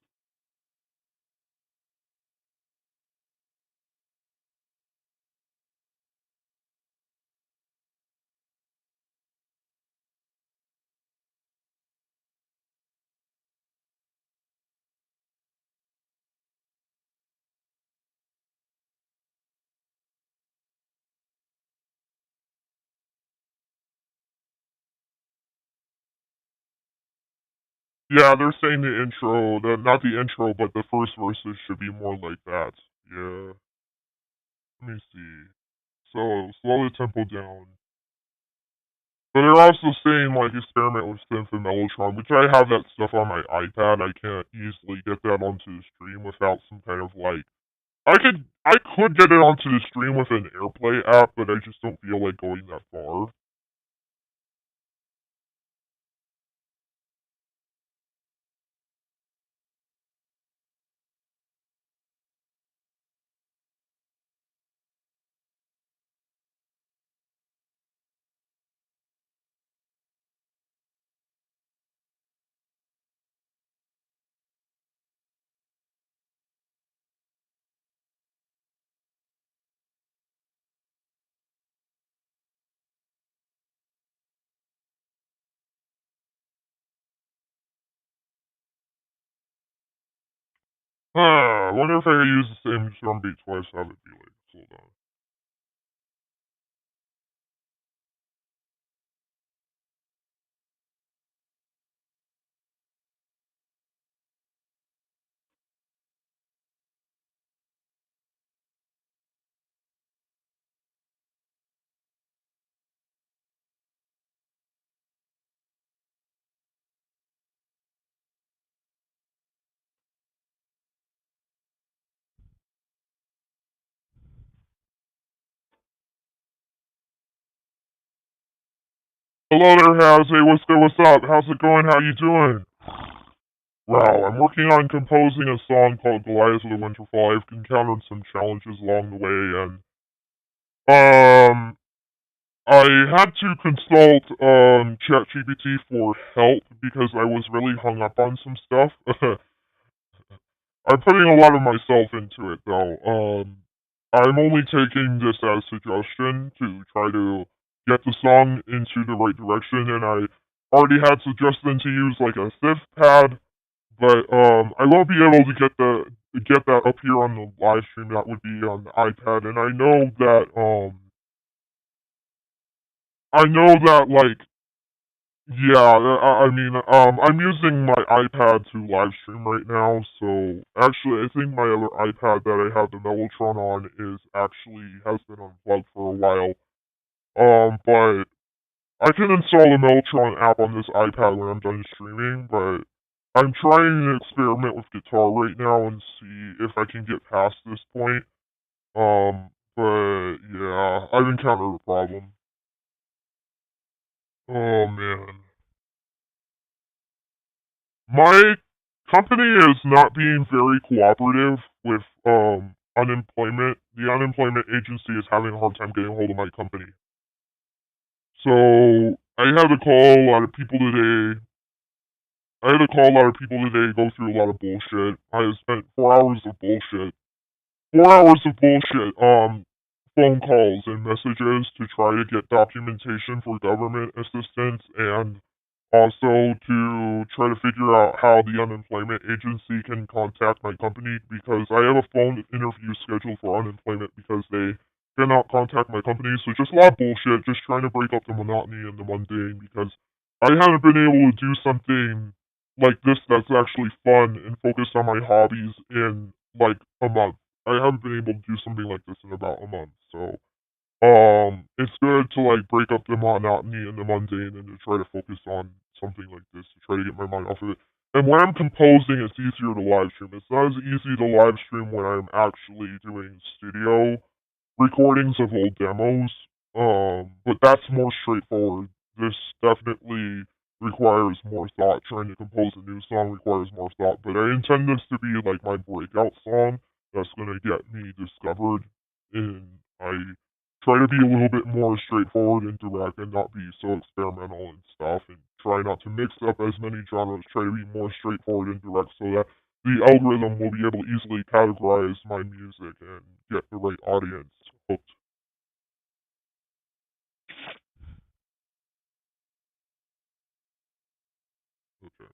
Yeah, they're saying the intro, not the intro, but the first verses should be more like that. Yeah. Let me see. So slow the tempo down. But they're also saying like experiment with synth and mellotron, which I have that stuff on my iPad. I can't easily get that onto the stream without some kind of like I could get it onto the stream with an AirPlay app, but I just don't feel like going that far. I wonder if I could use the same drum beat twice, how would it be like. Hold on. Hello there, Haz. Hey, what's good? What's up? How's it going? How you doing? Well, I'm working on composing a song called Goliath of the Winterfall. I've encountered some challenges along the way, and I had to consult ChatGPT for help because I was really hung up on some stuff. I'm putting a lot of myself into it though. I'm only taking this as suggestion to try to get the song into the right direction, and I already had suggested to use like a synth pad, But I won't be able to get that up here on the live stream. That would be on the iPad, and I know that like yeah, I mean I'm using my iPad to live stream right now. So actually, I think my other iPad that I have the Mellotron on is actually has been unplugged for a while. But I can install the Mellotron app on this iPad when I'm done streaming, but I'm trying to experiment with guitar right now and see if I can get past this point. But yeah, I've encountered a problem. Oh man. My company is not being very cooperative with unemployment. The unemployment agency is having a hard time getting a hold of my company. So I had to call a lot of people today. I had to call a lot of people today, go through a lot of bullshit. I have spent 4 hours of bullshit. 4 hours of bullshit, phone calls and messages to try to get documentation for government assistance and also to try to figure out how the unemployment agency can contact my company because I have a phone interview scheduled for unemployment because they cannot contact my company. So just a lot of bullshit, just trying to break up the monotony and the mundane because I haven't been able to do something like this that's actually fun and focus on my hobbies in like a month. I haven't been able to do something like this in about a month. So it's good to like break up the monotony and the mundane and to try to focus on something like this to try to get my mind off of it. And when I'm composing, it's easier to live stream. It's not as easy to live stream when I'm actually doing studio recordings of old demos. But that's more straightforward. This definitely requires more thought. Trying to compose a new song requires more thought. But I intend this to be like my breakout song that's gonna get me discovered. And I try to be a little bit more straightforward and direct and not be so experimental and stuff. And try not to mix up as many genres. Try to be more straightforward and direct so that the algorithm will be able to easily categorize my music and get the right audience hooked. Okay.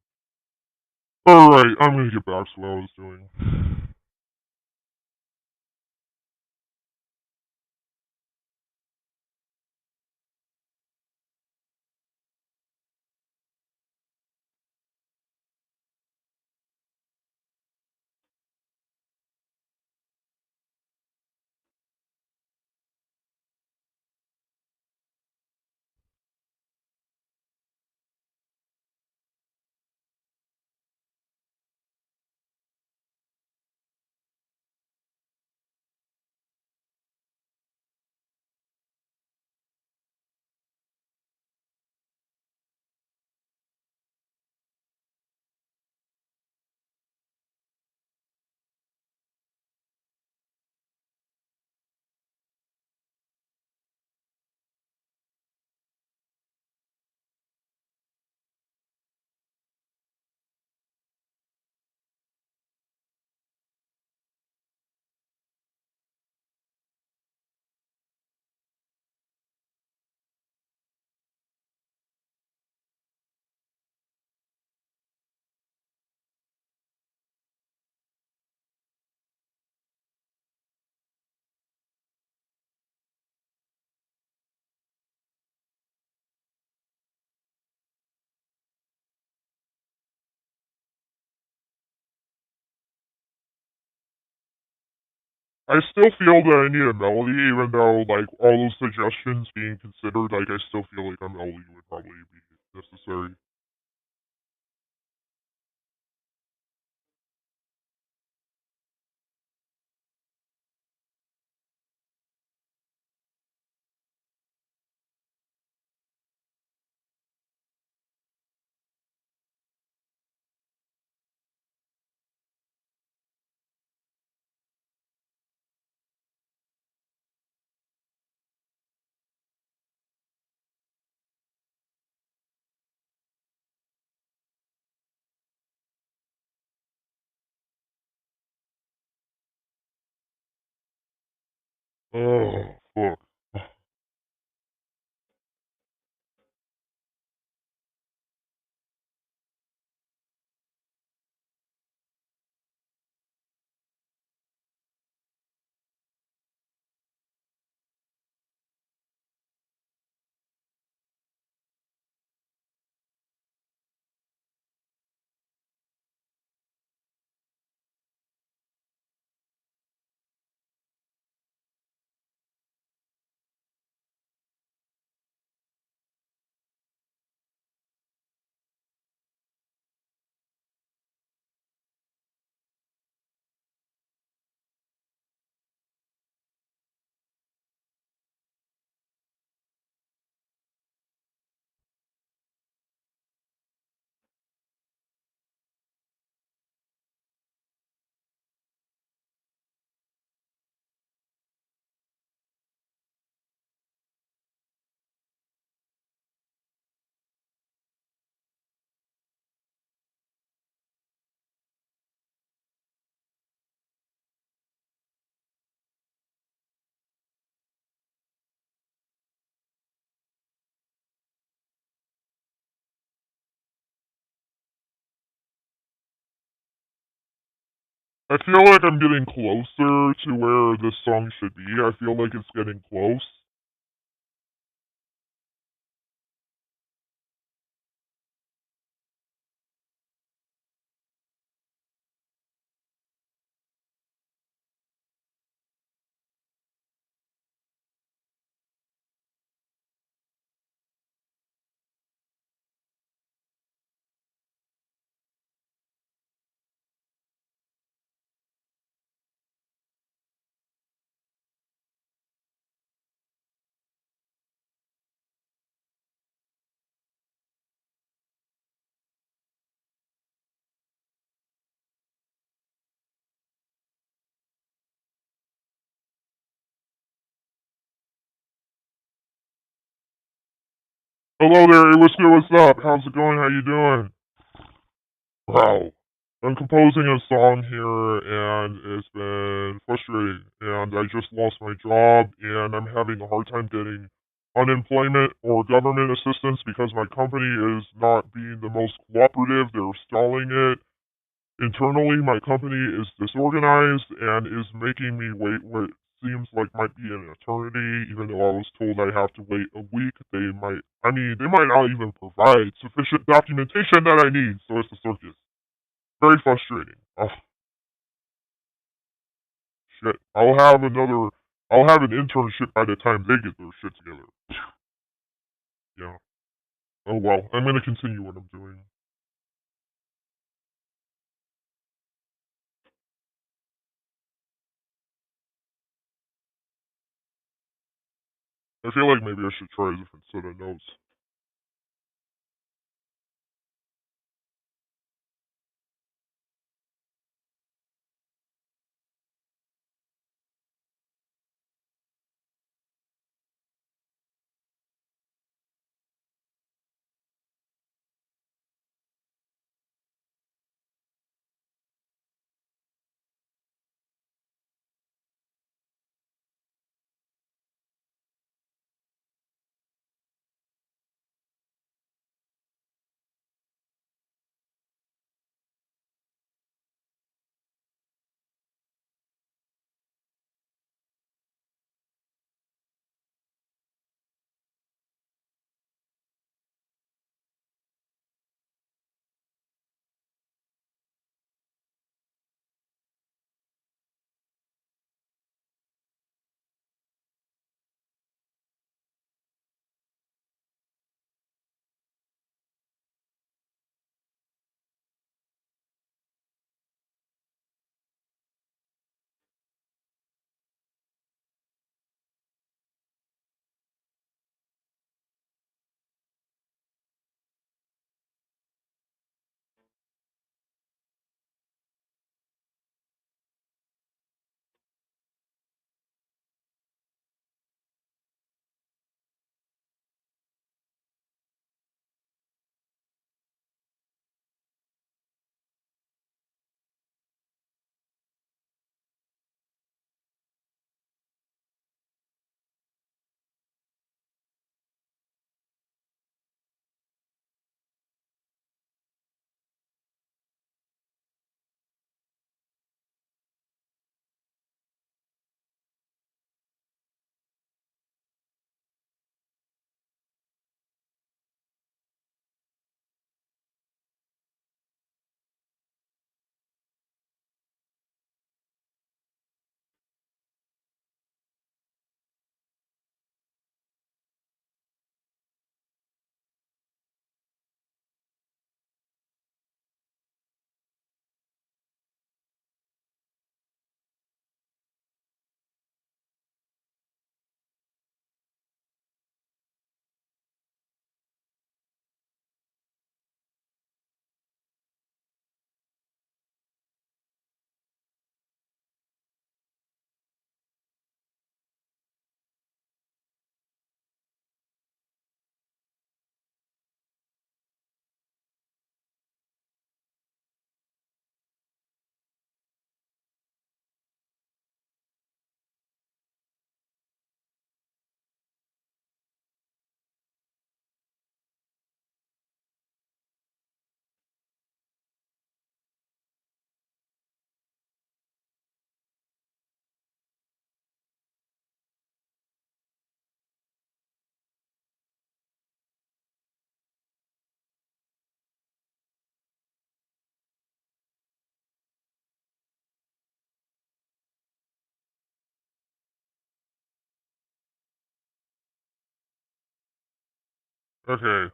Alright, I'm gonna get back to what I was doing. I still feel that I need a melody, even though, like, all those suggestions being considered, like, I still feel like a melody would probably be necessary. Oh, fuck. I feel like I'm getting closer to where this song should be. I feel like it's getting close. Hello there, what's up? How's it going? How you doing? Wow. I'm composing a song here and it's been frustrating and I just lost my job and I'm having a hard time getting unemployment or government assistance because my company is not being the most cooperative. They're stalling it. Internally, my company is disorganized and is making me wait what seems like might be an eternity, even though I was told I have to wait a week. They might not even provide sufficient documentation that I need, so it's a circus. Very frustrating. Oh, shit. I'll have an internship by the time they get their shit together. Yeah. Oh well, I'm gonna continue what I'm doing. I feel like maybe I should try a different set of notes. Okay,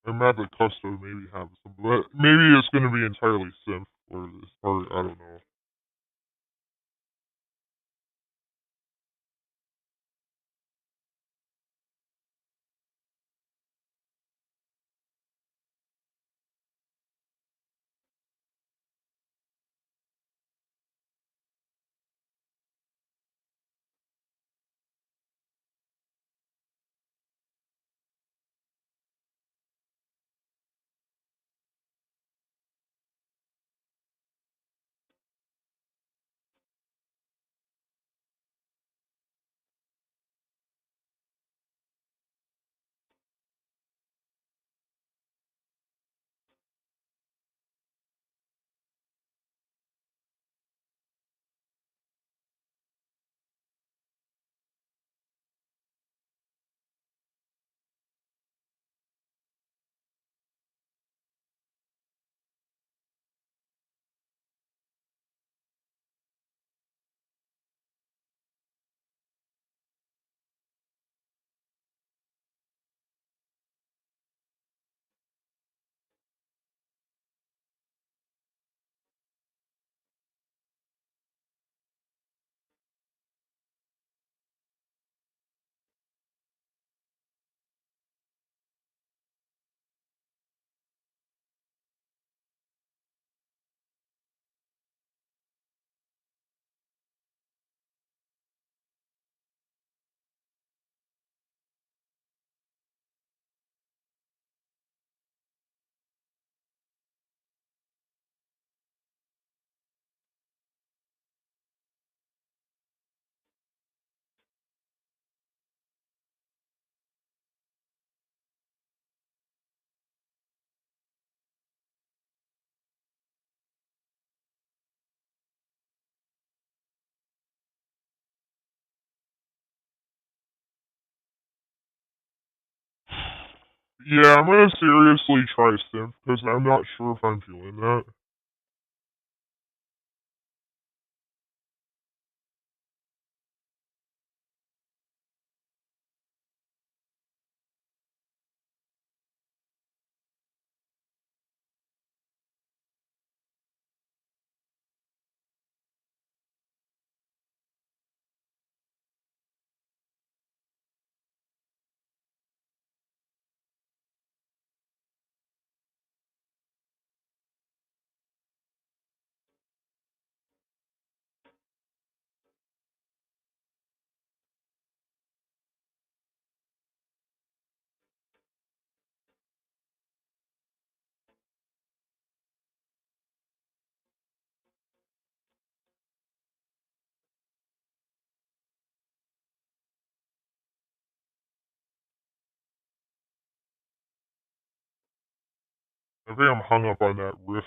a map at custom maybe have some, but maybe it's gonna be entirely synth for this part. I don't know. Yeah, I'm gonna seriously try synth because I'm not sure if I'm feeling that. I think I'm hung up on that riff.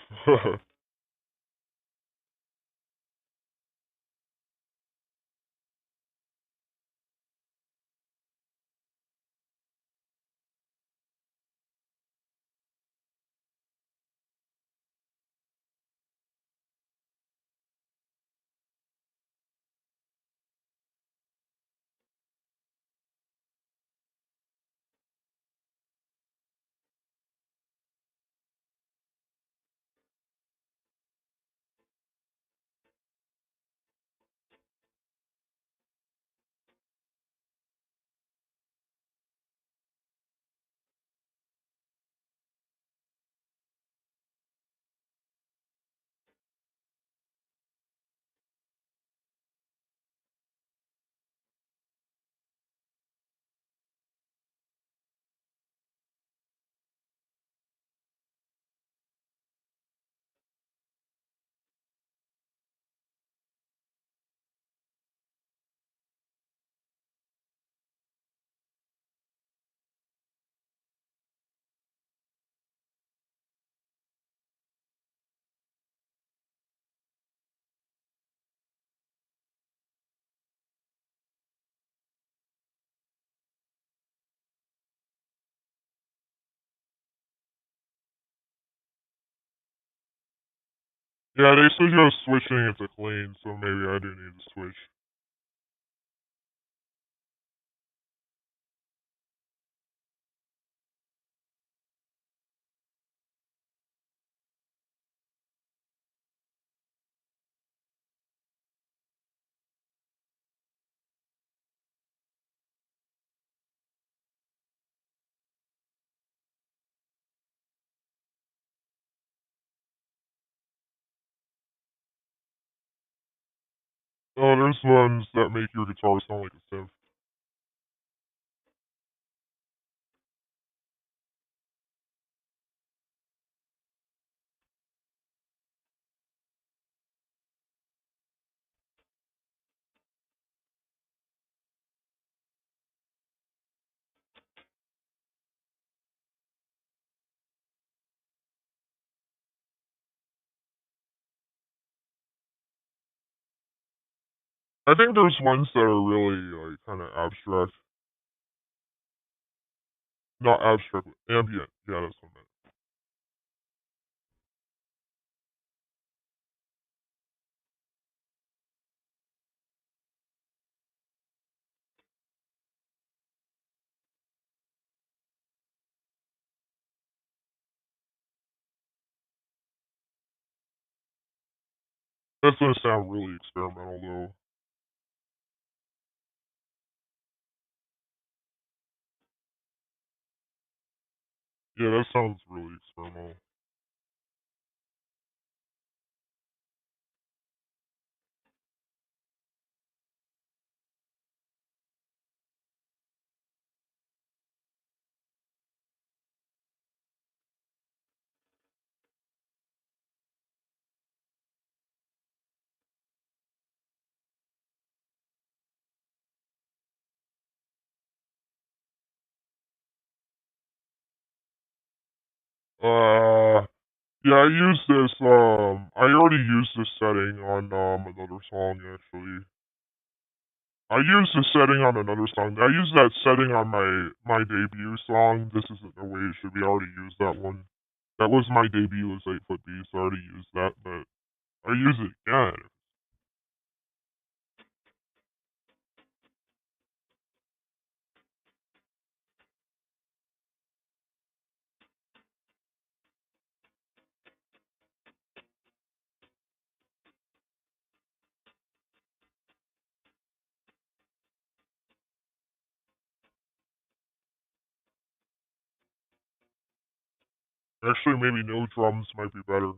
Yeah, they suggest switching it to clean, so maybe I do need to switch. Oh, there's ones that make your guitar sound like a synth. I think there's ones that are really, like, kind of abstract. Not abstract, but ambient. Yeah, that's what I meant. That's gonna sound really experimental, though. Yeah, that sounds really experimental. Yeah, I used this, I already used this setting on, another song, actually. I used this setting on another song. I used that setting on my debut song, This Isn't the Way It Should Be. I already used that one. That was my debut as 8 Foot B, so I already used that, but I use it again. Actually, maybe no drums might be better.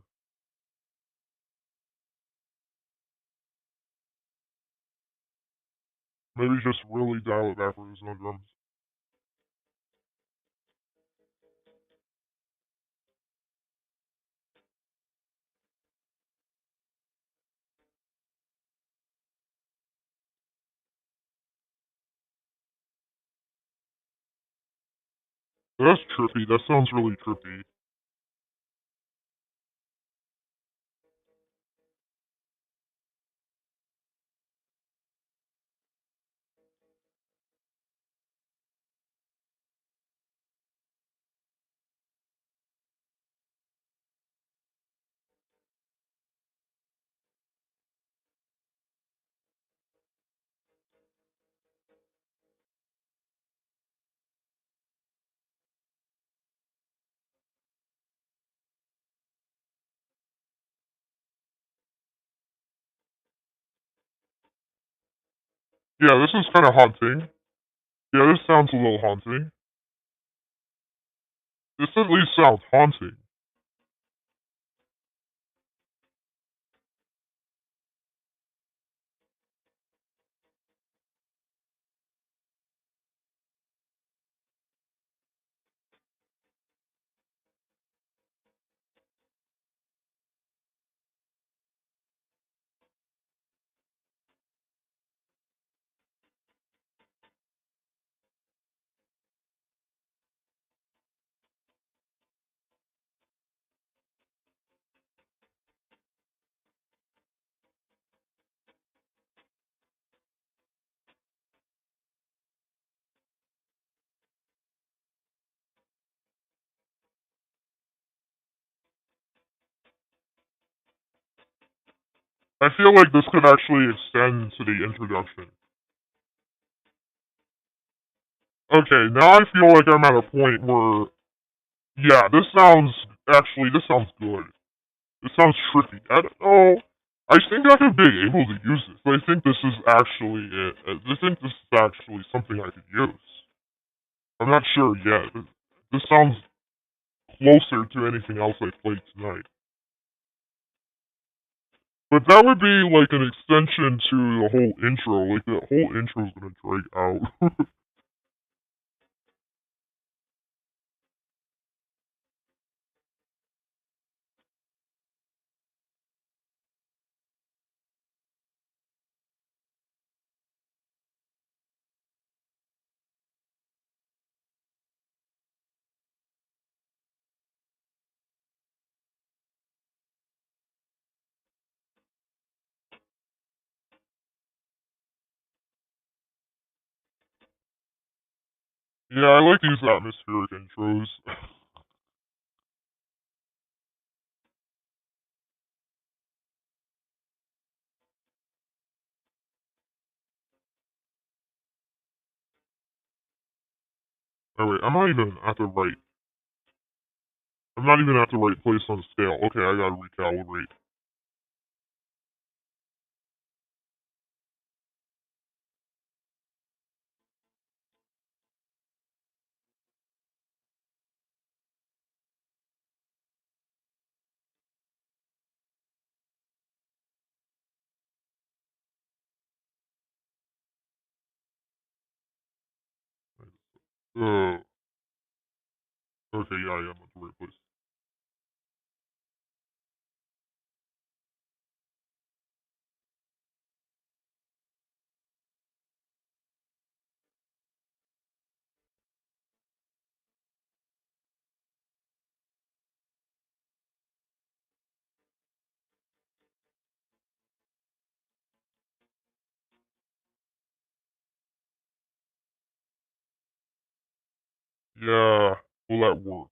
Maybe just really dial it back when there's no drums. That's trippy. That sounds really trippy. Yeah, this is kind of haunting. Yeah, this sounds a little haunting. This at least sounds haunting. I feel like this could actually extend to the introduction. Okay, now I feel like I'm at a point where, yeah, this sounds good. This sounds trippy. I don't know. I think I could be able to use this. I think this is actually it. I think this is actually something I could use. I'm not sure yet. This sounds closer to anything else I played tonight. But that would be like an extension to the whole intro. Like the whole intro is gonna drag out. Yeah, I like these atmospheric intros. Oh wait, I'm not even at the right place on the scale. Okay, I gotta recalibrate. Uh, okay, yeah, I am at the right place. Yeah, will that work?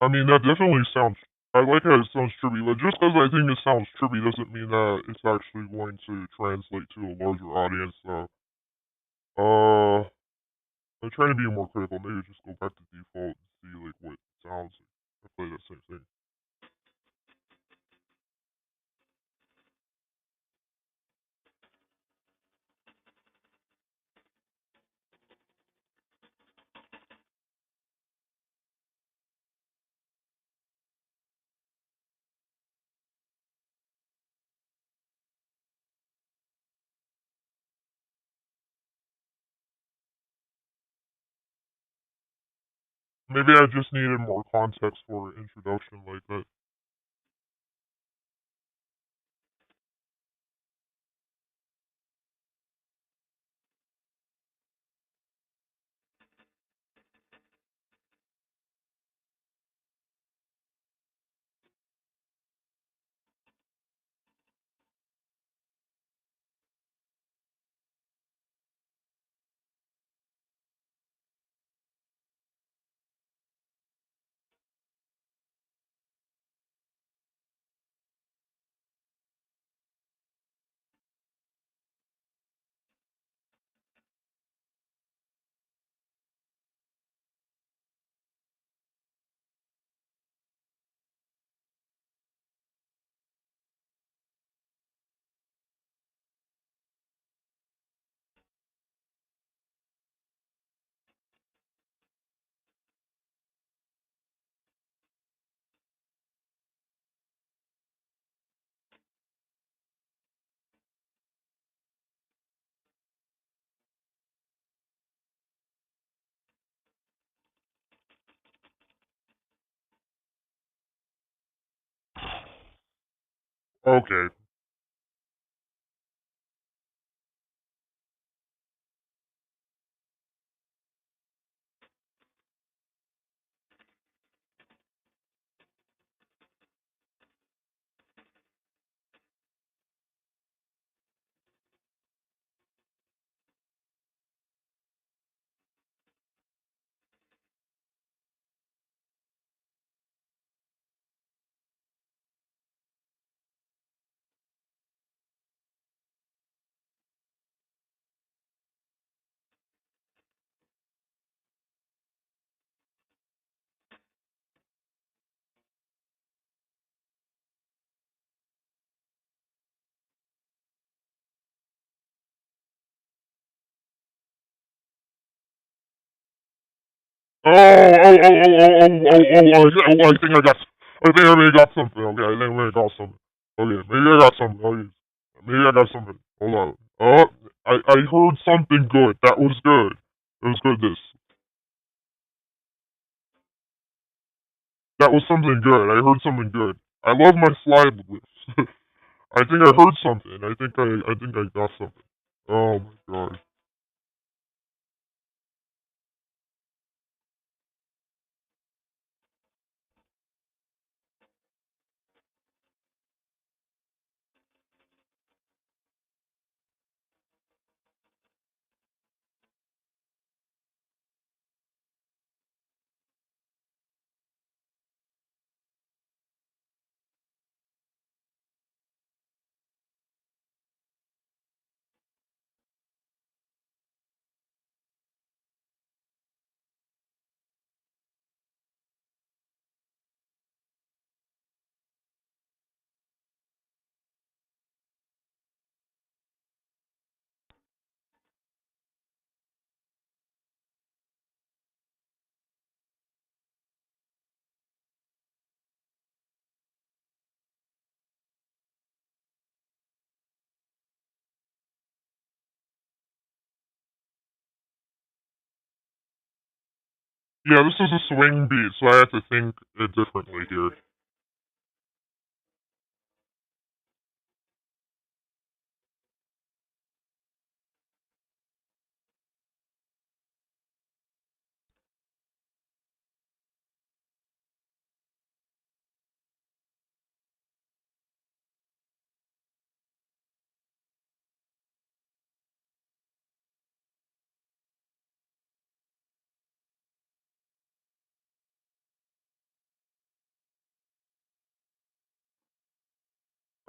I mean, that definitely sounds. I like how it sounds trippy, but just because I think it sounds trippy doesn't mean that it's actually going to translate to a larger audience. Uh, I'm trying to be more critical. Maybe just go back to default and see like what it sounds like. I play that same thing. Maybe I just needed more context for an introduction like that. Okay. I think I got. I think I maybe got something. Okay, I think I maybe got something. Okay, maybe I got something. Okay. Maybe I got something. Hold on. Oh, I heard something good. That was good. It was good. That was something good. I heard something good. I love my slide whips. I think I heard something. I think I got something. Oh my god. Yeah, this is a swing beat, so I have to think differently here.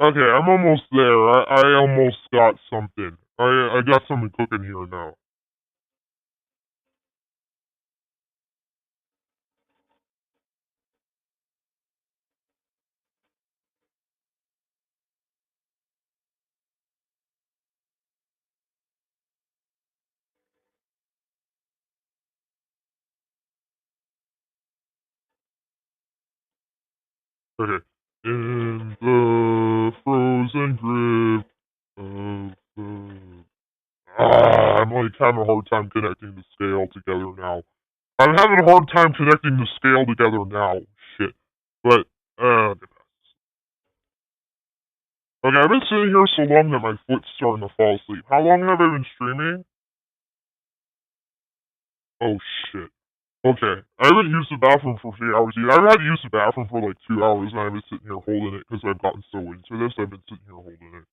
Okay, I'm almost there. I almost got something. I got something cooking here now. Okay. In the frozen grip of the... I'm like having a hard time connecting the scale together now. I'm having a hard time connecting the scale together now. Shit. But, okay, I've been sitting here so long that my foot's starting to fall asleep. How long have I been streaming? Oh shit. Okay. I haven't used the bathroom for 3 hours either. I've had to use the bathroom for like 2 hours and I've been sitting here holding it because I've gotten so into this. I've been sitting here holding it.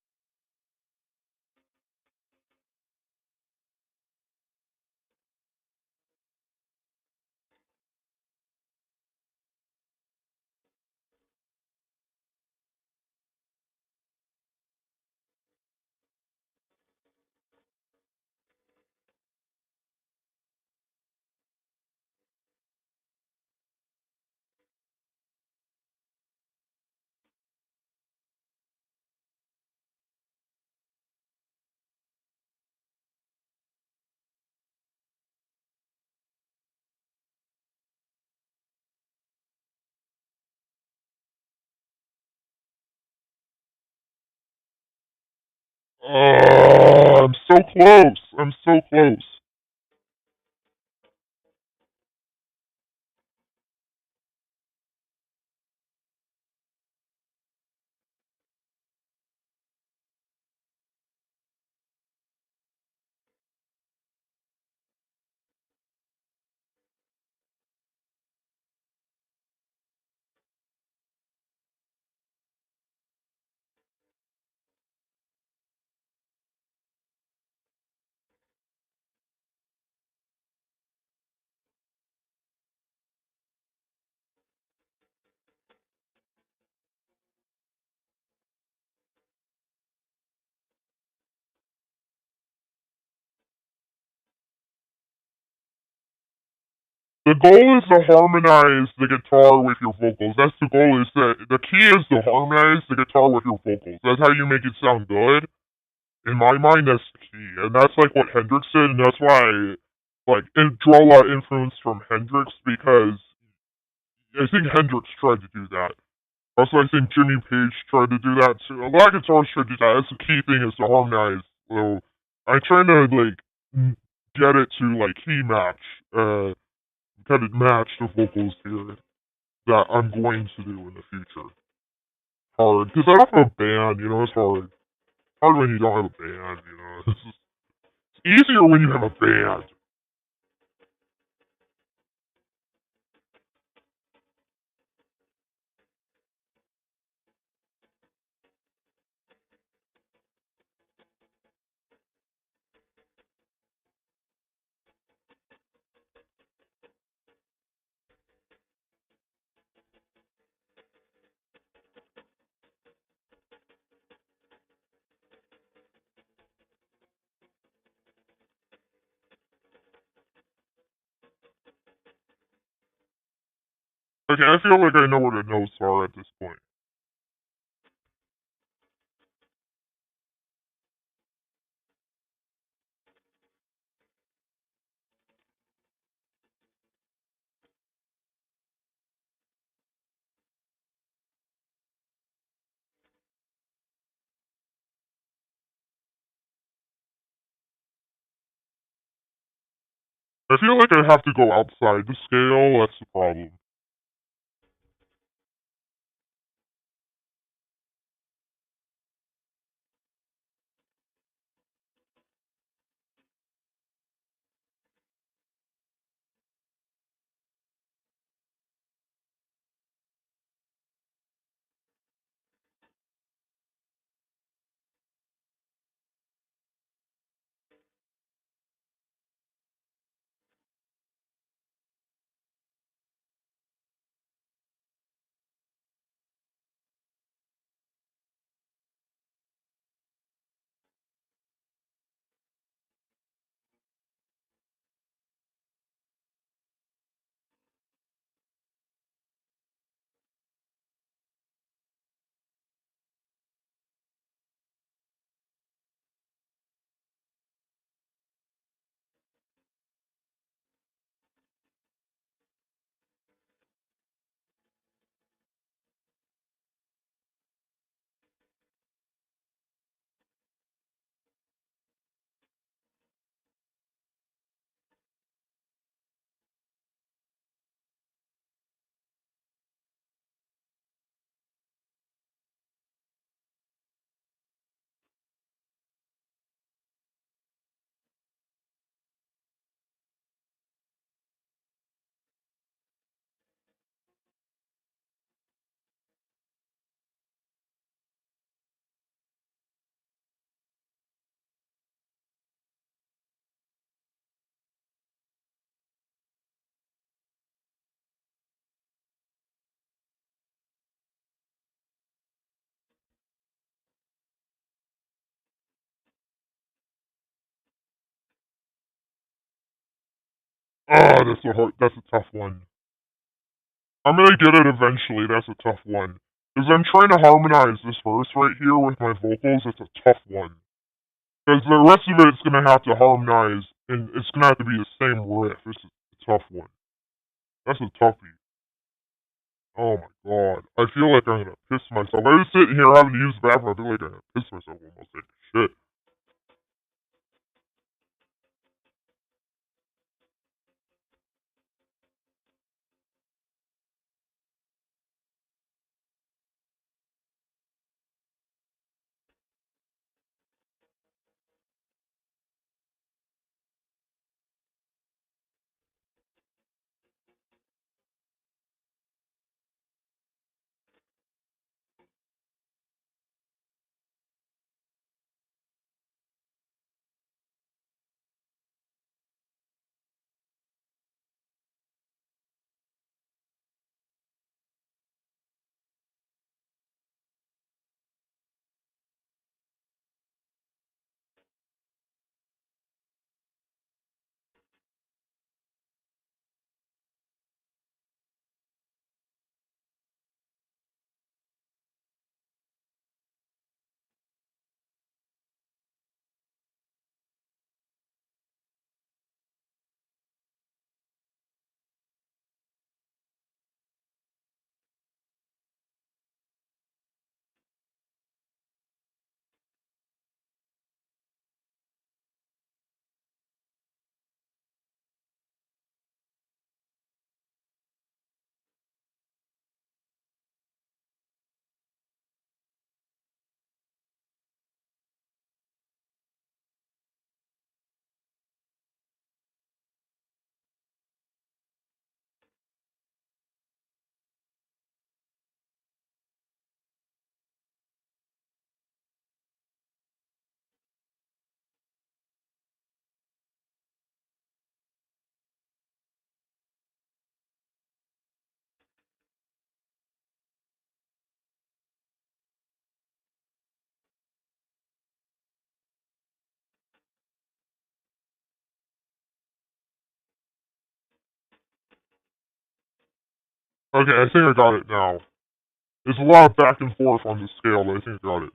I'm so close. I'm so close. The goal is to harmonize the guitar with your vocals. That's the goal. Is that the key is to harmonize the guitar with your vocals. That's how you make it sound good. In my mind, that's the key, and that's like what Hendrix did, and that's why I draw a lot of influence from Hendrix because I think Hendrix tried to do that. Also, I think Jimmy Page tried to do that too. A lot of guitarists try to do that. That's the key thing is to harmonize. So I'm trying to like get it to like key match, kind of match the vocals here that I'm going to do in the future. Hard because I don't have a band. It's hard. Hard when you don't have a band. It's easier when you have a band. Okay, I feel like I know where the notes are at this point. I feel like I have to go outside the scale. That's the problem. Oh, that's a hard. That's a tough one. I'm gonna get it eventually. That's a tough one. Because I'm trying to harmonize this verse right here with my vocals. It's a tough one. Because the rest of it's gonna have to harmonize, and it's gonna have to be the same riff. It's a tough one. That's a toughie. Oh my god. I feel like I'm gonna piss myself. I was sitting here having to use the bathroom. I feel like I'm gonna piss myself almost. Like shit. Okay, I think I got it now. There's a lot of back and forth on the scale, but I think I got it.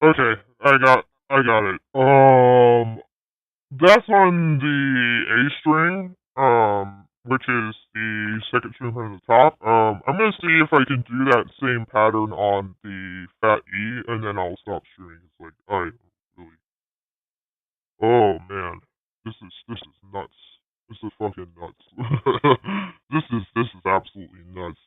Okay, I got it. That's on the A string, which is the second string from the top. I'm gonna see if I can do that same pattern on the fat E, and then I'll stop streaming. It's like, I really, oh man, this is nuts. This is fucking nuts. This is absolutely nuts.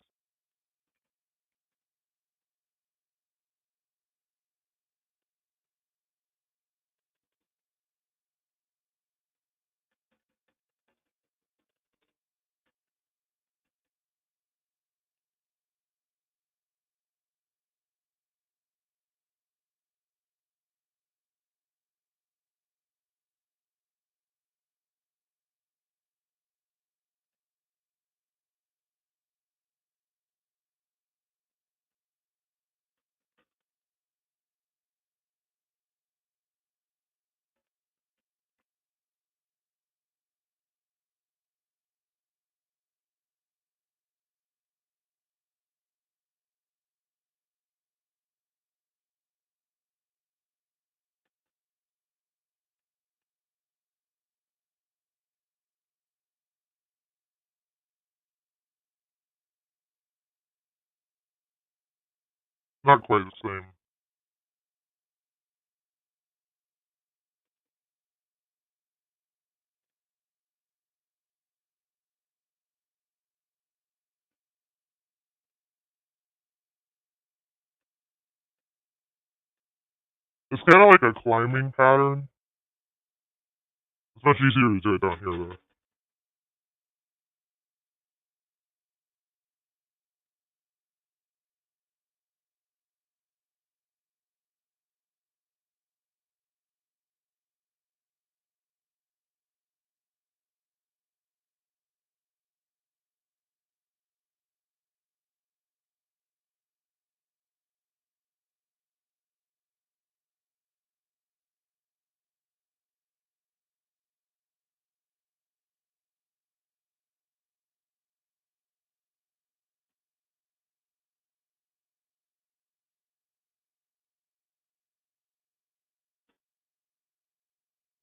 Not quite the same. It's kind of like a climbing pattern. It's much easier to do it down here though.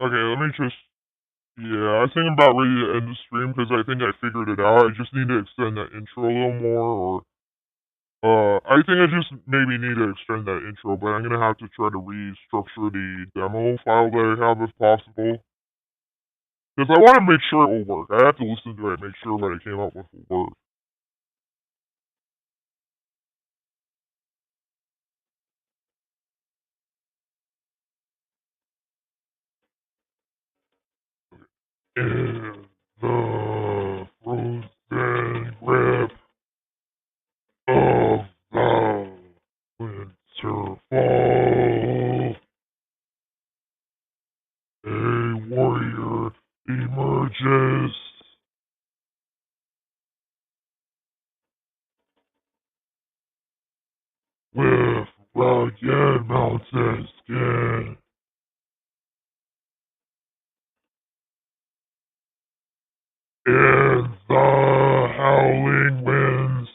Okay, let me just. Yeah, I think I'm about ready to end the stream because I think I figured it out. I just need to extend that intro a little more, or I think I just maybe need to extend that intro, but I'm gonna have to try to restructure the demo file that I have if possible. Because I want to make sure it will work. I have to listen to it and make sure what I came up with will work. In the frozen grip. Winterfall! A warrior emerges! With rugged mountain skin! In the howling winds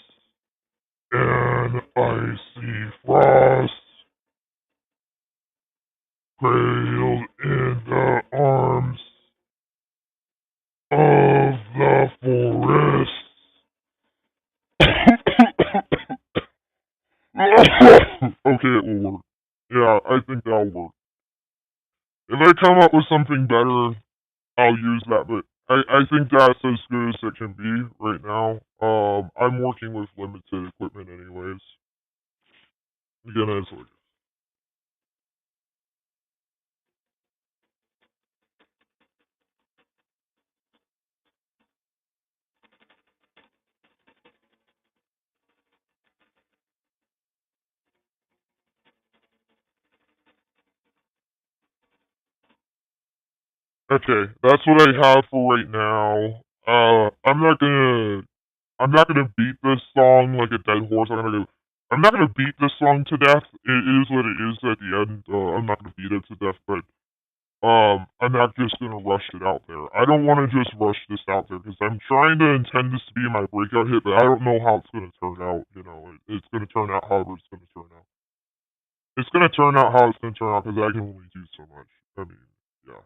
and icy frost, cradled in the arms of the forest. Okay, it will work. Yeah, I think that'll work. If I come up with something better, I'll use that, but I think that's as good as it can be right now. I'm working with limited equipment anyways. Again, it's like, okay, that's what I have for right now. I'm not gonna beat this song like a dead horse. I'm not gonna beat this song to death. It is what it is at the end. I'm not gonna beat it to death, but I'm not just gonna rush it out there. I don't want to just rush this out there because I'm trying to intend this to be my breakout hit, but I don't know how it's gonna turn out. You know, it's gonna turn out however it's gonna turn out. It's gonna turn out how it's gonna turn out because I can only do so much. I mean, yeah.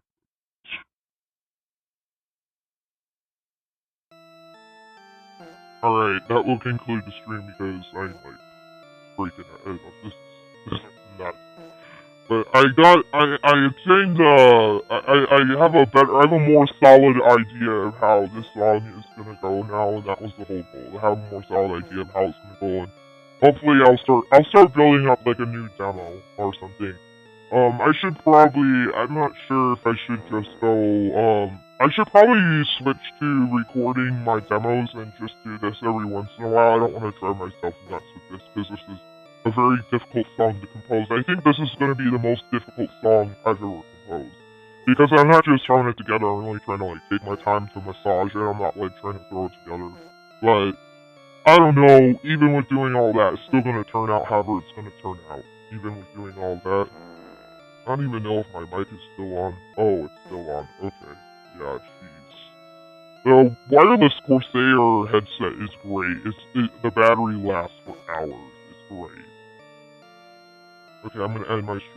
All right, that will conclude the stream because I'm like freaking out. This is nuts. But I obtained, I have a better, I have a more solid idea of how this song is gonna go now, and that was the whole goal, to have a more solid idea of how it's gonna go, and hopefully I'll start building up like a new demo or something. I should probably, I'm not sure if I should just go, I should probably switch to recording my demos and just do this every once in a while. I don't want to drive myself nuts with this, because this is a very difficult song to compose. I think this is going to be the most difficult song I've ever composed. Because I'm not just throwing it together, I'm really trying to like take my time to massage it, I'm not like trying to throw it together. But, I don't know, even with doing all that, it's still going to turn out however it's going to turn out. Even with doing all that. I don't even know if my mic is still on. Oh, it's still on. Okay. Yeah, jeez. The wireless Corsair headset is great. The battery lasts for hours. It's great. Okay, I'm gonna end my stream.